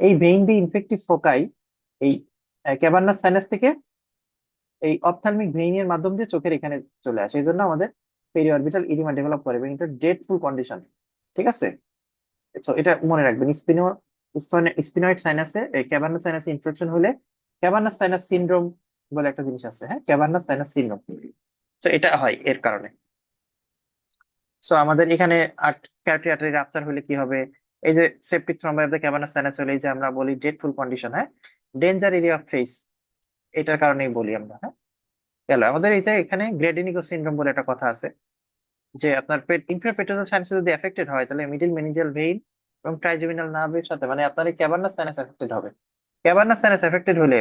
এই ভেইন দি ইনফেক্টিভ ফোকাই এই ক্যাভার্নাস সাইনাস থেকে এই অপথ্যালমিক ভেইনের মাধ্যম দিয়ে চোখের এখানে চলে আসে, এই জন্য আমাদের পেরি অরবিটাল ইডিমা ডেভেলপ করে এবং এটা ডেডফুল কন্ডিশন। ঠিক আছে, তো এটা মনে রাখবেন। স্পিনয়েড সাইনাসে, ক্যাভার্নাস সাইনাসে ইনফেকশন হলে ক্যাভার্নাস সাইনাস সিনড্রোম বলে একটা জিনিস আছে, হ্যাঁ, ক্যাভার্নাস সাইনাস সিনড্রোম। তো এটা হয় এর কারণে। সো আমাদের এখানে ক্যারোটিড আর্টারি রাপচার হলে কি হবে? এই যে septic thrombi of the cavernous sinus হলে, এই যে আমরা বলি ডেডফুল কন্ডিশন, হ্যাঁ, ডেঞ্জার এরিয়া অফ ফেস, এটার কারণেই বলি আমরা, হ্যাঁ। গেল আমাদের এই যে এখানে গ্রেডিনিগো সিনড্রোম বলে একটা কথা আছে, যে আপনার ইনফিরিয়র পেট্রোনাল সাইনাস যদি এফেক্টেড হয়, তাহলে মিডিল মেনিঞ্জিয়াল ভেইন এবং ট্রাইজেমিনাল নার্ভের সাথে, মানে আপনার এই ক্যাভার্নাস সাইনাস এফেক্টেড হবে। ক্যাভার্নাস সাইনাস এফেক্টেড হলে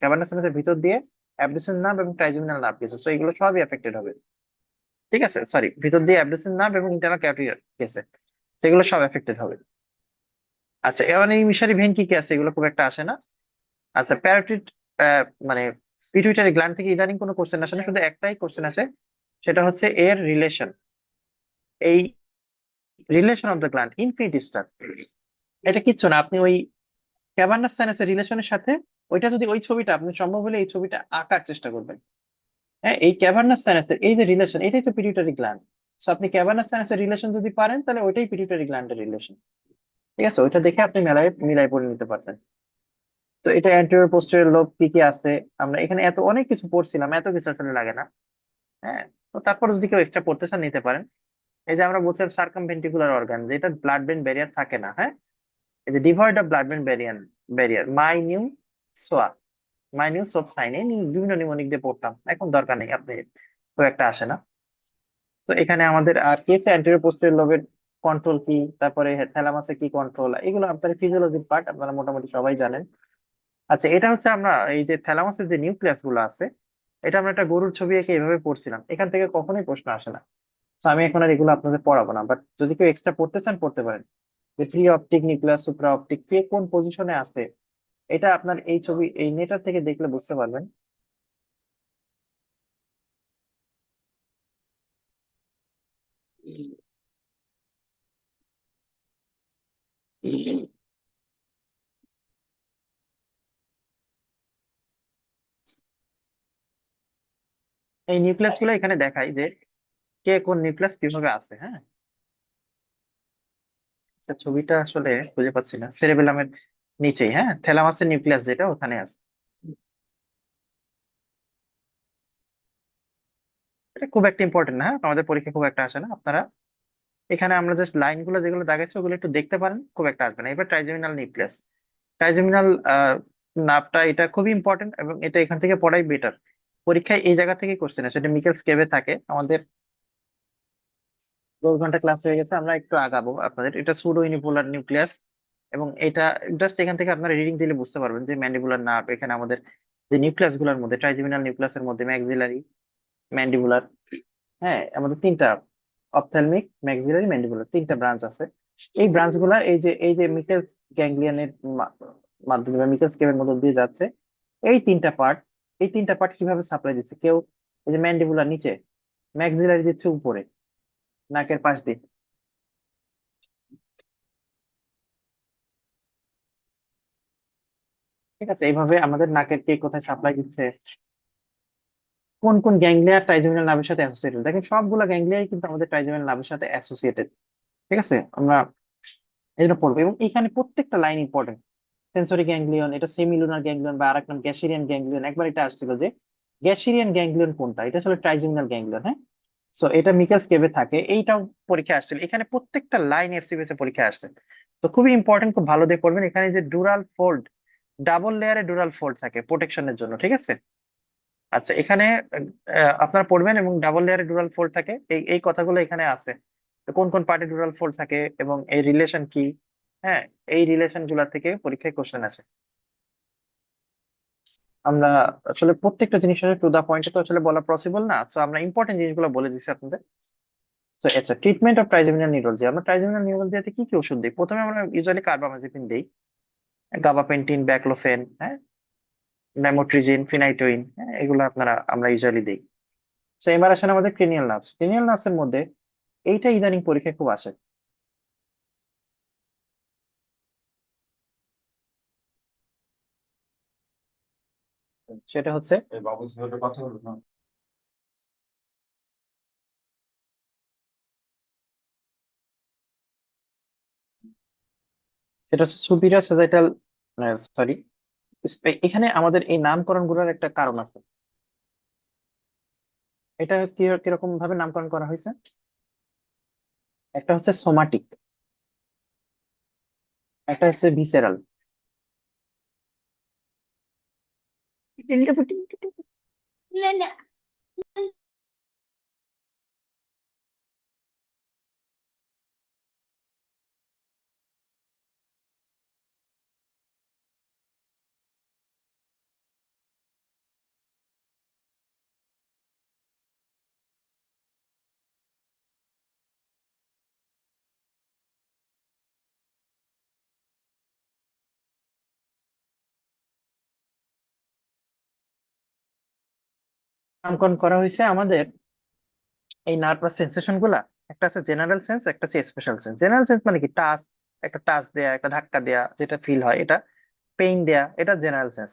ক্যাভার্নাস সাইনাসের ভিতর দিয়ে অ্যাবডুসেন নার্ভ এবং ট্রাইজেমিনাল নার্ভ গেছে, তো এগুলো সবই এফেক্টেড হবে। ঠিক আছে, সরি, ভিতর দিয়ে অ্যাবডুসেন নার্ভ এবং ইন্টারনাল ক্যারোটিড গেছে, সেগুলো সব এফেক্টেড হবে। আচ্ছা, এবার এই মিশরি ভেইন কি কি আছে, এগুলো খুব একটা আসে না। আচ্ছা, প্যারোটিড, মানে পিটুইটারি গ্ল্যান্ড থেকে ইদানিং কোনো কোশ্চেন আসে না, শুধু একটাই কোশ্চেন আসে, সেটা হচ্ছে এর রিলেশন, এই relation of the gland infinity star. এটা কিচ্ছু না, আপনি ওই ক্যাভার্নাস সাইনাসের রিলেশনের সাথে ওইটা যদি, ওই ছবিটা আপনি সম্ভব হলে এই ছবিটা আঁকার চেষ্টা করবেন। হ্যাঁ, এই ক্যাভার্নাস সাইনাসের এই যে রিলেশন, এটাই তো পিটুইটারি গ্ল্যান্ড। সো আপনি ক্যাভার্নাস সাইনাসের রিলেশন যদি পারেন, তাহলে ওইটাই পিটুইটারি গ্ল্যান্ডের রিলেশন। ঠিক আছে, ওইটা দেখে আপনি মেলায় মিলাই পড়ে নিতে পারবেন। তো এটা অ্যান্টেরিয়র পোস্টেরিয়র লোব কি কি আছে, আমরা এখানে এত অনেক কিছু পড়ছিলাম, এত কিছু আসলে লাগে না। হ্যাঁ, তো তারপর যদি কেউ এক্সট্রা পড়তে চান নিতে পারেন। এই যে আমরা বলছিলাম সার্কামভেন্ট্রিকুলার অর্গান, যেটা ব্লাড ব্রেন ব্যারিয়ার থাকে না, হ্যাঁ, এই যে devoid of blood brain barrier my new soap সাইনে বিভিন্ন নিউমোনিক দিয়ে পড়তাম, এখন দরকার নেই, আপনি খুব একটা আসে না। তো এখানে আমাদের আর কি আছে, অ্যান্টেরিয়র পোস্টেরিয়র লোবের কন্ট্রোল কি, তারপরে থ্যালামাসে কি কন্ট্রোল, এগুলো আপনার ফিজিওলজির পার্ট, আপনারা মোটামুটি সবাই জানেন। আচ্ছা, এটা হচ্ছে আমরা এই যে থ্যালামাসের যে নিউক্লিয়াস গুলো আছে, এটা আমরা একটা গরুর ছবি এঁকে এইভাবে পড়ছিলাম, এখান থেকে কখনোই প্রশ্ন আসে না। তো আমি এখন আর এগুলো আপনাদের পড়াবো না, বাট যদি কেউ এক্সট্রা পড়তে চান পড়তে পারেন। যে pre optic, nucleus, supra optic কে কোন পজিশনে আছে, এটা আপনার এই ছবি এই নেটার থেকে দেখলে বুঝতে পারবেন। এই নিউক্লিয়াস গুলো এখানে দেখাই যে কে কোন নিউক্লিয়াস কিভাবে আছে। হ্যাঁ, আচ্ছা ছবিটা আসলে খুঁজে পাচ্ছি না, সেরেবেলামের নিচেই, হ্যাঁ থ্যালামাসের নিউক্লিয়াস যেটা ওখানে আছে। এটা খুব একটা ইম্পর্টেন্ট না, হ্যাঁ আমাদের পরীক্ষা খুব একটা আসে না। আপনারা এখানে আমরা জাস্ট লাইন গুলো যেগুলো দাগাইছি ওগুলো একটু দেখতে পারেন, খুব একটা আসবে না। এবার ট্রাইজেমিনাল নিউক্লিয়াস, ট্রাইজেমিনাল নাভটা এটা খুবই ইম্পর্টেন্ট এবং এটা এখান থেকে পড়াই বেটার। পরীক্ষায় এই জায়গা থেকে কোশ্চেন আসে, এটা মিকেলস কেভে থাকে। আমাদের 10 ঘন্টা ক্লাস হয়ে গেছে, আমরা একটু আগাবো। আপনাদের এটা সুডো ইউনিপোলার নিউক্লিয়াস, এবং এটা জাস্ট এখান থেকে আপনারা রিডিং দিলে বুঝতে পারবেন যে ম্যান্ডিবুলার নার্ভ এখানে আমাদের যে নিউক্লিয়াস গুলোর মধ্যে, ট্রাইজেমিনাল নিউক্লিয়াসের মধ্যে ম্যাক্সিলারি, ম্যান্ডিবুলার, হ্যাঁ আমাদের তিনটা, অপথ্যালমিক, ম্যাক্সিলারি, ম্যান্ডিবুলার তিনটা ব্রাঞ্চ আছে। এই ব্রাঞ্চ গুলা এই যে মিকেলস গ্যাংলিয়নের মাধ্যমে বা মিকেলস কেভের মধ্যে দিয়ে যাচ্ছে। এই তিনটা পার্ট, এই তিনটা পার্ট কিভাবে সাপ্লাই দিচ্ছে কেউ, এই যে ম্যান্ডিবুলার নিচে, ম্যাক্সিলারি দিচ্ছে উপরে নাকের পাশ দিয়ে। ঠিক আছে, এইভাবে আমাদের নাকের কে কোথায় সাপ্লাই দিচ্ছে, কোন কোন গ্যাংলিয়া ট্রাইজেমিনাল নার্ভের সাথে অ্যাসোসিয়েটেড, দেখেন সবগুলো গ্যাংলিয়াই কিন্তু আমাদের ট্রাইজেমিনাল নার্ভের সাথে অ্যাসোসিয়েটেড। ঠিক আছে, আমরা এটা পড়বো এবং এখানে প্রত্যেকটা লাইন ইম্পর্টেন্ট। সেন্সরি গ্যাংলিয়ন, এটা সেমিলুনার গ্যাংলিয়ন বা আরেক নাম গ্যাসিরিয়ান গ্যাংলিয়ন। একবার এটা আসছিল যে গ্যাসিরিয়ান গ্যাংলিয়ন কোনটা, এটা আসলে ট্রাইজেমিনাল গ্যাংলিয়ন। হ্যাঁ, সো এটা মিকাস কেভে থাকে, এইটাও পরীক্ষা আসছিল। এখানে প্রত্যেকটা লাইন এফসিবিএস এ পরীক্ষা আসছে। তো খুবই ইম্পর্টেন্ট, খুব ভালো দিয়ে পড়বেন। এখানে যে ডুরাল ফোল্ড, ডাবল লেয়ারে ডুরাল ফোল্ড থাকে প্রোটেকশনের জন্য। ঠিক আছে, আচ্ছা এখানে আপনারা পড়বেন এবং ডাবল লেয়ারে ডুরাল ফোল্ড থাকে, এই এই কথাগুলো এখানে আছে। তো কোন কোন পার্টে ডুরাল ফোল্ড থাকে এবং এই রিলেশন কি, হ্যাঁ এই রিলেশন গুলা থেকে পরীক্ষায় কোশ্চেন আসে। আমরা আসলে প্রত্যেকটা জিনিসের টু দা পয়েন্টে তো আসলে বলা পসিবল না, তো আমরা ইম্পর্টেন্ট জিনিসগুলো বলে দিচ্ছি আপনাদের। তো আচ্ছা, ট্রিটমেন্ট অফ ট্রাইজেমিনাল নিউরোলজি, আমরা ট্রাইজেমিনাল নিউরোলজিতে কি কি ওষুধ দিই? প্রথমে আমরা ইউজুয়ালি কার্বামাজিপিন দিই, গাবাপেন্টিন, ব্যাকলোফেন, হ্যাঁ ল্যামোট্রিজিন, ফিনাইটোইন, হ্যাঁ এগুলো আমরা ইউজুয়ালি দিই। তো এবার আসেন আমাদের ক্রেনিয়াল নার্ভস, ক্রেনিয়াল নার্ভস এর মধ্যে এইটা ইদানিং পরীক্ষায় খুব আসে। সেটা হচ্ছে সেটা হচ্ছে সুপিরিয়র স্যাজাইটাল, সরি, এখানে আমাদের এই নামকরণ গুলোর একটা কারণ আছে। এটা কিরকম ভাবে নামকরণ করা হয়েছে, একটা হচ্ছে সোমাটিক, একটা হচ্ছে ভিসেরাল। নামকরণ করা হয়েছে আমাদের এই নার্ভাস সেন্সেশন গুলা, একটা আছে জেনারেল সেন্স, একটা আছে স্পেশাল সেন্স। জেনারেল সেন্স মানে কি, টাচ, একটা টাচ দেয়া, একটা ধাক্কা দেয়া, যেটা ফিল হয়, এটা পেইন দেয়া, এটা জেনারেল সেন্স।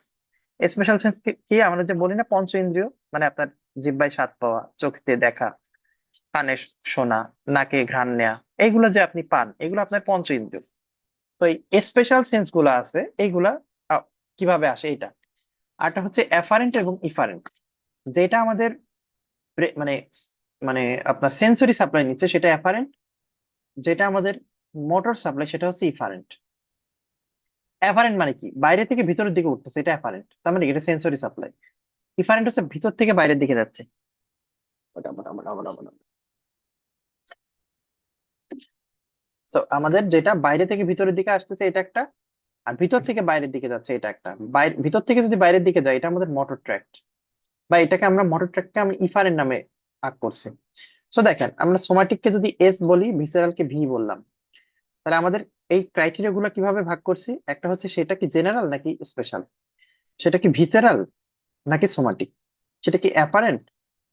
স্পেশাল সেন্স কি কি? আমরা যে বলি না পঞ্চ ইন্দ্রিয়, মানে আপনার জিহ্বায় স্বাদ পাওয়া, চোখে দেখা, কানে শোনা, নাকে ঘ্রাণ নেয়া, এইগুলো যে আপনি পান, এগুলো আপনার পঞ্চ ইন্দ্রিয়। তো এই স্পেশাল সেন্স গুলা আছে, এইগুলা কিভাবে আসে এটা। আরটা হচ্ছে অ্যাফারেন্ট এবং ইফারেন্ট, যেটা আমাদের মানে মানে আপনার সেন্সরি সাপ্লাই নিচ্ছে সেটা অ্যাফারেন্ট, যেটা আমাদের মোটর সাপ্লাই সেটা হচ্ছে ইফারেন্ট। অ্যাফারেন্ট মানে কি, বাইরে থেকে ভিতরের দিকে উঠতেছে, এটা অ্যাফারেন্ট, তার মানে কি? এটা সেন্সরি সাপ্লাই। ইফারেন্ট হচ্ছে ভিতর থেকে বাইরের দিকে যাচ্ছে। তো আমাদের যেটা বাইরে থেকে ভিতরের দিকে আসতেছে এটা একটা, আর ভিতর থেকে বাইরের দিকে যাচ্ছে এটা একটা। ভিতর থেকে যদি বাইরের দিকে যায় এটা আমাদের মোটর ট্র্যাক্ট, বা এটাকে আমরা মোটর ট্র্যাক্টকে আমরা ইফারেন্ট নামে ভাগ করছি। সো দেখেন, আমরা সোমাটিককে যদি এস বলি, ভিসেরাল কে ভি বললাম, তাহলে আমাদের এই ক্রাইটেরিয়া গুলো কিভাবে ভাগ করছি? একটা হচ্ছে সেটা কি জেনারেল নাকি স্পেশাল, সেটা কি ভিসেরাল নাকি সোমাটিক, সেটা কি অ্যাপারেন্ট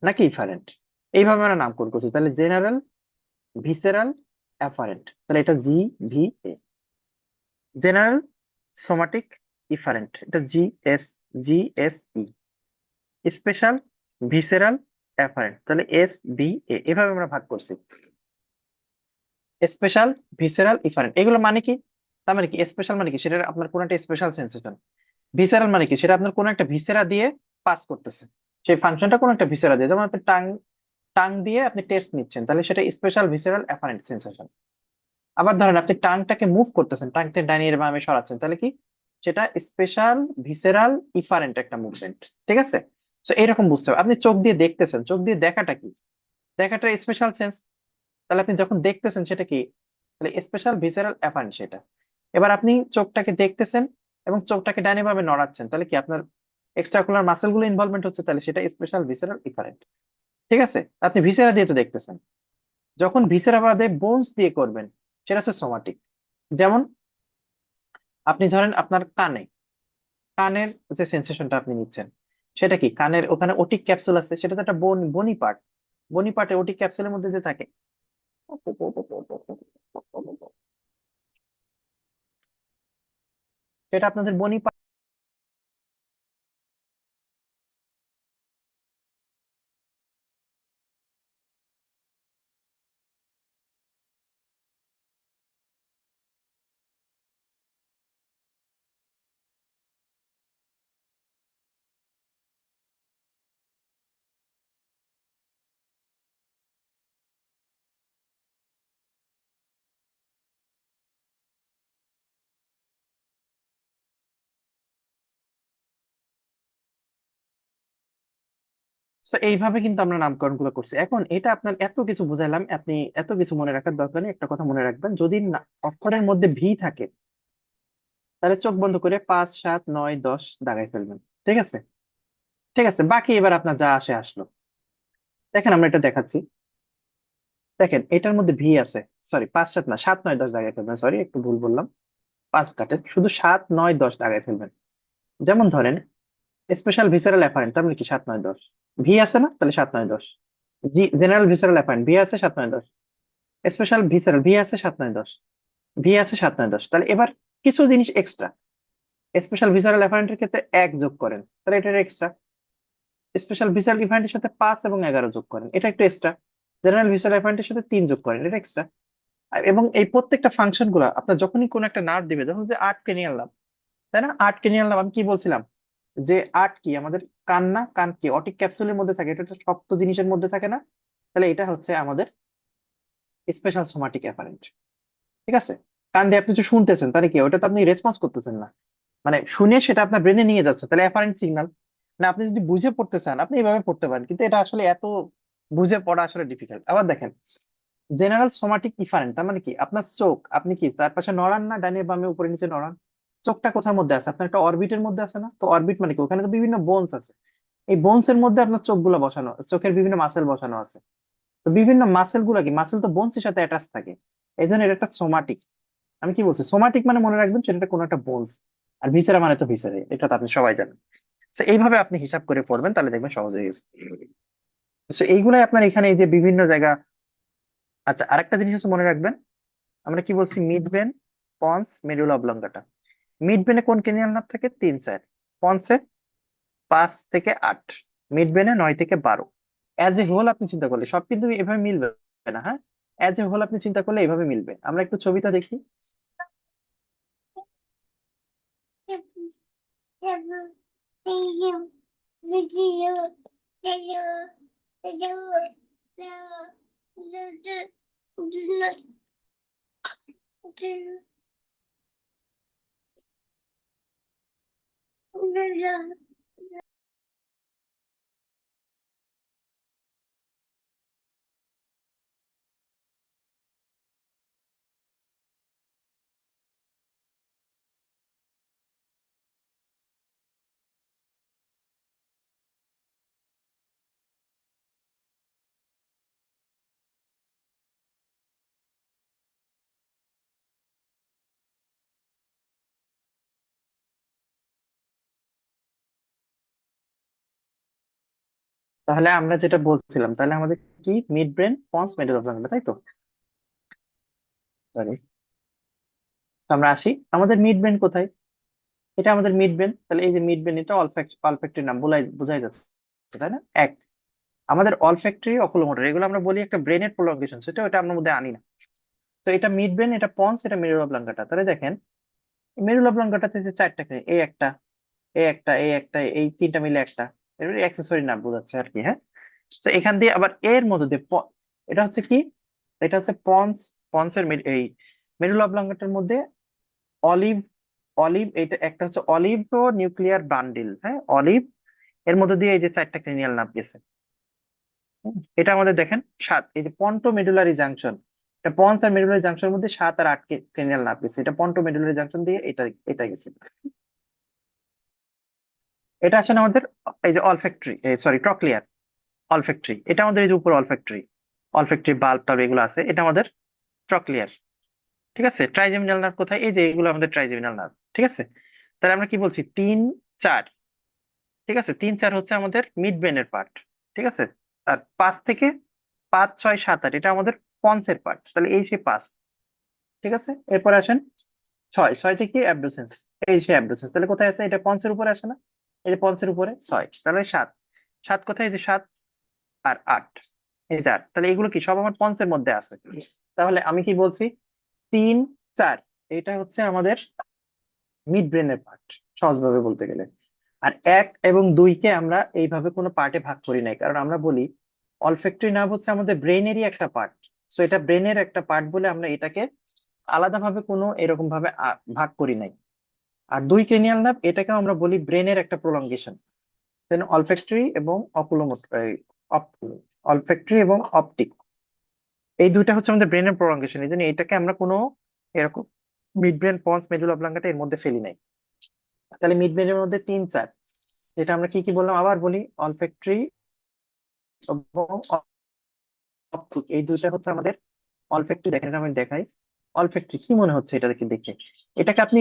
নাকি ইফারেন্ট, এইভাবে আমরা নামকরণ করছি। তাহলে জেনারেল, ভিসেরাল, অ্যাপারেন্ট, তাহলে এটা G V A. General, somatic, efferent, এটা G S, G S E. Special, visceral, afferent, তাহলে এস বি এ। এভাবে আমরা ভাগ করছি। স্পেশাল, ভিসেরাল, ইফারেন্ট, এগুলো মানে কি? তার মানে কি স্পেশাল মানে কি, সেটা আপনার কোন একটা স্পেশাল সেন্সেশন। ভিসেরাল মানে কি, সেটা আপনার কোন একটা ভিসেরা দিয়ে পাস করতেছে, সেই ফাংশনটা কোন একটা ভিসেরা দিয়ে, যেমন আপনি টাং, টাং দিয়ে আপনি টেস্ট নিচ্ছেন, তাহলে সেটা স্পেশাল ভিসেরাল অ্যাপারেন্ট সেন্সেশন। আবার ধরেন আপনি টাংটাকে মুভ করতেছেন, টাংকে ডাইনে বামে সরাচ্ছেন, তাহলে কি সেটা স্পেশাল ভিসেরাল ইফারেন্ট একটা মুভমেন্ট। ঠিক আছে? তো এরকম বুঝতে হবে। আপনি চোখ দিয়ে দেখতেছেন, চোখ দিয়ে দেখাটা কি? দেখাটা স্পেশাল সেন্স। তাহলে আপনি যখন দেখতেছেন সেটা কি? তাহলে স্পেশাল ভিসেরাল অ্যাপারেন্ট সেটা। এবার আপনি চোখটাকে দেখতেছেন এবং চোখটাকে ডাইনে বামে নড়াচ্ছেন, তাহলে কি আপনার এক্সট্রাকুলার মাসেল গুলো ইনভলভমেন্ট হচ্ছে, তাহলে সেটা স্পেশাল ভিসেরাল ইফারেন্ট। ঠিক আছে? আপনি ভিসেরা দিয়ে তো দেখতেছেন, যখন ভিসেরা বাদে বোনস দিয়ে করবেন সেটা হচ্ছে সোমাটিক। যেমন আপনি ধরেন আপনার কানে, কানের যে সেন্সেশনটা আপনি নিচ্ছেন সেটা কি, কানের ওখানে ওটিক ক্যাপসুল আছে, সেটা তো একটা বনি পার্ট। বনি পার্টে ওটিক ক্যাপসুলের মধ্যে যে থাকে, সেটা আপনাদের বনি। তো এইভাবে কিন্তু আমরা নামকরণ গুলো করছি। এখন এটা আপনার এত কিছু বুঝাইলাম, আপনি এত কিছু মনে রাখার দরকার নেই। একটা কথা মনে রাখবেন, যদি অক্ষরের মধ্যে ভি থাকে, তাহলে চোখ বন্ধ করে 5, 7, 9, 10 দাগাই ফেলবেন। ঠিক আছে? ঠিক আছে, বাকি এবার আপনার যা আসে আসলো। দেখেন আমরা এটা দেখাচ্ছি। দেখেন এটার মধ্যে ভি আছে, সরি 5, 7 না, 7, 9, 10 দাগাই ফেলবেন। সরি, একটু ভুল বললাম। 5 কাটেন, শুধু 7, 9, 10 দাগাই ফেলবেন। যেমন ধরেন স্পেশাল ভিসারাল অ্যাপারেন্ট, তার মানে কি 7, 9, 10 ভি আছে না, তাহলে 7, 9, 10। জি জেনারেল ভিসারাল অ্যাপারেন্ট, ভি আছে 7, 9, 10। স্পেশাল ভিসারাল, ভি আছে 7, 9, 10। ভি আছে 7, 9, 10। তাহলে এবার কিছু জিনিস এক্সট্রা। স্পেশাল ভিসারাল অ্যাপারেন্টের ক্ষেত্রে 1 যোগ করেন, তাহলে এটা এক্সট্রা। স্পেশাল ভিসারাল অ্যাপারেন্টের সাথে 5 এবং 11 যোগ করেন, এটা একটু এক্সট্রা। জেনারেল ভিসারাল অ্যাপারেন্টের সাথে 3 যোগ করেন, এটা এক্সট্রা। এবং এই প্রত্যেকটা ফাংশন গুলা আপনার যখনই কোন একটা নার্ভ দিবে, যখন যে আটকে নিয়ে আনলাম, তাই না? আটকে নিয়ে আনলাম, আমি কি বলছিলাম যে আট কি আমাদের কান না, কান কি অটিক ক্যাপসুলের মধ্যে থাকে, এটা একটা শক্ত জিনিসের মধ্যে থাকে না? তাহলে এটা হচ্ছে আমাদের স্পেশাল সোমাটিক অ্যাপারেন্ট। ঠিক আছে? কান দিয়ে আপনি কিছু শুনতেছেন, তাহলে কি ওটা তো আপনি রেসপন্স করতেছেন না, মানে শুনে সেটা আপনার ব্রেনে নিয়ে যাচ্ছে, তাহলে অ্যাপারেন্ট সিগন্যাল। না আপনি যদি বুঝে পড়তে চান আপনি এইভাবে পড়তে পারেন, কিন্তু এটা আসলে এত বুঝে পড়া আসলে ডিফিকাল্ট। আবার দেখেন জেনারেল সোমাটিক ইফারেন্ট, তার মানে কি আপনার চোখ, আপনি কি চারপাশে নড়ান না, ডানে বামে উপরে নিচে নড়ান? চোখটা কোথার মধ্যে আছে? আপনার একটা অরবিটের মধ্যে আছে না? তো অরবিট মানে কি, ওখানে তো বিভিন্ন বোনস আছে। এই বোনস এর মধ্যে আপনার চোখগুলো বসানো, চোখের বিভিন্ন মাসেল বসানো আছে। তো বিভিন্ন মাসেল গুলা কি, মাসেল তো বোনস এর সাথে অ্যাটাচ থাকে, এই জন্য এটা একটা সোমাটিক। আমি কি বলছি, সোমাটিক মানে মনে রাখবেন সেটা কোনো একটা বোনস। আর ভিসেরা মানে তো ভিসেরা, এটা তো আপনি সবাই জানেন। তো এইভাবে আপনি হিসাব করে পড়বেন, তাহলে দেখবেন সহজ হয়ে গেছে। তো এইগুলাই আপনার এখানে এই যে বিভিন্ন জায়গা। আচ্ছা, আরেকটা জিনিস হচ্ছে মনে রাখবেন, আমরা কি বলছি, mid brain, pons, medulla অবলঙ্গাটা। Mid ব্রেনে কোন ক্রেনিয়াল নার্ভ থাকে? 3, 4। পন্সে 5 থেকে 8। মিড ব্রেনে 9 থেকে 12। অ্যাজ এ হোল আপনি চিন্তা করলে সব কিন্তু এভাবে মিলবে না, হ্যাঁ? অ্যাজ এ হোল আপনি চিন্তা করলে এভাবে মিলবে। আমরা একটু ছবিটা দেখি। তাহলে আমরা যেটা বলছিলাম, তাহলে আমাদের কি মিড ব্রেন, পন্স, মেডুলা অবলাঙ্গেটা, তাই তো? সরি, আমরা আসি আমাদের মিড ব্রেন কোথায়। এটা আমাদের মিড ব্রেন, তাহলে এই যে মিড ব্রেন, এটা অলফ্যাক্টরি নাম বোঝাই যাচ্ছে, তাই না? এক, আমাদের অলফ্যাক্টরি, অকুলোমোটর, এগুলো আমরা বলি একটা ব্রেনের প্রলঙ্গেশন, সেটা ওটা আমরা মধ্যে আনি না। তো এটা মিড ব্রেন, এটা পন্স, এটা মেরুলা অবলাঙ্গাটা। তাহলে দেখেন মেরুলা অবলাঙ্গাটাতে যে চারটা এই একটা, এই একটা, এই তিনটা মিলে একটা, অ্যাক্সেসরি নাম বোঝাচ্ছে আর কি, হ্যাঁ। তো এখান দিয়ে আবার এর মধ্যে দিয়ে এটা হচ্ছে কি, এটা হচ্ছে পন্স, পন্সের এই মেরুলা অবলাঙ্গাটার মধ্যে অলিভ, এটা একটা হচ্ছে অলিভ নিউক্লিয়ার বান্ডিল, হ্যাঁ, অলিভ, এর মধ্যে দিয়ে এই যে চারটা ক্রেনিয়াল নার্ভ গেছে। এটা আমাদের দেখেন সাত, এই যে পন্টো মেডুলারি জাংশন, এটা পন্স আর মেডুলারি জাংশনের মধ্যে 7 আর 8 ক্রেনিয়াল নার্ভ গেছে, এটা পন্টো মেডুলারি জাংশন দিয়ে এটা এটা গেছে। এটা আসলে আমাদের এই যে অলফ্যাক্টরি, সরি ট্রক্লিয়ার, অলফ্যাক্টরি, এটা আমাদের এই যে উপর অলফ্যাক্টরি, অলফ্যাক্টরি বাল্ব টাল্ব এগুলো আছে, এটা আমাদের ট্রক্লিয়ার। ঠিক আছে, ট্রাইজেমিনাল নার্ভ কোথায়, এই যে এগুলো আমাদের ট্রাইজেমিনাল নার্ভ। ঠিক আছে, তাহলে আমরা কি বলছি, 3 4, ঠিক আছে, 3 4 হচ্ছে আমাদের মিড ব্রেনের পার্ট। ঠিক আছে, আর 5 থেকে 5 6 7 8 এটা আমাদের পন্সের পার্ট, তাহলে এই সেই 5। ঠিক আছে, এরপরে আসেন 6 থেকে অ্যাবডুসেন্স, এই সেই অ্যাবডুসেন্স, তাহলে কোথায় আছে, এটা পন্সের উপরে আসে না, এই যে পন্সের উপরে 6, তাহলে 7, 7 কোথায়, এই যে 7 আর 8, এই যে 8, তাহলে এগুলো কি সব আমার পন্সের মধ্যে আছে। তাহলে আমি কি বলছি, 3 4 এটা হচ্ছে আমাদের মিড ব্রেনের পার্ট, সহজভাবে বলতে গেলে। আর 1 এবং 2 কে আমরা এইভাবে কোনো পার্টে ভাগ করি নাই, কারণ আমরা বলি অলফ্যাক্টরি নার্ভ হচ্ছে আমাদের ব্রেনেরই একটা পার্ট। সো এটা ব্রেনের একটা পার্ট বলে আমরা এটাকে আলাদাভাবে কোনো এরকম ভাবে ভাগ করি নাই। আর 2 ক্রেনিয়াল নার্ভ, এটাকেও আমরা বলি ব্রেনের একটা প্রলঙ্গেশন। দেন অলফ্যাক্টরি এবং অকুলোমোটর, অলফ্যাক্টরি এবং অপটিক, এই দুইটা হচ্ছে আমাদের ব্রেনের প্রলঙ্গেশন, এই জন্য এটাকে আমরা কোনো এরকম mid brain, pons, medulla oblongata এর মধ্যে ফেলি নাই। তাহলে মিড ব্রেনের মধ্যে 3 4, যেটা আমরা কি কি বললাম আবার বলি, অলফ্যাক্টরি এবং অপটিক, এই দুইটা হচ্ছে আমাদের অলফ্যাক্টরি। দেখেন এটা আমি দেখাই, অলফ্যাক্টরি কি মনে হচ্ছে এটা দেখে দেখে, এটাকে আপনি,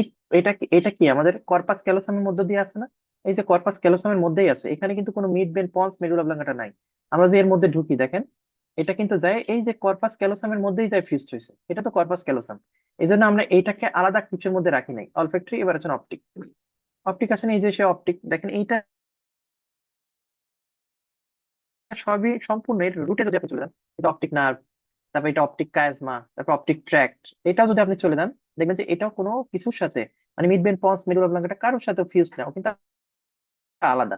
এটা কি আমাদের কর্পাস ক্যালোসামের মধ্যে দিয়ে আছে না, এই যে কর্পাস ক্যালোসামের মধ্যেই আছে, এখানে কিন্তু কোনো mid brain, pons, medulla oblongata নাই। আমরা যদি এর মধ্যে ঢুকি দেখেন, এটা কিন্তু যায় এই যে কর্পাস ক্যালোসামের মধ্যেই যায় ফিউজড হয়েছে, এটা তো কর্পাস ক্যালোসাম। এই জন্য আমরা এইটাকে আলাদা কিছুর মধ্যে রাখি নাই, অলফ্যাক্টরি। এবার আছেন অপটিক, অপটিক আসেন, এই যে সে অপটিক, দেখেন এইটা সবই সম্পূর্ণ এর রুটে যদি আপনি চলে যান, এটা অপটিক নার্ভ, তারপর এটা অপটিক কায়াজমা, তারপর অপটিক ট্র্যাক্ট, এটাও যদি আপনি চলে যান, দেখবেন যে এটাও কোনো কিছুর সাথে, মানে মিডবেন, পন্স, মেডুলা অবলাঙ্গাটা কারোর সাথে ফিউজ না, ও কিন্তু আলাদা।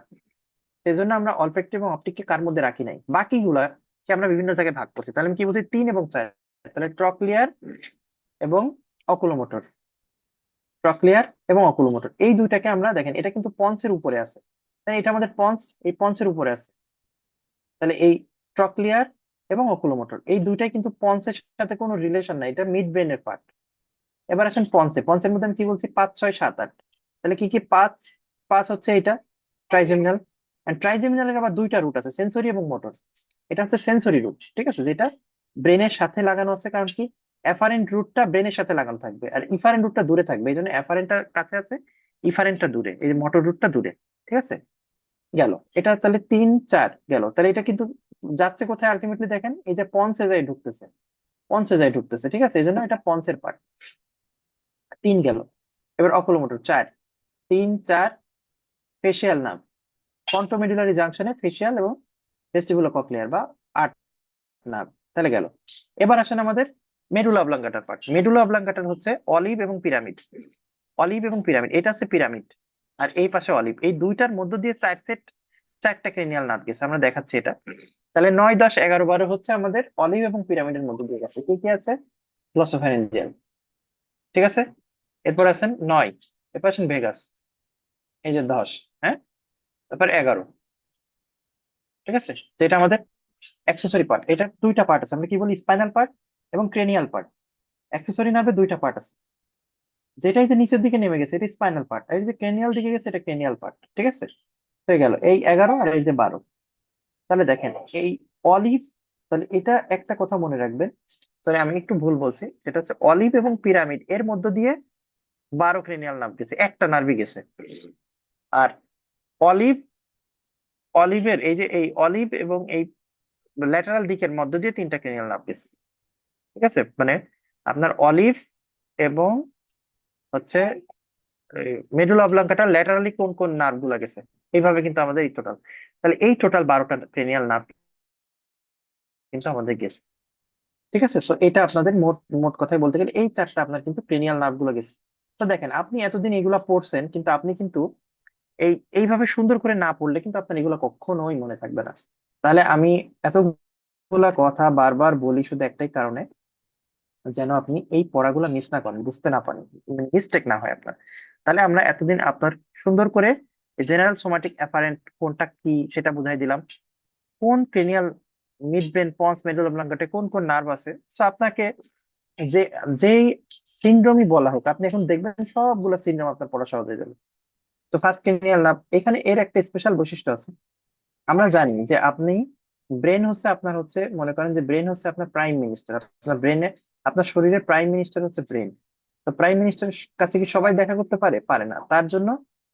সেই জন্য আমরা অলফ্যাক্টরি এবং অপটিককে কার মধ্যে রাখি নাই, বাকিগুলা কে আমরা বিভিন্ন জায়গায় ভাগ করছি। তাহলে আমি কি বলছি, 3 এবং 4, তাহলে ট্রক্লিয়ার এবং অকুলোমোটর, ট্রক্লিয়ার এবং অকুলোমোটর, এই দুইটাকে আমরা দেখেন, এটা কিন্তু পন্সের উপরে আছে, তাই এটা আমাদের পন্স, এই পন্সের উপরে আছে। তাহলে এই ট্রক্লিয়ার এবং অকুলোমোটর এই দুইটাই কিন্তু পন্সের সাথে কোনো রিলেশন নাই, এটা মিড ব্রেনের পার্ট। এবার আসেন পন্সে, পন্সের মধ্যে আমি কি বলছি, 5 6 7 8, তাহলে কি কি, 5 5 হচ্ছে এটা ট্রাইজেমিনাল, এন্ড ট্রাইজেমিনালের আবার 2টা রুট আছে, সেন্সরি এবং মোটর। এটা হচ্ছে সেন্সরি রুট, ঠিক আছে, যেটা ব্রেনের সাথে লাগানো আছে, কারণ কি এফারেন্ট রুটটা ব্রেনের সাথে লাগানো থাকবে আর ইফারেন্ট রুটটা দূরে থাকবে, এই জন্য এফারেন্টটা কাছে আছে, ইফারেন্টটা দূরে, এই যে মোটর রুটটা দূরে। ঠিক আছে, গেল এটা, তাহলে 3 4 গেল, তাহলে এটা কিন্তু যাচ্ছে কোথায় আলটিমেটলি, দেখেন এই যে পঞ্চে যায় ঢুকতেছে, পঞ্চে যায় ঢুকতেছে, ঠিক আছে, এই জন্য এটা পঞ্চের পার্ট। 3 গেল, এবার অকুলোমোটর 4, 3 4 ফেসিয়াল নার্ভ, ফ্রন্টোমেডুলারি জাংশনে ফেসিয়াল এবং ভেস্টিবুলো কক্লিয়ার বা 8 নার্ভ, তাহলে গেল। এবার আসেন আমাদের মেডুলা অবলাঙ্গাটার পার্ট, মেডুলা অবলাঙ্গাটার হচ্ছে অলিভ এবং পিরামিড, অলিভ এবং পিরামিড, এটা হচ্ছে পিরামিড আর এই পাশে অলিভ, এই দুইটার মধ্য দিয়ে 4 ক্রেনিয়াল নার্ভ গেছে, আমরা দেখাচ্ছি এটা। তাহলে 9 10 11 12 হচ্ছে আমাদের অলিভ এবং পিরামিডের মধ্যে দিয়ে গেছে, কি কি আছে, গ্লসোফ্যারিঞ্জিয়াল। ঠিক আছে, এরপর আছেন 9, এরপর আছেন ভেগাস, এই যে 10, হ্যাঁ, তারপর 11। ঠিক আছে, তো এটা আমাদের অ্যাক্সেসরি পার্ট, এটা 2টা পার্ট আছে, আমরা কি বলি, স্পাইনাল পার্ট এবং ক্রেনিয়াল পার্ট। অ্যাক্সেসরি নার্ভে 2টা পার্ট আছে, যেটা এই যে নিচের দিকে নেমে গেছে এটা স্পাইনাল পার্ট, আর এই যে ক্রেনিয়াল দিকে গেছে এটা ক্রেনিয়াল পার্ট। ঠিক আছে, হয়ে গেল এই 11 আর এই যে 12। তাহলে দেখেন এই অলিভ, তাহলে এটা একটা কথা মনে রাখবেন, সরি আমি একটু ভুল বলছি, এটা হচ্ছে অলিভ এবং পিরামিড এর মধ্য দিয়ে 12 ক্রেনিয়াল নার্ভ গেছে, একটা নার্ভই গেছে। আর অলিভ অলিভের এই যে এই অলিভ এবং এই ল্যাটারাল দিকের মধ্য দিয়ে তিনটা ক্রেনিয়াল নার্ভ গেছে। ঠিক আছে, মানে আপনার অলিভ এবং হচ্ছে মেডুলা অবলাঙ্কাটার ল্যাটারালি কোন কোন নার্ভ গুলা গেছে, এইভাবে কিন্তু আমাদের এই টোটাল, তাহলে এই টোটাল 12টা ক্রেনিয়াল নার্ভ কিন্তু আমাদের গেছে। ঠিক আছে, সো এটা আপনাদের মোট মোট কথায় বলতে গেলে এই চারটা আপনার কিন্তু ক্রেনিয়াল নার্ভ গুলো গেছে। তো দেখেন আপনি এতদিন এগুলা পড়ছেন, কিন্তু আপনি কিন্তু এইভাবে সুন্দর করে না পড়লে কিন্তু আপনার এগুলো কখনোই মনে থাকবে না। তাহলে আমি এতগুলা কথা বারবার বলি শুধু একটাই কারণে, যেন আপনি এই পড়াগুলো মিস না করেন, বুঝতে না পারেন, মিস্টেক না হয় আপনার। তাহলে আমরা এতদিন আপনার সুন্দর করে জেনারেল সোমাটিক অ্যাপারেন্ট কোনটা কি সেটা বুঝাই দিলাম, কোন cranial mid brain pons medulla অবলাঙ্কাটে কোন কোন নার্ভ আছে। সো আপনাকে যে যেই সিনড্রোমই বলা হোক, আপনি এখন দেখবেন সবগুলো সিনড্রোম আপনার পড়া সহজ হয়ে যাবে। তো ফার্স্ট ক্রেনিয়াল নার্ভ, এখানে এর একটা স্পেশাল বৈশিষ্ট্য আছে। আমরা জানি যে আপনি ব্রেন হচ্ছে আপনার হচ্ছে, মনে করেন যে ব্রেন হচ্ছে আপনার প্রাইম মিনিস্টার, আপনার ব্রেনে, আপনার শরীরের প্রাইম মিনিস্টার হচ্ছে ব্রেন। তো প্রাইম মিনিস্টারের কাছে কি সবাই দেখা করতে পারে? পারে না। তার জন্য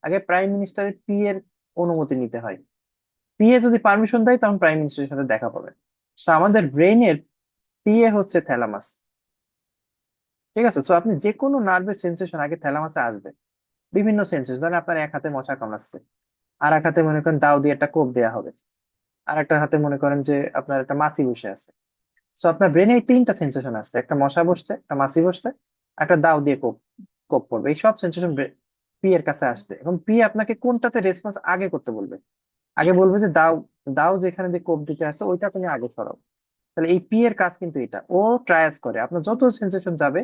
আগে প্রাইম মিনিস্টারের পি এর অনুমতি নিতে হয়। পি এ যদি পারমিশন দেয় তখন প্রাইম মিনিস্টারের সাথে দেখা পাবে। তো আমাদের ব্রেনের পি এ হচ্ছে থ্যালামাস। ঠিক আছে, তো আপনি যে কোনো নার্ভের সেন্সেশন আগে থ্যালামাসে আসবে। বিভিন্ন সেন্সেশন, ধরেন আপনার এক হাতে মশা কামড়াচ্ছে, আর এক হাতে মনে করেন দাও দিয়ে একটা কোপ দেওয়া হবে, আর একটা হাতে মনে করেন যে আপনার একটা মাছি বসে আছে। সো আপনার ব্রেনে এই তিনটা সেন্সেশন আসছে, একটা মশা বসছে, একটা মাছি বসছে, একটা দাও দিয়ে কোপ কোপ পড়বে। এই সব সেন্সেশন পি এর কাছে আসছে, এবং পি আপনাকে কোনটাতে রেসপন্স আগে করতে বলবে। আগে বলবে যে দাও, দাও যেখানে দিয়ে কোপ দিতে আসছে ওইটা তুমি আগে সরাও। তাহলে এই পি এর কাজ কিন্তু এটা, ও ট্রায়াস করে আপনার যত সেন্সেশন যাবে,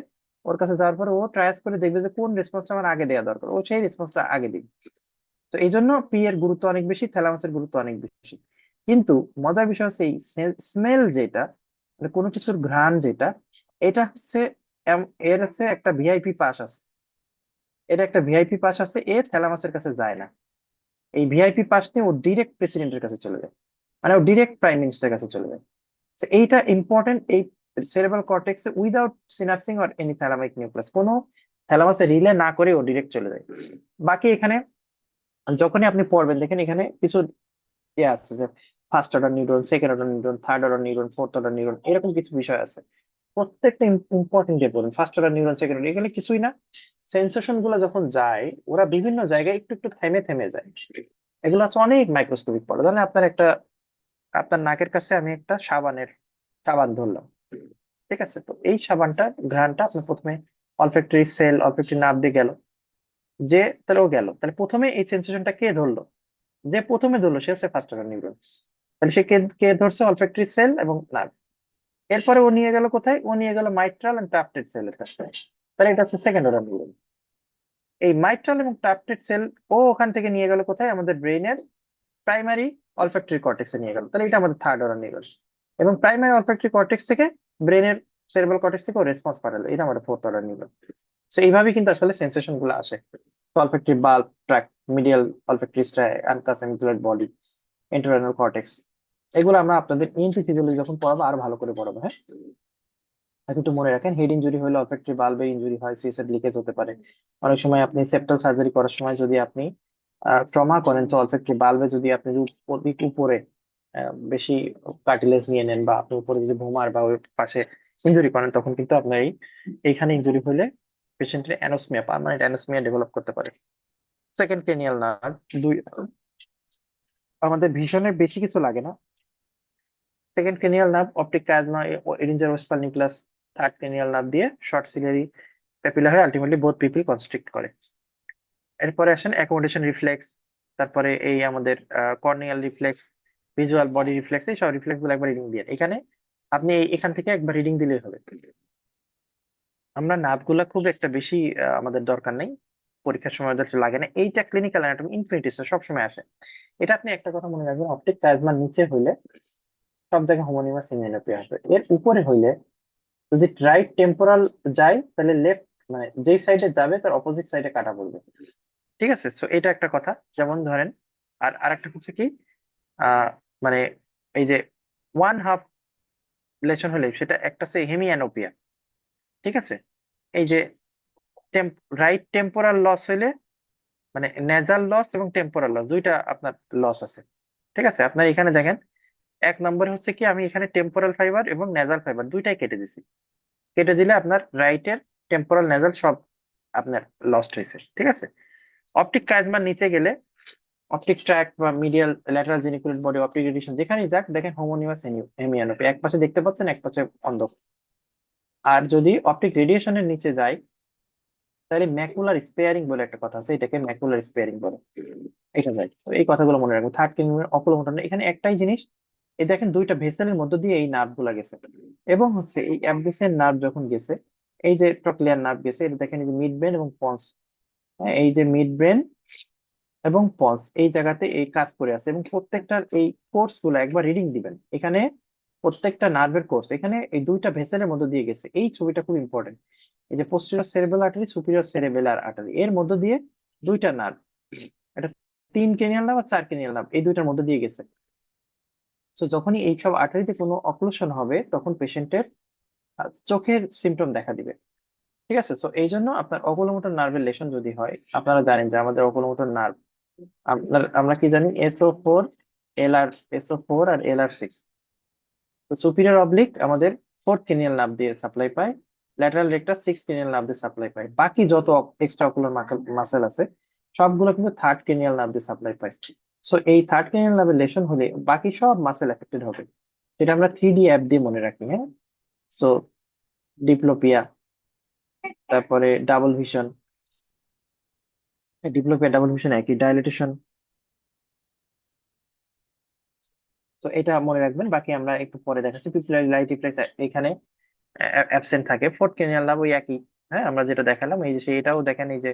ওর কাছে যাওয়ার পরে ও ট্রায়াস করে দেখবে যে কোন রেসপন্সটা আমার আগে দেওয়া দরকার, ও সেই রেসপন্সটা আগে দিবে। তো এই জন্য পি এর গুরুত্ব অনেক বেশি, থ্যালামাসের গুরুত্ব অনেক বেশি। কিন্তু মজার বিষয় হচ্ছে এই স্মেল যেটা, মানে কোনো কিছুর ঘ্রাণ যেটা, এটা হচ্ছে এর হচ্ছে একটা ভিআইপি পাস আছে। এটা একটা ভিআইপি পাস আছে, এ থ্যালামাসের কাছে যায় না। এই ভিআইপি পাস নিয়ে ও ডিরেক্ট প্রেসিডেন্টের কাছে চলে যায়, মানে ও ডিরেক্ট প্রাইম মিনিস্টারের কাছে চলে যায়। তো এইটা ইম্পর্টেন্ট, এই সেরেব্রাল কর্টেক্সে without synapsing or any thalamic nucleus, কোনো থ্যালামাসে রিলে না করে ও ডিরেক্ট চলে যায়। বাকি এখানে যখনই আপনি পড়বেন দেখেন এখানে কিছু ইয়ে আছে যে first order neuron, second order neuron, third order neuron, fourth order neuron, এরকম কিছু বিষয় আছে। প্রত্যেকটা ইম্পর্টেন্ট যে বলুন, first order neuron, second order, এগুলো কিছুই না। সেন্সেশন গুলো যখন যায় ওরা বিভিন্ন জায়গায় একটু একটু থেমে থেমে যায়। এগুলো আছে অনেক মাইক্রোস্কোপিক পড়া। ধরেন আপনার একটা, আপনার নাকের কাছে আমি একটা সাবান ধরলাম। ঠিক আছে, তো এই সাবানটা ঘ্রাণটা আপনার প্রথমে অলফ্যাক্টরি সেল, অলফ্যাক্টরি নার্ভ দিয়ে গেল, যে তাহলে ও গেল, তাহলে প্রথমে এই সেন্সেশনটা কে ধরলো? যে প্রথমে ধরলো সে হচ্ছে ফার্স্ট অর্ডার নিউরন। তাহলে সে কে কে ধরছে? অলফ্যাক্টরি সেল এবং নার্ভ। এরপরে ও নিয়ে গেল কোথায়? ও নিয়ে গেল মাইট্রাল এন্ড টাফটেড সেলের কাছে। তাহলে এটা হচ্ছে সেকেন্ড অর্ডার নিউরন। এই মাইট্রাল এবং টাফটেড সেল ও ওখান থেকে নিয়ে গেল কোথায়? আমাদের ব্রেইনের প্রাইমারি অলফ্যাক্টরি কর্টেক্সে নিয়ে গেল। তাহলে এটা আমাদের থার্ড অর্ডার নিউরন। এবং প্রাইমারি অলফ্যাক্টরি কর্টেক্স থেকে ব্রেনের সেরেব্রাল কর্টেক্স থেকে রেসপন্স পাঠালো, এটা আমাদের ফোর্থ অর্ডার নিউরন। তো এইভাবেই কিন্তু আসলে সেন্সেশন গুলো আসে। Olfactory bulb, tract, medial olfactory stria, uncus amygdaloid body, entorhinal cortex. এগুলো আমরা আপনাদের ইএনটি ফিজিওলজি যখন পড়াবো আরো ভালো করে পড়াবো, হ্যাঁ। এখন একটু মনে রাখেন, হেড ইনজুরি হলে অলফ্যাক্টরি বাল্বের ইনজুরি হয়, সিএসএফ লিকেজ হতে পারে। অনেক সময় আপনি সেপ্টাল সার্জারি করার সময় যদি আপনি ট্রমা করেন, তো অলফ্যাক্টরি বাল্বে যদি আপনি অধিক উপরে বেশি কার্টিলেজ নিয়ে নেন, বা আপনি উপরে যদি ভোমার বা ওই পাশে ইনজুরি করেন, তখন কিন্তু আপনার এইখানে ইনজুরি হলে পেশেন্টের অ্যানোসমিয়া, পার্মানেন্ট অ্যানোসমিয়া ডেভেলপ করতে পারে। সেকেন্ড ক্রেনিয়াল নার্ভ, দুই, আমাদের ভিশনের বেশি কিছু লাগে না। Second cranial nerve optic chiasma, Edinger Westphal nucleus, third cranial nerve দিয়ে শর্ট সিলিয়ারি প্যাপিলা হয়ে আলটিমেটলি বোথ পিপল কনস্ট্রিক্ট করে। এরপরে আসেন অ্যাকোমোডেশন রিফ্লেক্স, তারপরে এই আমাদের corneal reflex, visual body reflex, এই সব রিফ্লেক্স গুলো একবার রিডিং দিয়ে এখানে আপনি এখান থেকে একবার রিডিং দিলেই হবে। আমরা নার্ভ গুলা খুব একটা বেশি আমাদের দরকার নেই, পরীক্ষার সময় ওদের লাগে না। এইটা ক্লিনিক্যাল অ্যানাটমি ইনফিনিটিস সবসময় আসে। এটা আপনি একটা কথা মনে রাখবেন, অপটিক কাজমার নিচে হইলে সব জায়গায় হোমোনিমাস ইমিউনোপ্যাথি আসবে, এর উপরে হইলে যদি রাইট টেম্পোরাল যায় তাহলে লেফট, মানে যেই সাইডে যাবে তার অপোজিট সাইডে কাটা পড়বে। ঠিক আছে, সো এটা একটা কথা। যেমন ধরেন, আর আরেকটা হচ্ছে কি, আহ মানে এই যে ওয়ান হাফ লেশন হলে সেটা একটা হচ্ছে হেমিয়ানোপিয়া। ঠিক আছে, এই যে রাইট টেম্পোরাল লস হইলে, মানে নেজাল লস এবং টেম্পোরাল লস দুইটা আপনার লস আছে। ঠিক আছে, আপনার এখানে দেখেন 1 নম্বরে হচ্ছে কি আমি এখানে টেম্পোরাল ফাইবার এবং নেজাল ফাইবার দুইটাই কেটে দিছি। কেটে দিলে আপনার রাইটের টেম্পোরাল নেজাল সব আপনার লস্ট হয়েছে। ঠিক আছে, অপটিক কাইজমার নিচে গেলে অপটিক ট্র্যাক বা medial lateral geniculate body optic radiation যেখানেই যাক দেখেন হোমোনিমাস হেমিয়ানোপি, এক পাশে দেখতে পাচ্ছেন এক পাশে অন্ধ। আর যদি অপটিক রেডিয়েশনের নিচে যায় তাহলে ম্যাকুলার স্পেয়ারিং বলে একটা কথা আছে, এটাকে ম্যাকুলার স্পেয়ারিং বলে। এটা যায়, তো এই কথাগুলো মনে রাখবো। থার্ড কিলোমিটার অকুলোমোটর এখানে একটাই জিনিস, এই দেখেন দুইটা ভেসেলের মধ্য দিয়ে এই নার্ভ গুলা গেছে, এবং হচ্ছে এই অ্যাবডুসের নার্ভ যখন গেছে, এই যে ট্রক্লিয়ার নার্ভ গেছে, এটা দেখেন এই যে মিড ব্রেন এবং পন্স, এই যে মিড ব্রেন এবং পলস এই জায়গাতে এই কাজ করে আছে, এবং প্রত্যেকটার এই কোর্স গুলো একবার রিডিং দিবেন এখানে। প্রত্যেকটা নার্ভের কোর্স এখানে এই দুইটা ভেসেলের মধ্যে দিয়ে গেছে, এই ছবিটা খুব ইম্পর্টেন্ট। এই যে posterior cerebral artery, superior cerebellar artery, এর মধ্য দিয়ে দুইটা নার্ভ, এটা 3 ক্রেনিয়াল নার্ভ আর 4 ক্রেনিয়াল নার্ভ, এই দুইটার মধ্যে দিয়ে গেছে। তো যখনই এইসব আর্টারিতে কোনো অক্লুশন হবে তখন পেশেন্টের চোখের সিমটম দেখা দিবে। ঠিক আছে, তো এই জন্য আপনার অকুলোমোটর নার্ভের লেশন যদি হয়, আপনারা জানেন যে আমাদের অকুলোমোটর নার্ভ, আমরা কি জানি SO4 LR, SO4 আর LR6। তো সুপিরিয়র অবলিক আমাদের 4th ক্রেনিয়াল নার্ভ দিয়ে সাপ্লাই পায়, lateral rectus 6th cranial nerve দিয়ে সাপ্লাই পায়, বাকি যত এক্সট্রা অকুলার মাসেল আছে সবগুলো কিন্তু 3rd ক্রেনিয়াল নার্ভ দিয়ে সাপ্লাই পায়। সো এই 3rd ক্রেনিয়াল নার্ভের লেশন হলে বাকি সব মাসেল এফেক্টেড হবে। সেটা আমরা 3D অ্যাপ দিয়ে মনে রাখি, হ্যাঁ। সো ডিপ্লোপিয়া, তারপরে double vision, diplopia double vision একই, ডাইলেটেশন। তো এটা মনে রাখবেন, বাকি আমরা একটু পরে দেখাচ্ছি। পিপুলার লাইট রিফ্লেক্স এখানে অ্যাবসেন্ট থাকে, 4th ক্রেনিয়াল নার্ভ ওই একই। হ্যাঁ, আমরা যেটা দেখালাম এই যে এটাও দেখেন, এই যে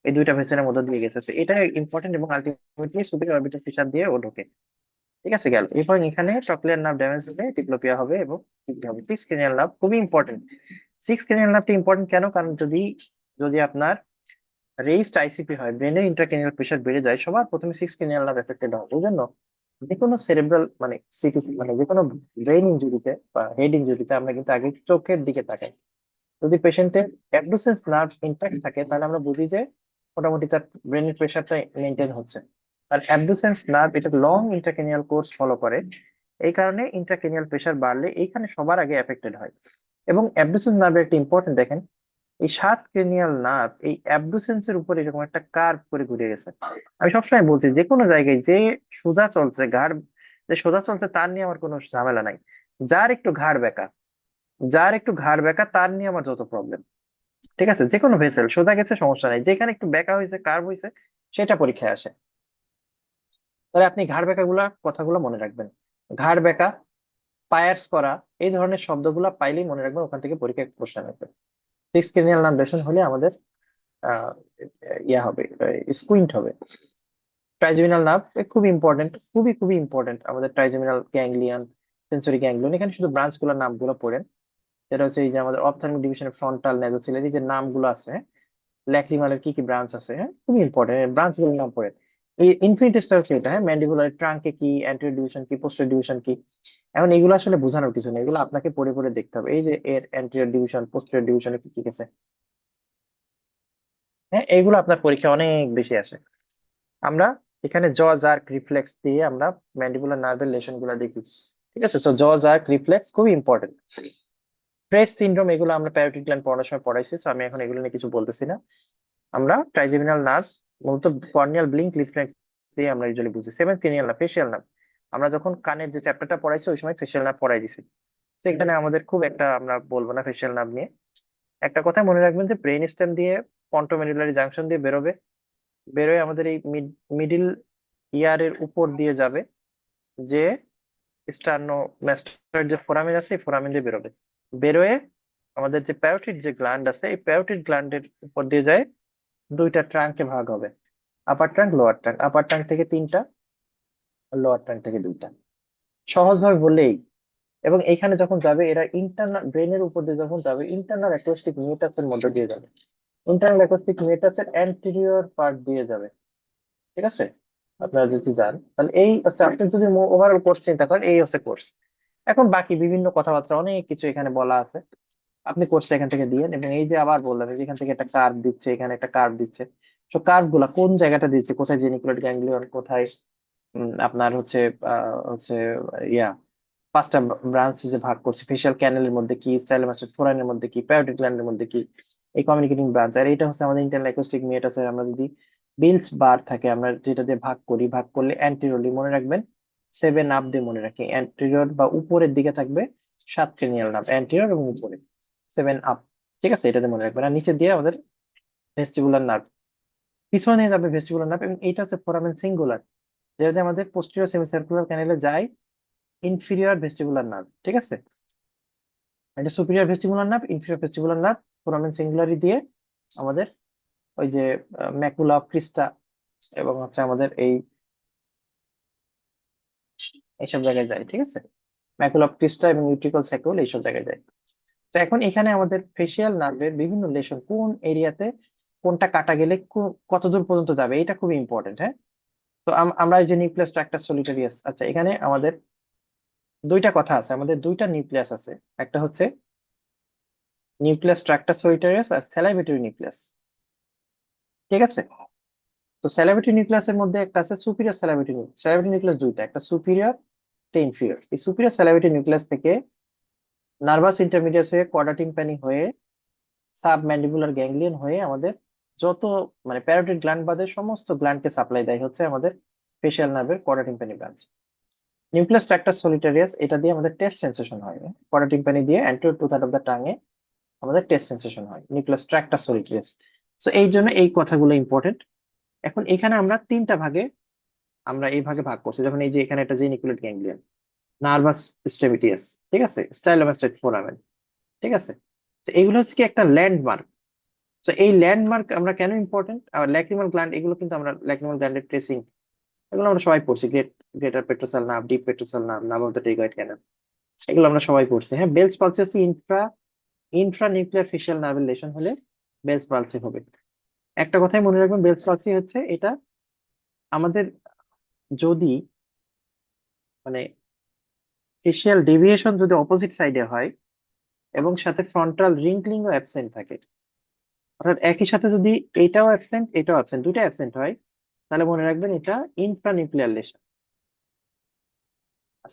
এই দুইটা ভেসেলের মধ্যে দিয়ে গেছে, তো এটা ইম্পর্টেন্ট, এবং আলটিমেটলি সুপিরিয়র অরবিটাল ফিশার দিয়ে ও ঢোকে। ঠিক আছে, গেল। এরপর এখানে ট্রক্লিয়ার নার্ভ ড্যামেজ হলে ডিপ্লোপিয়া হবে এবং কি হবে, 6th ক্রেনিয়াল নার্ভ খুবই ইম্পর্টেন্ট। 6th ক্রেনিয়াল নার্ভটা ইম্পর্টেন্ট কেন, কারণ যদি যদি আপনার রেইজড আইসিপি হয়, ব্রেনের ইন্ট্রাক্রেনিয়াল প্রেশার বেড়ে যায়, সবার প্রথমে 6th ক্রেনিয়াল নার্ভ এফেক্টেড হয়। এই জন্য যে কোনো সেরেব্রাল মানে সিটি মানে যে কোনো ব্রেন ইনজুরিতে বা হেড ইনজুরিতে আমরা কিন্তু আগে চোখের দিকে তাকাই। যদি পেশেন্টের অ্যাবডুসেন্স নার্ভ ইনট্যাক্ট থাকে তাহলে আমরা বুঝি যে মোটামুটি তার ব্রেনের প্রেশারটা মেনটেন হচ্ছে। আর অ্যাবডুসেন্স নার্ভ এটা লং ইন্ট্রাক্রেনিয়াল কোর্স ফলো করে, এই কারণে ইন্ট্রাক্রেনিয়াল প্রেশার বাড়লে এইখানে সবার আগে এফেক্টেড হয়। এবং অ্যাবডুসেন্স নার্ভের একটা ইম্পর্টেন্ট দেখেন, এই 7 ক্রেনিয়াল নার্ভ এই অ্যাবডুসেন্সের উপর এরকম একটা কার্ভ করে ঘুরে গেছে। আমি সবসময় বলছি যে কোনো জায়গায় যে সোজা চলছে ঘাড়, যে সোজা চলছে তার নিয়ে আমার কোনো ঝামেলা নাই, যার একটু ঘাড় বেঁকা, যার একটু ঘাড় বেঁকা তার নিয়ে আমার যত প্রবলেম। ঠিক আছে, যে কোনো ভেসেল সোজা গেছে সমস্যা নাই, যেখানে একটু বেঁকা হয়েছে কার্ভ হয়েছে সেটা পরীক্ষায় আসে। তাহলে আপনি ঘাড় বেঁকা কথাগুলো মনে রাখবেন। ঘাড় বেঁকা, পায়ার্স করা, এই ধরনের শব্দগুলো পাইলেই মনে রাখবেন, ওখান থেকে পরীক্ষায় প্রশ্ন আসবে। 6 ক্রেনিয়াল নার্ভ হলে আমাদের আহ ইয়া হবে, স্কুইন্ট হবে। ট্রাইজেমিনাল নার্ভ খুব ইম্পর্টেন্ট, খুবই খুবই ইম্পর্টেন্ট আমাদের ট্রাইজেমিনাল গ্যাংলিয়ন, সেন্সরি গ্যাংলিয়ন। এখানে শুধু ব্রাঞ্চ গুলোর নামগুলো পড়েন, যেটা হচ্ছে এই যে আমাদের অপথ্যালমিক ডিভিশনের ফ্রন্টাল নেজোসিলারি যে নামগুলো আছে, ল্যাক্রিমালের কি কি ব্রাঞ্চ আছে, হ্যাঁ খুবই ইম্পর্টেন্ট ব্রাঞ্চ গুলোর নাম পড়েন। এই ইনফিনিটিসটা হচ্ছে এটা, হ্যাঁ ম্যান্ডিবুলার ট্রাঙ্কে কি, অ্যান্টেরিয়র ডিভিশন কি, পোস্টেরিয়র ডিভিশন কি। এখন এগুলো আসলে বোঝানোর কিছু নেই, এগুলো আপনাকে পড়ে পড়ে দেখতে হবে। এই যে এর অ্যান্টেরিয়র ডিভিশন, পোস্টেরিয়র ডিভিশনে কি কি গেছে, হ্যাঁ এইগুলো আপনার পরীক্ষা অনেক বেশি আসে। আমরা এখানে জ জার্ক রিফ্লেক্স দিয়ে আমরা ম্যান্ডিবুলার নার্ভের লেশন গুলা দেখি। ঠিক আছে, তো জ জার্ক রিফ্লেক্স খুবই ইম্পর্টেন্ট। ফ্রেশ সিনড্রোম এগুলো আমরা প্যারোটিড গ্ল্যান্ড পড়ানোর সময় পড়াইছি, তো আমি এখন এগুলো নিয়ে কিছু বলতেছি না। আমরা ট্রাইজেমিনাল নার্ভ মূলত কর্নিয়াল ব্লিঙ্ক রিফ্লেক্স দিয়ে আমরা ইউজুয়ালি বুঝি। 7th cranial nerve, facial nerve, আমরা যখন কানের যে চ্যাপ্টারটা পড়াইছি ওই সময় ফেসিয়াল নার্ভ পড়াই দিছি। তো এখানে আমাদের খুব একটা আমরা বলবো না ফেসিয়াল নার্ভ নিয়ে। একটা কথা মনে রাখবেন যে ব্রেন স্টেম দিয়ে পন্টোমেডুলারি জাংশন দিয়ে বেরোবে, বেরোয় আমাদের এই মিডিল ইয়ারের উপর দিয়ে যাবে, যে স্টার্নো ম্যাস্টার যে ফোরামিন আছে এই ফোরামিন দিয়ে বেরোবে, বেরোয় আমাদের যে প্যারোটিড যে গ্ল্যান্ড আছে এই প্যারোটিড গ্ল্যান্ডের উপর দিয়ে যায়, দুইটা ট্রাঙ্কে ভাগ হবে, আপার ট্রাঙ্ক লোয়ার ট্রাঙ্ক, আপার ট্রাঙ্ক থেকে 3টা, লোয়ার ট্রাঙ্ক থেকে 2টা, সহজভাবে বললেই। এবং এইখানে যখন যাবে এরা ইন্টারনাল ব্রেনের উপর দিয়ে যখন যাবে ইন্টারনাল অ্যাকোস্টিক মিউটাসের মধ্যে দিয়ে যাবে, ইন্টারনাল অ্যাকোস্টিক মিউটাসের অ্যান্টেরিয়র পার্ট দিয়ে যাবে। ঠিক আছে, আপনারা যদি যান তাহলে এই হচ্ছে, আপনি যদি ওভারঅল কোর্স চিন্তা করেন এই হচ্ছে কোর্স। এখন বাকি বিভিন্ন কথাবার্তা অনেক কিছু এখানে বলা আছে, আপনি কোর্সটা এখান থেকে দিয়েন। এবং এই যে আবার বললাম এই যে এখান থেকে একটা কার্ভ দিচ্ছে, এখানে একটা কার্ভ দিচ্ছে, তো কার্ভ গুলা কোন জায়গাটা দিচ্ছে, কোথায় জেনিকুলেট গ্যাংলিয়ন, কোথায় আপনার হচ্ছে হচ্ছে ইয়া 5টা ব্রাঞ্চ যে ভাগ করছে, ফেশিয়াল ক্যানেলের মধ্যে কি, স্টাইলোমাস্টার ফোরাইনের মধ্যে কি, প্যারোটিড গ্ল্যান্ডের মধ্যে কি, এই কমিউনিকেটিং ব্রাঞ্চ। আর এটা হচ্ছে আমাদের ইন্টারনাল অ্যাকোস্টিক মিয়োটাসের, আমরা যদি বিলস বার থাকে আমরা যেটা দিয়ে ভাগ করি, ভাগ করলে অ্যান্টেরিয়রলি মনে রাখবেন 7 আপ দিয়ে মনে রাখি, অ্যান্টেরিয়র বা উপরের দিকে থাকবে 7 ক্রেনিয়াল নার্ভ, অ্যান্টেরিয়র এবং উপরে 7 আপ। ঠিক আছে, এটাতে মনে রাখবেন। আর নিচে দিয়ে আমাদের ভেস্টিবুলার নার্ভ, পিছনে যাবে ভেস্টিবুলার নার্ভ, এবং এইটা হচ্ছে ফোরামেন সিঙ্গুলার, যেটা আমাদের পোস্টেরিয়র সেমিসার্কুলার ক্যানেলে যায়, ইনফিরিয়র ভেস্টিবুলার নার্ভ। ঠিক আছে, এটা superior vestibular nerve, inferior vestibular nerve, foramen singulare দিয়ে আমাদের ওই যে ম্যাকুলা অফ ক্রিস্টা এবং হচ্ছে আমাদের এইসব জায়গায় যায়। ঠিক আছে, ম্যাকুলা অফ ক্রিস্টা এবং ইউট্রিকল স্যাকুল এইসব জায়গায় যায়। তো এখন এখানে আমাদের ফেসিয়াল নার্ভের বিভিন্ন লেশন কোন এরিয়াতে কোনটা কাটা গেলে কত দূর পর্যন্ত যাবে, এটা খুবই ইম্পর্টেন্ট। হ্যাঁ, তো আমরা এই যে নিউক্লিয়াস ট্রাক্টাস সলিটারিয়াস, আচ্ছা এখানে আমাদের দুইটা কথা আছে, আমাদের দুইটা নিউক্লিয়াস আছে, একটা হচ্ছে নিউক্লিয়াস ট্রাক্টাস সলিটারিয়াস আর স্যালাইভেটরি নিউক্লিয়াস। ঠিক আছে, তো স্যালাইভেটরি নিউক্লিয়াসের মধ্যে একটা আছে সুপিরিয়র স্যালাইভেটরি নিউক্লিয়াস। স্যালাইভেটরি নিউক্লিয়াস দুইটা, একটা সুপিরিয়র, একটা ইনফিরিয়র। এই সুপিরিয়র স্যালাইভেটরি নিউক্লিয়াস থেকে নার্ভাস ইন্টারমিডিয়াস হয়ে কর্ডা টিম্পানি হয়ে সাব ম্যান্ডিবুলার গ্যাংলিয়ন হয়ে আমাদের যত মানে প্যারোটিড গ্ল্যান্ড বাদে সমস্ত গ্ল্যান্ডকে সাপ্লাই দেয় হচ্ছে আমাদের ফেশিয়াল নার্ভের chorda tympani branch. Nucleus tractus solitarius, এটা দিয়ে আমাদের টেস্ট সেন্সেশন হয়, কর্ডা টিম্পানি দিয়ে anterior two third of the টাঙে আমাদের টেস্ট সেন্সেশন হয় নিউক্লিয়াস ট্রাক্টাস সলিটারিয়াস। সো এই জন্য এই কথাগুলো ইম্পর্টেন্ট। এখন এখানে আমরা তিনটা ভাগে, আমরা এই ভাগে ভাগ করছি, যখন এই যে এখানে একটা জেনিকুলেট গ্যাংলিয়ন, নার্ভাস স্টেমিটিয়াস, ঠিক আছে, স্টাইলোমাস্টাইড ফোরামেন। ঠিক আছে, তো এগুলো হচ্ছে কি একটা ল্যান্ডমার্ক। তো এই ল্যান্ডমার্ক আমরা কেন ইম্পর্টেন্ট, আর ল্যাক্রিমাল গ্ল্যান্ড, এগুলো কিন্তু আমরা ল্যাক্রিমাল গ্ল্যান্ডের ট্রেসিং এগুলো আমরা সবাই পড়ছি, greater petrosal nerve, deep petrosal nerve, nerve of the pterygoid canal, এগুলো আমরা সবাই পড়ছি। হ্যাঁ, বেলস পালসি হচ্ছে infra nuclear facial nerve relation হলে বেলস পালসি হবে। একটা কথাই মনে রাখবেন, বেলস পালসি হচ্ছে এটা আমাদের যদি মানে ফেশিয়াল ডেভিয়েশন যদি অপোজিট সাইডে হয় এবং সাথে ফ্রন্টাল রিঙ্কলিং ও অ্যাবসেন্ট থাকে, অর্থাৎ একই সাথে যদি এটাও অ্যাবসেন্ট এটাও অ্যাবসেন্ট, দুইটা অ্যাবসেন্ট হয়, তাহলে মনে রাখবেন এটা ইনফ্রানিউক্লিয়ার লেশন।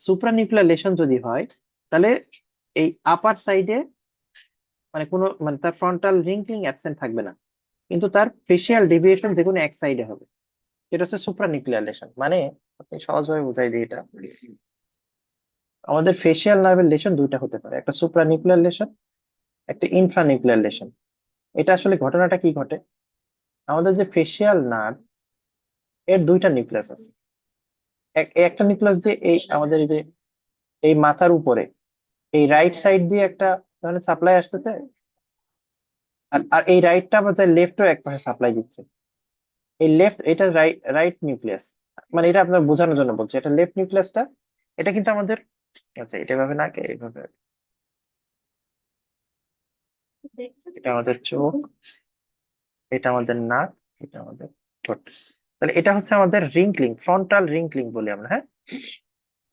সুপ্রানিউক্লিয়ার লেশন যদি হয় তাহলে এই আপার সাইডে মানে কোনো মানে তার ফ্রন্টাল রিঙ্কলিং অ্যাবসেন্ট থাকবে না, কিন্তু তার ফেশিয়াল ডেভিয়েশন যে কোনো এক সাইডে হবে, এটা হচ্ছে সুপ্রানিউক্লিয়ার লেশন। মানে আপনি সহজভাবে বুঝাই দিই এটা, আমাদের ফেশিয়াল নার্ভের লেশন দুইটা হতে পারে, একটা সুপ্রানিউক্লিয়ার লেশন, একটা ইনফ্রানিউক্লিয়ার লেশন। এটা আসলে ঘটনাটা কি ঘটে, আমাদের যে ফেশিয়াল নার্ভ এর দুইটা নিউক্লিয়াস আছে। একটা নিউক্লিয়াস যে এই আমাদের এই যে এই মাথার উপরে এই রাইট সাইড দিয়ে একটা মানে সাপ্লাই আসতেছে, আর আর এই রাইটটা আবার যায় লেফটও এক পাশে সাপ্লাই দিচ্ছে। এই লেফট এটা রাইট রাইট নিউক্লিয়াস, মানে এটা আপনার বোঝানোর জন্য বলছি, এটা লেফট নিউক্লিয়াসটা, এটা কিন্তু আমাদের, আচ্ছা এটা ভাবে না কে এইভাবে, এটা আমাদের চোখ, এটা আমাদের নাক, এটা আমাদের ঠোঁট। তাহলে এটা হচ্ছে আমাদের রিঙ্কলিং, ফ্রন্টাল রিঙ্কলিং বলি আমরা। হ্যাঁ,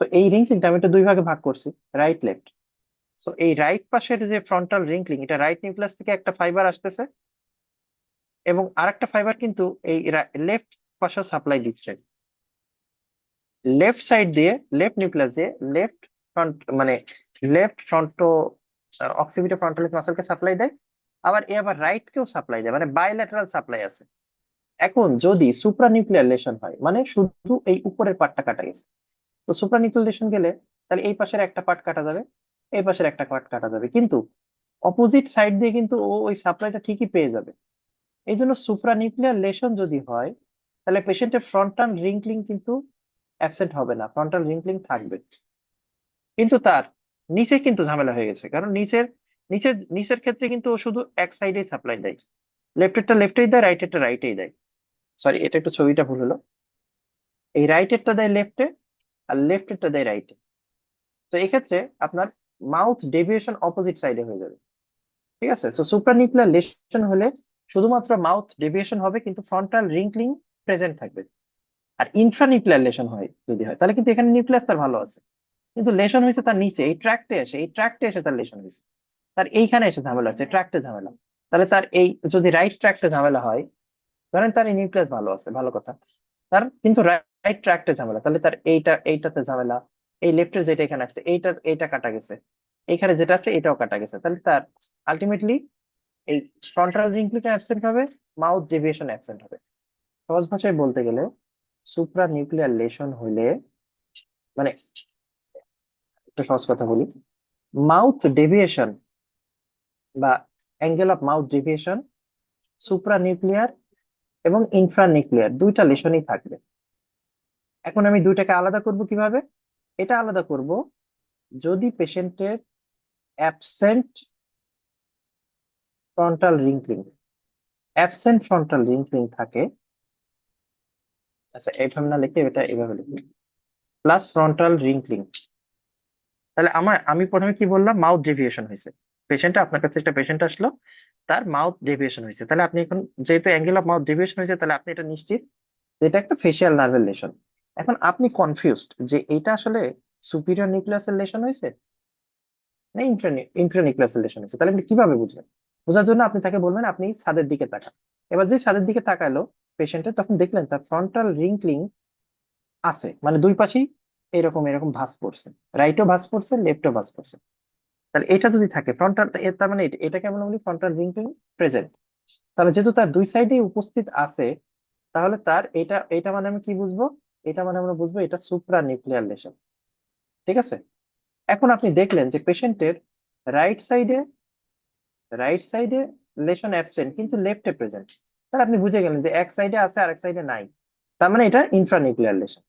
তো এই রিঙ্কলিংটা আমি এটা দুই ভাগে ভাগ করছি, রাইট লেফট। সো এই রাইট পাশের যে ফ্রন্টাল রিঙ্কলিং, এটা রাইট নিউক্লিয়াস থেকে একটা ফাইবার আসতেছে এবং আরেকটা ফাইবার কিন্তু এই লেফট পাশে সাপ্লাই দিচ্ছে, লেফট সাইড দিয়ে, লেফট নিউক্লিয়াস দিয়ে লেফট ফ্রন্ট মানে লেফট ফ্রন্টো অক্সিপিটাল ফ্রন্টালিস মাসেলকে সাপ্লাই দেয়, আবার এ আবার রাইট কেও সাপ্লাই দেয়, মানে বাইল্যাটারাল সাপ্লাই আছে। এখন যদি সুপ্রানিউক্লিয়ার লেশন হয়, মানে শুধু এই উপরের পার্টটা কাটা গেছে, তো সুপ্রানিউক্লিয়ার লেশন গেলে তাহলে এই পাশের একটা পার্ট কাটা যাবে, এই পাশের একটা পার্ট কাটা যাবে, কিন্তু অপোজিট সাইড দিয়ে কিন্তু ও ওই সাপ্লাইটা ঠিকই পেয়ে যাবে। এই জন্য সুপ্রানিউক্লিয়ার লেশন যদি হয় তাহলে পেশেন্টের ফ্রন্টাল রিঙ্কলিং কিন্তু অ্যাবসেন্ট হবে না, ফ্রন্টাল রিঙ্কলিং থাকবে, কিন্তু তার নিচে কিন্তু ঝামেলা হয়ে গেছে, কারণ নিচের নিচের ক্ষেত্রে কিন্তু ও শুধু এক সাইডেই সাপ্লাই দেয়, লেফটেরটা লেফটেই দেয়, রাইটেরটা রাইটেই দেয়। সরি, এটা একটু ছবিটা ভুল হলো, এই রাইটেরটা দেয় লেফটে আর লেফটেরটা দেয় রাইটে। তো এক্ষেত্রে আপনার মাউথ ডেভিয়েশন অপোজিট সাইডে হয়ে যাবে। ঠিক আছে, সো সুপ্রানিউক্লিয়ার লেশন হলে শুধুমাত্র মাউথ ডেভিয়েশন হবে কিন্তু ফ্রন্টাল রিঙ্কলিং প্রেজেন্ট থাকবে। আর ইন্ট্রানিউক্লিয়ার লেশন হয় যদি হয় তাহলে কিন্তু এখানে নিউক্লিয়াস তার ভালো আছে, কিন্তু লেশন হয়েছে তার নিচে এই ট্র্যাক্টে এসে, এই ট্র্যাক্টে এসে তার লেশন হয়েছে, তার এইখানে এসে ঝামেলা হচ্ছে, ট্র্যাক্টে ঝামেলা। তাহলে তার এই যদি রাইট ট্র্যাক্টে ঝামেলা হয়, ধরেন তার এই নিউক্লিয়াস ভালো আছে, ভালো কথা, তার কিন্তু রাইট ট্র্যাক্টে ঝামেলা, তাহলে তার এইটাতে ঝামেলা, এই লেফটের যেটা এখানে আসছে এইটা কাটা গেছে, এইখানে যেটা আছে এটাও কাটা গেছে, তাহলে তার আলটিমেটলি এই ফ্রন্টাল রিংক্লিং অ্যাবসেন্ট হবে, মাউথ ডেভিয়েশন অ্যাবসেন্ট হবে। সহজ ভাষায় বলতে গেলে সুপ্রা নিউক্লিয়ার লেশন হইলে, মানে একটা সহজ কথা বলি, মাউথ ডেভিয়েশন বা angle of mouth deviation supra nuclear এবং ইনফ্রা নিউক্লিয়ার দুইটা লেশনই থাকবে। এখন আমি দুইটাকে আলাদা করব কিভাবে? এটা আলাদা করব যদি পেশেন্টের অ্যাবসেন্ট ফ্রন্টাল রিংক্লিং, অ্যাবসেন্ট ফ্রন্টাল রিংক্লিং থাকে। আচ্ছা এইভাবে না লিখে এটা এইভাবে লিখি, প্লাস ফ্রন্টাল রিংক্লিং। তাহলে আমি প্রথমে কি বললাম, মাউথ ডেভিয়েশন হয়েছে, পেশেন্ট আপনার কাছে একটা পেশেন্ট আসলো, তার মাউথ ডেভিয়েশন হয়েছে, তাহলে আপনি এখন যেহেতু অ্যাঙ্গেল অফ মাউথ ডেভিয়েশন হয়েছে, তাহলে আপনি এটা নিশ্চিত যে এটা একটা ফেসিয়াল নার্ভের লেশন। এখন আপনি কনফিউজড যে এটা আসলে সুপিরিয়র নিউক্লিয়াসের লেশন হয়েছে না ইন্ট্রানিউক্লিয়াসের লেশন হয়েছে, তাহলে আপনি কিভাবে বুঝবেন? বোঝার জন্য আপনি তাকে বলবেন আপনি ছাদের দিকে তাকান। এবার যে ছাদের দিকে তাকালো পেশেন্টের, তখন দেখলেন তার ফ্রন্টাল রিংক্লিং আছে, মানে দুই পাশেই এরকম এরকম ভাঁজ পড়ছে, রাইটও ভাঁজ পড়ছে লেফটও ভাঁজ পড়ছে। তাহলে এটা যদি থাকে ফ্রন্টাল, তার মানে এটা কেমন বলি, ফ্রন্টাল রিংক্লিং প্রেজেন্ট। তাহলে যেহেতু তার দুই সাইডে উপস্থিত আছে, তাহলে তার এটা এটা মানে আমি কি বুঝবো, এটা মানে আমরা বুঝবো এটা সুপ্রা নিউক্লিয়ার লেশন। ঠিক আছে। এখন আপনি দেখলেন যে পেশেন্টের রাইট সাইডে রাইট সাইডে লেশন অ্যাবসেন্ট কিন্তু লেফটে প্রেজেন্ট, তাহলে আপনি বুঝে গেলেন যে এক সাইডে আছে আর এক সাইডে নাই, তার মানে এটা ইনফ্রানিউক্লিয়ার লেশন।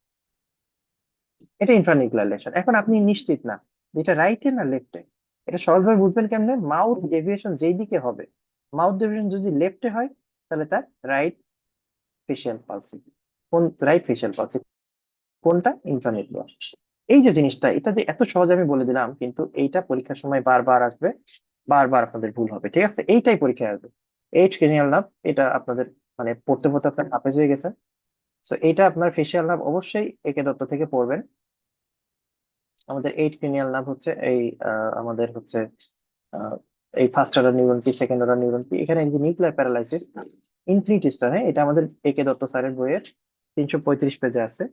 এটা ইনফ্রানিউক্লিয়ার লেশন। এখন আপনি নিশ্চিত না যে এটা রাইটে না লেফটে, এটা সহজভাবে বুঝবেন কেমনে, মাউথ ডেভিয়েশন যেই দিকে হবে, মাউথ ডেভিয়েশন যদি লেফটে হয় তাহলে তার রাইট ফেশিয়াল পালসি। কোন রাইট ফেশিয়াল পালসি? কোনটা? ইনফ্রানিউক্লিয়ার। এই যে জিনিসটা, এটা যে এত সহজে আমি বলে দিলাম, কিন্তু এইটা পরীক্ষার সময় বারবার আসবে, বারবার আপনাদের ভুল হবে। ঠিক আছে, এইটাই পরীক্ষায় আসবে। এইট ক্রেনিয়াল নার্ভ, এটা আপনাদের মানে পড়তে পড়তে আপনার হাফেজ হয়ে গেছে। তো এটা আপনার ফেসিয়াল নার্ভ অবশ্যই একে দত্ত থেকে পড়বেন। আমাদের এইট ক্রেনিয়াল নার্ভ হচ্ছে এই আমাদের হচ্ছে আহ, এই ফার্স্ট অর্ডার নিউরন কি, সেকেন্ড অর্ডার নিউরন কি, এখানে এই যে নিউক্লিয়ার প্যারালাইসিস ইনফিনিটি স্টার, হ্যাঁ, এটা আমাদের একে দত্ত স্যারের বইয়ের 335 পেজে আছে।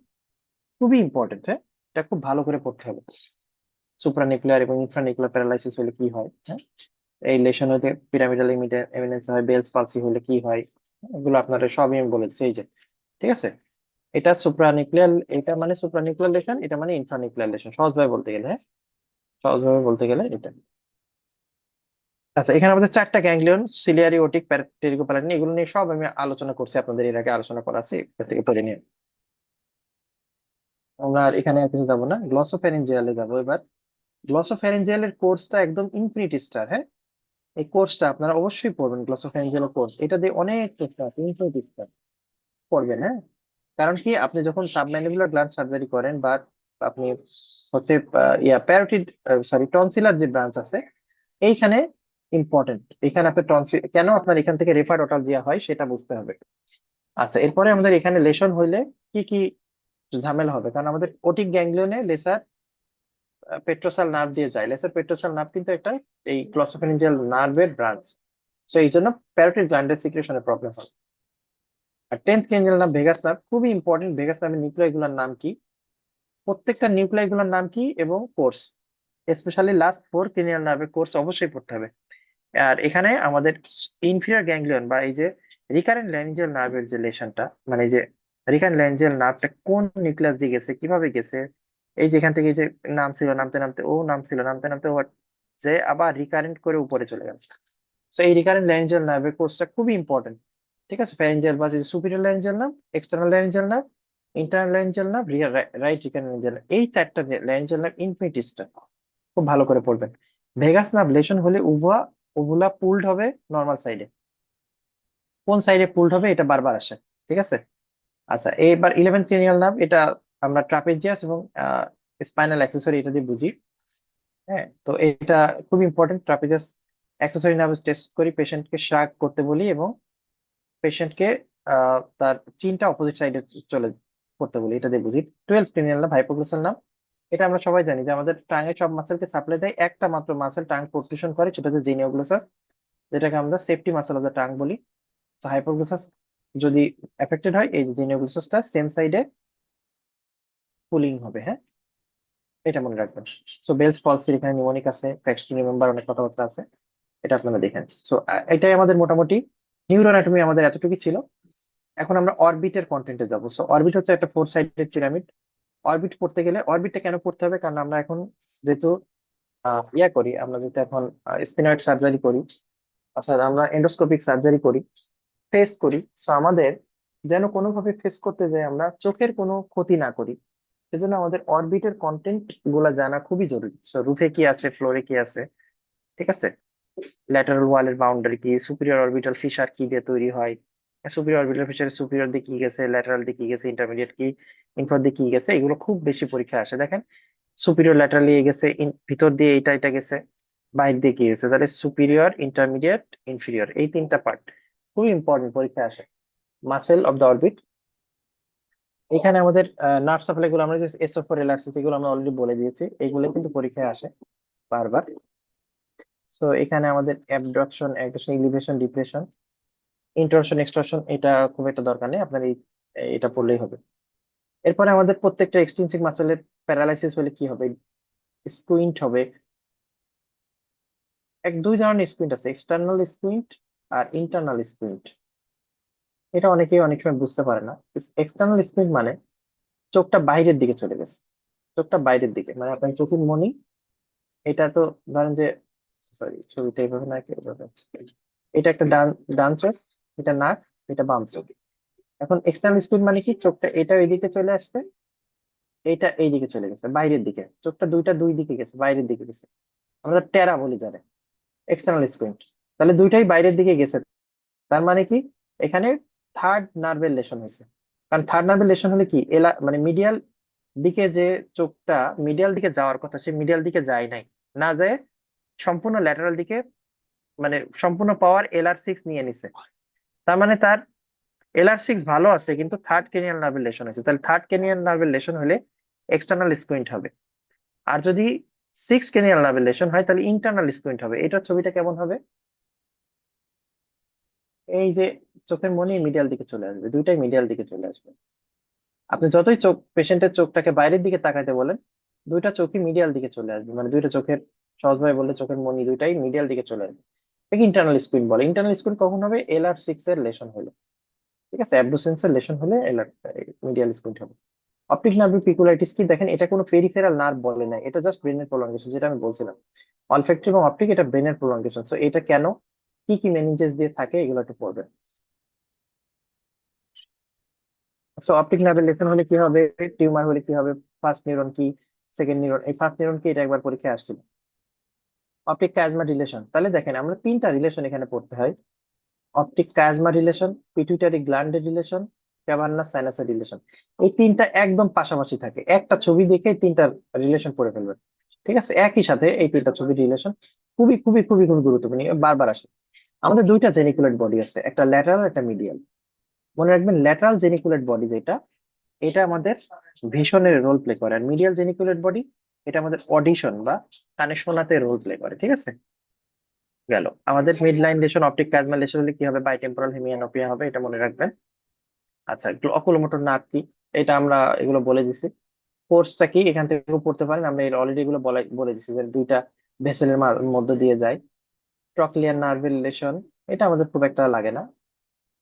খুবই ইম্পর্টেন্ট, হ্যাঁ, এটা খুব ভালো করে পড়তে হবে। সুপ্রানিউক্লিয়ার এবং ইনফ্রানিউক্লিয়ার প্যারালাইসিস হলে কি হয়, হ্যাঁ, এই লেশন হতে পিরামিডাল এমিনেন্স হয়, বেলস পালসি হলে কি হয়, এগুলো আপনারা সবই আমি বলেছি এই যে। ঠিক আছে, এটা সুপ্রানিউক্লিয়ার, এটা মানে সুপ্রানিউক্লিয়ার লেশন, এটা মানে ইনফ্রানিউক্লিয়ার লেশন, সহজভাবে বলতে গেলে, হ্যাঁ, সহজভাবে বলতে গেলে এটা। আচ্ছা, এখানে আমাদের চারটা গ্যাংলিয়ন, সিলিয়ারি, ওটিক, প্যারাটেরিকোপ্যালাটিন, এগুলো নিয়ে সব আমি আলোচনা করছি, আপনাদের এর আগে আলোচনা করা আছে, এটা থেকে পড়ে নিয়ে আমরা আর এখানে আর কিছু যাবো না, গ্লসোফ্যারিঞ্জিয়ালে যাবো এবার। গ্লসোফ্যারিঞ্জিয়ালের কোর্সটা একদম ইনফিনিটি স্টার, হ্যাঁ, এই কোর্সটা আপনারা অবশ্যই পড়বেন, গ্লসোফ্যারিঞ্জিয়াল কোর্স, এটা দিয়ে অনেক প্রশ্ন আছে, ইনফিনিটি স্টার পড়বেন, হ্যাঁ। কারণ কি, আপনি যখন সাবম্যান্ডিবুলার গ্ল্যান্ড সার্জারি করেন বা আপনি হচ্ছে প্যারোটিড, সরি টনসিলার যে ব্রাঞ্চ আছে এইখানে ইম্পর্টেন্ট, এখানে আপনার টনসিল কেন আপনার এখান থেকে রেফারোটালজিয়া হয় সেটা বুঝতে হবে। আচ্ছা, এরপরে আমাদের এখানে লেশন হইলে কি কি ঝামেলা হবে, কারণ আমাদের ওটিক গ্যাংলিয়নে লেসার পেট্রোসাল নার্ভ দিয়ে যায়, লেসার পেট্রোসাল নার্ভ কিন্তু একটা এই গ্লসোফেরিঞ্জিয়াল নার্ভের ব্রাঞ্চ, তো এই জন্য প্যারোটিড গ্ল্যান্ডের সিক্রেশনের প্রবলেম হয়। আর tenth cranial nerve vagus nerve খুবই ইম্পর্টেন্ট, ভেগাস নার্ভের নিউক্লিয়াই গুলোর নাম কি, প্রত্যেকটা নিউক্লিয়াই গুলোর নাম কি এবং কোর্স, স্পেশালি লাস্ট 4 ক্রেনিয়াল নার্ভের কোর্স অবশ্যই পড়তে হবে। আর এখানে আমাদের ইনফিরিয়র গ্যাংলিয়ন বা এই যে রিকারেন্ট ল্যারিঞ্জিয়াল নার্ভের যে লেশনটা, মানে এই যে রিকারেন্ট ল্যারিঞ্জিয়াল নার্ভটা কোন নিউক্লিয়াস দিয়ে গেছে, কিভাবে গেছে, এই যে এখান থেকে এই যে নাম ছিল, নামতে নামতে ও নাম ছিল, নামতে নামতে ও, যে আবার রিকারেন্ট করে উপরে চলে গেল। তো এই রিকারেন্ট ল্যারিঞ্জিয়াল নার্ভের কোর্সটা খুবই ইম্পর্টেন্ট। ঠিক আছে, ফ্যারিঞ্জিয়াল বা superior laryngeal nerve, external laryngeal nerve, internal laryngeal nerve, right recurrent laryngeal nerve, এই চারটা ল্যারিঞ্জিয়াল নার্ভ ইনফিনিটিসটা খুব ভালো করে পড়বেন। ভেগাস নার্ভ লেশন হলে ওগুলা পুলড হবে নর্মাল সাইডে, কোন সাইডে পুলড হবে এটা বারবার আসে। ঠিক আছে। আচ্ছা, এবার 11 ক্রেনিয়াল নার্ভ, এটা আমরা ট্রাপেজিয়াস এবং স্পাইনাল অ্যাক্সেসরি এটা দিয়ে বুঝি, হ্যাঁ, তো এটা খুব ইম্পর্টেন্ট। ট্রাপেজিয়াস অ্যাক্সেসরি নার্ভ টেস্ট করি, পেশেন্টকে শ্রাগ করতে বলি এবং পেশেন্টকে তার চিনটা অপোজিট সাইডে চলে করতে বলি, এটা দিয়ে বুঝি। 12 ক্রেনিয়াল নার্ভ হাইপোগ্লোসাল নার্ভ, এটা আমরা সবাই জানি যে আমাদের টাঙে সব মাসেলকে সাপ্লাই দেয়, একটা মাত্র মাসেল টাং প্রোট্রুশন করে, সেটা হচ্ছে জিনিওগ্লোসাস, যেটাকে আমরা safety muscle of the tongue বলি। তো হাইপোগ্লোসাস যদি এফেক্টেড হয়, এই যে নিউক্লিয়াসটা সেম সাইডে পুলিং হবে, হ্যাঁ, এটা মনে রাখবেন। সো বেলস পলসির এখানে নিউমোনিক আছে, ফ্যাক্টস টু রিমেম্বার অনেক কথাবার্তা আছে, এটা আপনারা দেখেন। সো এটাই আমাদের মোটামুটি নিউরো অ্যানাটমি আমাদের এতটুকু ছিল। এখন আমরা অরবিটের কন্টেন্টে যাব। সো অরবিট হচ্ছে একটা 4 সাইডেড পিরামিড। অরবিট পড়তে গেলে, অরবিটটা কেন পড়তে হবে, কারণ আমরা এখন যেহেতু ইয়া করি, আমরা যেহেতু এখন স্পিনয়েড সার্জারি করি, অর্থাৎ আমরা এন্ডোস্কোপিক সার্জারি করি, ফেস করি। সো আমাদের যেন কোনোভাবে ফেস করতে যাই আমরা চোখের কোনো ক্ষতি না করি, সেজন্য আমাদের অরবিটের কন্টেন্ট গুলা জানা খুবই জরুরি। সো রুফে কি আছে, ফ্লোরে কি আছে, ঠিক আছে, ল্যাটারাল ওয়ালের বাউন্ডারি কি, সুপিরিয়র অরবিটাল ফিশার কি দিয়ে তৈরি হয়, সুপিরিয়র অরবিটাল ফিশার সুপিরিয়র দিয়ে কি গেছে, ল্যাটারাল দিয়ে কি গেছে, ইন্টারমিডিয়েট কি, ইনফার দিয়ে কি গেছে, এগুলো খুব বেশি পরীক্ষা আসে। দেখেন সুপিরিয়র ল্যাটারালি গেছে, ভিতর দিয়ে এইটা এটা গেছে, বাইরে দিয়ে কি গেছে, তাহলে সুপিরিয়র, ইন্টারমিডিয়েট, ইনফিরিয়র, এই তিনটা পার্ট খুবই ইম্পর্টেন্ট, পরীক্ষা আসে। মাসেল অফ দ্য অরবিট, এখানে আমাদের নার্ভ সাপ্লাই গুলো আমরা যে এসও4 এলআরসি এগুলো আমরা অলরেডি বলে দিয়েছি, এগুলো কিন্তু পরীক্ষায় আসে বারবার। সো এখানে আমাদের অ্যাবডাকশন, অ্যাডকশন, ইলিভেশন, ডিপ্রেশন, ইন্ট্রোশন, এক্সট্রোশন, এটা খুব একটা দরকার নেই আপনার, এটা পড়লেই হবে। এরপরে আমাদের প্রত্যেকটা এক্সট্রিনসিক মাসেলের প্যারালাইসিস হলে কি হবে, স্কুইন্ট হবে। দুই ধরনের স্কুইন্ট আছে, এক্সটার্নাল স্কুইন্ট আর ইন্টারনাল স্কুইন্ট। এটা অনেকেই অনেক সময় বুঝতে পারে না। এক্সটার্নাল স্কুইন্ট মানে চোখটা বাইরের দিকে চলে গেছে, চোখটা বাইরের দিকে, মানে আপনার চোখের মনি, এটা তো ধরেন যে, সরি ছবিটা এইভাবে না এইভাবে, এটা একটা ডান ডান চোখ, এটা নাক, এটা বাম চোখ। এখন এক্সটার্নাল স্কুইন্ট মানে কি, চোখটা এটা এইদিকে চলে আসছে, এটা এইদিকে চলে গেছে বাইরের দিকে, চোখটা দুইটা দুই দিকে গেছে, বাইরের দিকে গেছে, আমরা টেরা বলি যারে, এক্সটার্নাল স্কুইন্ট। তাহলে দুইটাই বাইরের দিকে গেছে, তার মানে কি, এখানে থার্ড নার্ভের লেশন হয়েছে। কারণ থার্ড নার্ভের লেশন হলে কি, মানে মিডিয়াল দিকে যে চোখটা মিডিয়াল দিকে যাওয়ার কথা, সে মিডিয়াল দিকে যায় নাই, না যায় সম্পূর্ণ ল্যাটারাল দিকে, মানে সম্পূর্ণ পাওয়ার LR6 নিয়ে নিছে। তার মানে তার LR6 ভালো আছে, কিন্তু থার্ড ক্রেনিয়াল নার্ভের লেশন হয়েছে। তাহলে থার্ড ক্রেনিয়াল নার্ভের লেশন হলে এক্সটার্নাল স্কুইন্ট হবে। আর যদি সিক্স ক্রেনিয়াল নার্ভের লেশন হয়, তাহলে ইন্টারনাল স্কুইন্ট হবে। এটার ছবিটা কেমন হবে, এই যে চোখের মনি মিডিয়াল দিকে চলে আসবে, দুইটাই মিডিয়াল দিকে চলে আসবে। আপনি যতই চোখ পেশেন্টের চোখটাকে বাইরের দিকে তাকাইতে বলেন, দুইটা চোখই মিডিয়াল দিকে চলে আসবে, মানে দুইটা চোখের, সহজভাবে বললে চোখের মনি দুইটাই মিডিয়াল দিকে চলে আসবে। এটাকে ইন্টারনাল স্কুইন্ট বলে। ইন্টারনাল স্কুইন্ট কখন হবে, LR6 এর লেশন হলে, ঠিক আছে, অ্যাবডুসেন্স এর লেশন হলে মিডিয়াল স্কুইন্ট হবে। অপটিক নার্ভের পিকুলারিটিস কি, দেখেন এটা কোনো পেরিফেরাল নার্ভ বলে না, এটা জাস্ট ব্রেনের প্রলঙ্গেশন, যেটা আমি বলছিলাম। অলফ্যাক্টরি এবং অপটিক এটা ব্রেনের প্রলঙ্গেশন। সো এটা কেন, কি কি মেনিঞ্জেস দিয়ে থাকে, এগুলো একটু পড়বেন। সো অপটিক নার্ভের লেশন হলে কি হবে, টিউমার হলে কি হবে, ফার্স্ট নিউরন কি, সেকেন্ড নিউরন, এই ফার্স্ট নিউরন কি, এটা একবার পরীক্ষায় আসছিল। অপটিক কাজমা রিলেশন, তাহলে দেখেন আমরা তিনটা রিলেশন এখানে পড়তে হয়, অপটিক কাজমা রিলেশন, পিটুইটারি গ্ল্যান্ডের রিলেশন, ক্যাভার্নাস সাইনাসের রিলেশন। এই তিনটা একদম পাশাপাশি থাকে, একটা ছবি দেখে তিনটা রিলেশন পড়ে ফেলবেন, ঠিক আছে, একই সাথে এই তিনটা ছবির রিলেশন খুবই খুবই খুবই খুবই গুরুত্বপূর্ণ, বারবার আসে। আমাদের দুইটা জেনিকুলেট বডি আছে, একটা ল্যাটারাল একটা মিডিয়াল। মনে রাখবেন ল্যাটারাল জেনিকুলেট বডি যেটা, এটা আমাদের ভিশনের রোল প্লে করে, আর মিডিয়াল জেনিকুলেট বডি এটা আমাদের অডিশন বা কানে শোনাতে রোল প্লে করে, ঠিক আছে। গেল আমাদের mid line lesion, optic chiasma lesion হলে কি হবে, বাইটেম্পোরাল হেমিয়ানোপিয়া হবে, এটা মনে রাখবেন। আচ্ছা, অকুলোমোটর নার্ভ কি, এটা আমরা এগুলো বলে দিছি। কোর্সটা কি, এখান থেকে পড়তে পারেন, আমরা অলরেডি এগুলো বলে দিছি যে দুইটা ভেসেলের মধ্য দিয়ে যায়। ট্রক্লিয়ার নার্ভের রিলেশন, এটা আমাদের খুব একটা লাগে না।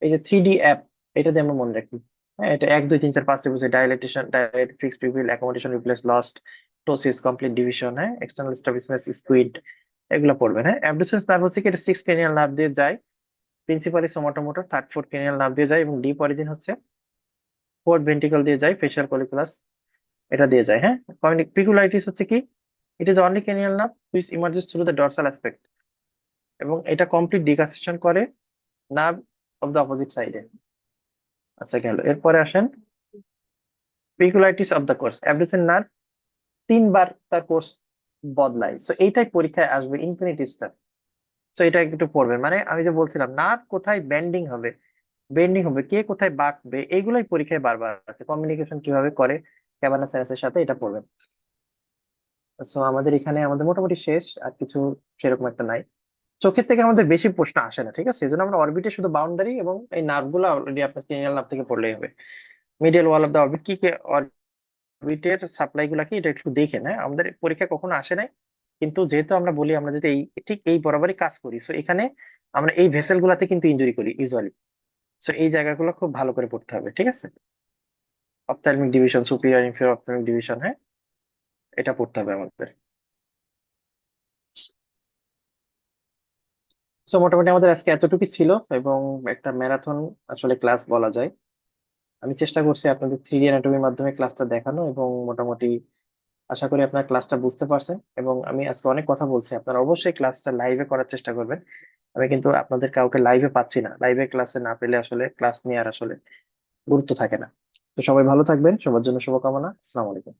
এই যে 3D অ্যাপ, এটা দিয়ে আমরা মনে রাখি। হ্যাঁ, এটা 1 2 3 4 5 বুঝে, dilatation, dilate, fixed pupil, accommodation, replace, lost, ptosis, complete division, হ্যাঁ, এক্সটার্নাল স্ট্রাবিসমাস, স্কুইড, এগুলো পড়বেন। হ্যাঁ, অ্যাবডুসেন্স নার্ভ হচ্ছে কি, এটা 6 ক্রেনিয়াল নার্ভ দিয়ে যায়, principally somatomotor, third fourth cranial nerve দিয়ে যায়, এবং ডিপ অরিজিন হচ্ছে ফোর্থ ভেন্ট্রিকল দিয়ে যায়, ফেশিয়াল কলিকুলাস এটা দিয়ে যায়। হ্যাঁ, পিকুলারিটিস হচ্ছে কি, it is only cranial nerve which ইমার্জেস through the dorsal aspect, এবং এটা কমপ্লিট ডিকাসেশন করে নার্ভ অফ দ্য অপোজিট সাইডে। আচ্ছা গেল, এরপরে আসেন peculiarities of the course. Abducens nerve 3 বার তার কোর্স বদলায়, সো এইটাই পরীক্ষায় আসবে, ইনফিনিটিসটা। সো এটা একটু পড়বেন, মানে আমি যে বলছিলাম নার্ভ কোথায় বেন্ডিং হবে, বেন্ডিং হবে, কে কোথায় বাঁকবে, এইগুলাই পরীক্ষায় বারবার আসে। কমিউনিকেশন কিভাবে করে ক্যাভার্নাস সায়েন্সের সাথে, এটা পড়বেন। সো আমাদের এখানে আমাদের মোটামুটি শেষ, আর কিছু সেরকম একটা নাই। চোখের থেকে আমাদের বেশি প্রশ্ন আসে না, ঠিক আছে? এই জন্য আমরা অরবিটে শুধু বাউন্ডারি এবং এই নার্ভ গুলো অলরেডি আপনার ক্রিনিয়াল নার্ভ থেকে পড়লেই হবে। Medial wall of the orbit কি কি, অরবিটের সাপ্লাই গুলা কি, এটা একটু দেখে না, আমাদের পরীক্ষা কখনো আসে নাই। কিন্তু যেহেতু আমরা বলি আমরা যদি এই ঠিক এই বরাবরই কাজ করি, সো এখানে আমরা এই ভেসেল গুলাতে কিন্তু ইনজুরি করি ইউজুয়ালি। সো এই জায়গাগুলো খুব ভালো করে পড়তে হবে, ঠিক আছে? Ophthalmic division, superior inferior ophthalmic division, হ্যাঁ, এটা পড়তে হবে আমাদের। সো মোটামুটি আমাদের আজকে এতটুকু ছিল, এবং একটা ম্যারাথন আসলে ক্লাস বলা যায়। আমি চেষ্টা করছি আপনাদের 3D অ্যানাটমির মাধ্যমে ক্লাসটা দেখানো, এবং মোটামুটি আশা করি আপনার ক্লাসটা বুঝতে পারছেন। এবং আমি আজকে অনেক কথা বলছি, আপনারা অবশ্যই ক্লাসটা লাইভে করার চেষ্টা করবেন। আমি কিন্তু আপনাদের কাউকে লাইভে পাচ্ছি না, লাইভে ক্লাসে না পেলে আসলে ক্লাস নেওয়ার আসলে গুরুত্ব থাকে না। তো সবাই ভালো থাকবেন, সবার জন্য শুভকামনা। আসসালামু আলাইকুম।